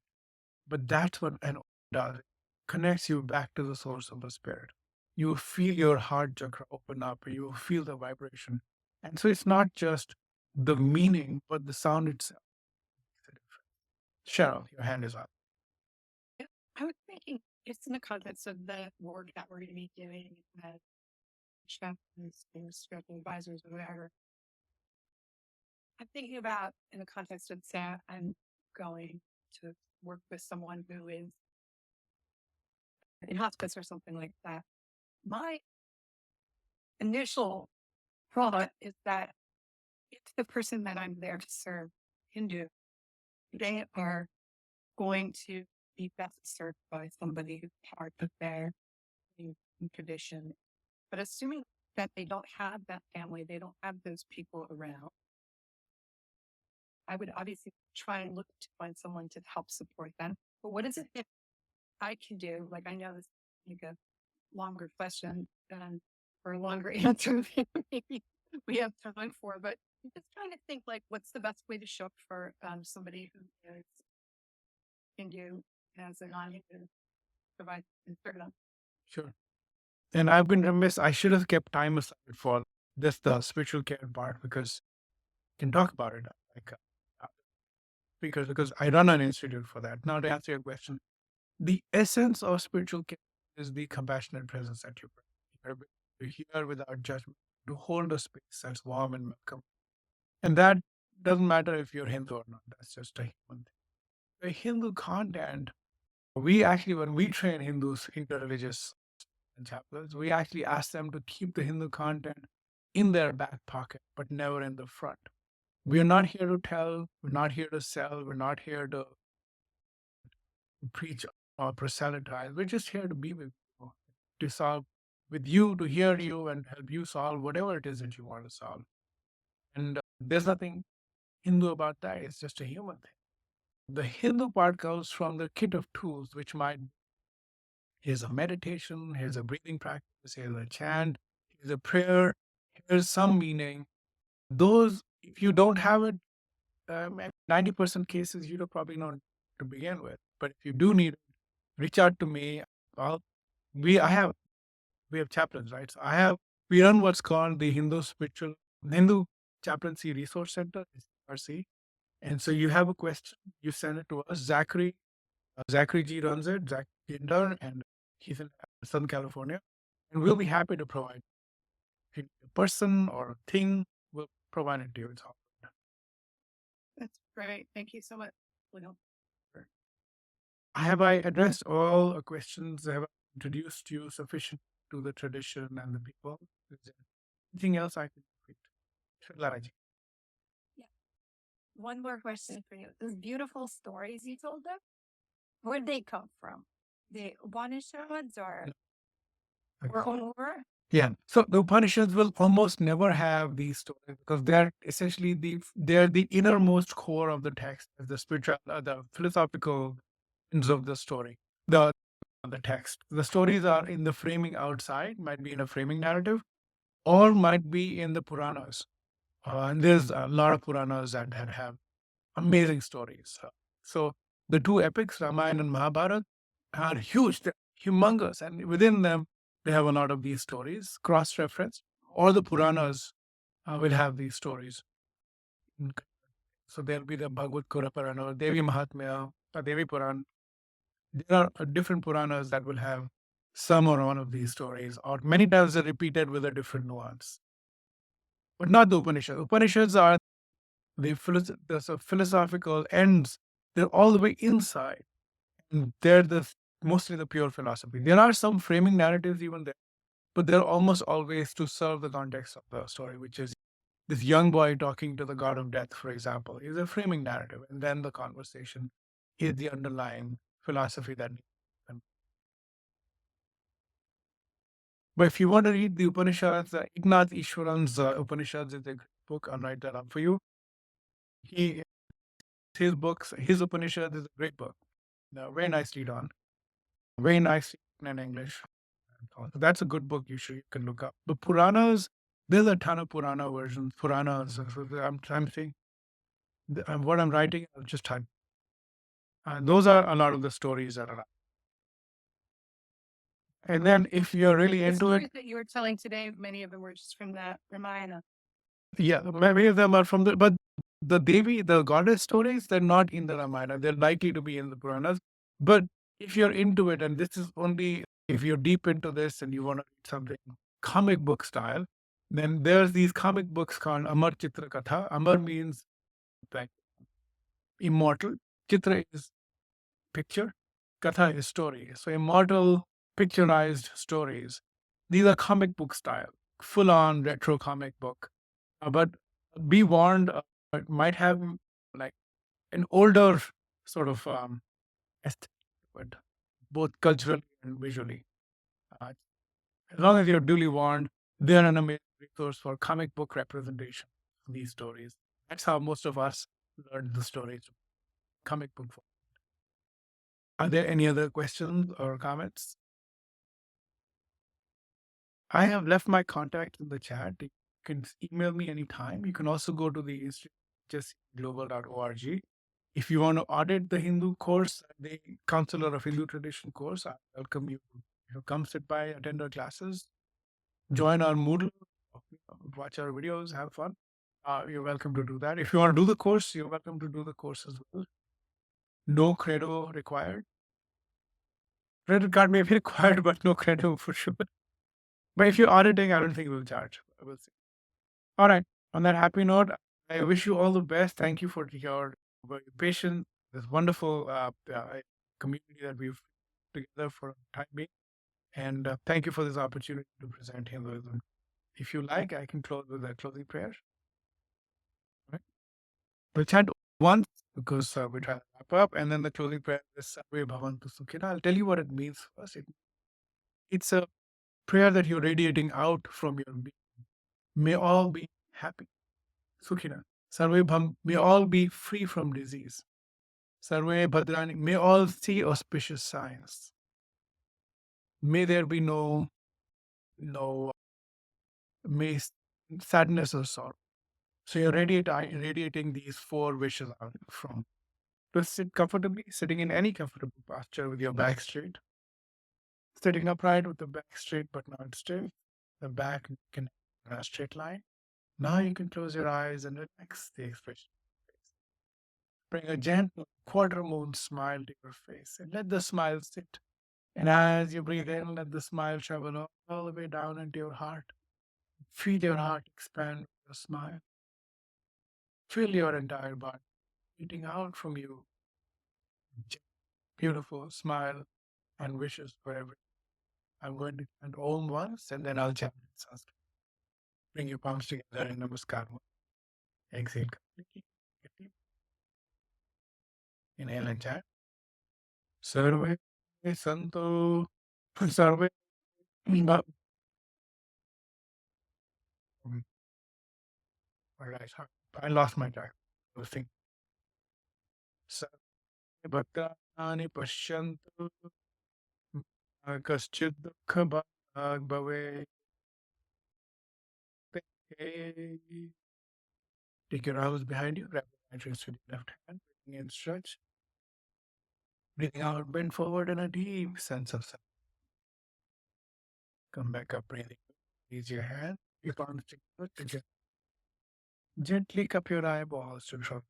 But that's what an Om does. It connects you back to the source of the spirit. You will feel your heart chakra open up. You will feel the vibration. And so it's not just the meaning, but the sound itself. Cheryl, your hand is up. Yeah, I was thinking it's in the context of the work that we're going to be doing at chapters and spiritual advisors or whatever. I'm thinking about in the context of that, I'm going to work with someone who is in hospice or something like that. My initial thought is that if the person that I'm there to serve Hindu, they are going to be best served by somebody who's part of their tradition. But assuming that they don't have that family, they don't have those people around, I would obviously try and look to find someone to help support them. But what is it that I can do? Like, I know this is like a longer question or a longer answer than maybe we have time for, but I'm just trying to think like, what's the best way to show up for somebody who is Hindu as a non-Hindu provide Instagram? Sure. And I've been remiss. I should have kept time aside for this, the spiritual care part, because I can talk about it like because I run an institute for that. Now, to answer your question, the essence of spiritual care is the compassionate presence that you bring. You're here without judgment, to hold a space that's warm and welcome. And that doesn't matter if you're Hindu or not. That's just a human thing. The Hindu content, we actually, when we train Hindus, interreligious chaplains, we actually ask them to keep the Hindu content in their back pocket, but never in the front. We are not here to tell, we're not here to sell, we're not here to preach or proselytize. We're just here to be with you, to solve with you, to hear you and help you solve whatever it is that you want to solve. And there's nothing Hindu about that. It's just a human thing. The Hindu part comes from the kit of tools, which might, here's a meditation, here's a breathing practice, here's a chant, here's a prayer, here's some meaning. Those, if you don't have it, 90% cases, you don't probably know to begin with. But if you do need it, reach out to me. I'll, we have chaplains, right? So we run what's called the Hindu Chaplaincy Resource Center, RC. And so you have a question, you send it to us. Zachary G runs it, Zach Kinder, and he's in Southern California. And we'll be happy to provide. If you need a person or a thing, we'll provide it to you. It's all good. That's great. Thank you so much. Well, Have I addressed all questions? Have I introduced you sufficient to the tradition and the people? Is there anything else I can repeat? Laraji. One more question for you. Those beautiful stories you told them, where'd they come from? The Upanishads or Yeah. So the Upanishads will almost never have these stories because they're essentially they're the innermost core of the text, the spiritual, the philosophical ends of the story, the text. The stories are in the framing outside, might be in a framing narrative, or might be in the Puranas. And there's a lot of Puranas that have amazing stories. So the two epics, Ramayana and Mahabharata, are huge, they're humongous, and within them they have a lot of these stories cross-referenced. All the Puranas will have these stories. Mm. So there'll be the Bhagavad Gita Purana, or Devi Mahatmya, or Devi Puran. There are different Puranas that will have some or one of these stories, or many times they're repeated with a different nuance. But not the Upanishads. Upanishads are the philosophical ends. They're all the way inside. And they're mostly the pure philosophy. There are some framing narratives even there, but they're almost always to serve the context of the story, which is this young boy talking to the god of death, for example, is a framing narrative. And then the conversation is the underlying philosophy that. But if you want to read the Upanishads, Ignaz Ishwaran's Upanishads is a great book. I'll write that up for you. He his Upanishad is a great book. Very nicely done. Very nicely written in English. So that's a good book you can look up. But Puranas, there's a ton of Purana versions. Puranas. So I'm saying what I'm writing, I'll just type. Those are a lot of the stories that are. And then if you're really the into it, stories that you were telling today, many of them were just from the Ramayana. yeah, many of them are from but the Devi, the goddess stories, they're not in the Ramayana. They're likely to be in the Puranas. But if you're into it, and this is only if you're deep into this and you want to read something comic book style, then there's these comic books called Amar Chitra Katha. Amar means like immortal. Chitra is picture. Katha is story. So immortal picturized stories. These are comic book style, full on retro comic book. But be warned, it might have like an older sort of aesthetic, but both culturally and visually. Uh, as long as you're duly warned, they're an amazing resource for comic book representation of these stories. That's how most of us learned the stories, comic book form. Are there any other questions or comments? I have left my contact in the chat. You can email me anytime. You can also go to the global.org. If you want to audit the Hindu course, the Counselor of Hindu Tradition course, I welcome you. Come sit by, attend our classes, join our Moodle, watch our videos, have fun. You're welcome to do that. If you want to do the course, you're welcome to do the course as well. No credo required. Credit card may be required, but no credo for sure. But if you're auditing, I don't think we'll charge. We'll see. All right. On that happy note, I wish you all the best. Thank you for your patience, this wonderful community that we've together for a time being. And thank you for this opportunity to present Hinduism. If you like, I can close with a closing prayer. Right? We'll chant once because we're trying to wrap up, and then the closing prayer is Sarve Bhavantu Sukhina. I'll tell you what it means first. It's a prayer that you're radiating out from your being. May all be happy. Sukhina. May all be free from disease. Sarve Bhadrani, may all see auspicious signs. May there be no may sadness or sorrow. So you're radiating these four wishes out from. To sit comfortably, sitting in any comfortable posture with your back straight. Sitting upright with the back straight but not stiff. The back can in a straight line. Now you can close your eyes and relax the expression. Bring a gentle quarter moon smile to your face and let the smile sit. And as you breathe in, let the smile travel all the way down into your heart. Feel your heart expand with your smile. Feel your entire body eating out from you. Beautiful smile and wishes for everyone. I'm going to chant Om once and then I'll chant in Sanskrit. Bring your palms together in Namaskar. Exhale completely. Inhale and chant. Sarve Santo Sarve Bhav- All right, sorry. I lost my track. I was thinking. Sarve Bhaktani Pashyantu Kaschid Dukha Bhag Bhave. Take your elbows behind you, grab the mattress with your left hand, breathing in, stretch. Breathing out, bend forward in a deep sense of self. Come back up, breathing. Raise your hand, your palms together. Gently cup your eyeballs to drop.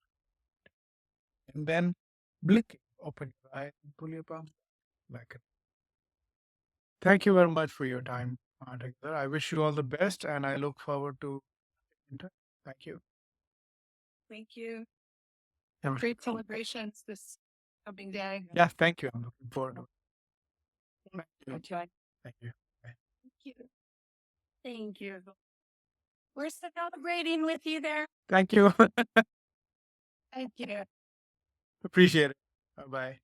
And then blink, open your eyes, and pull your palms back. Thank you very much for your time, Dr. I wish you all the best, and I look forward to. Thank you. Thank you. Have a- Great celebrations this coming day. Yeah, thank you. I'm looking forward to it. Enjoy. Thank you. Bye. Thank you. Thank you. We're celebrating with you there. Thank you. Thank you. Appreciate it. Bye bye.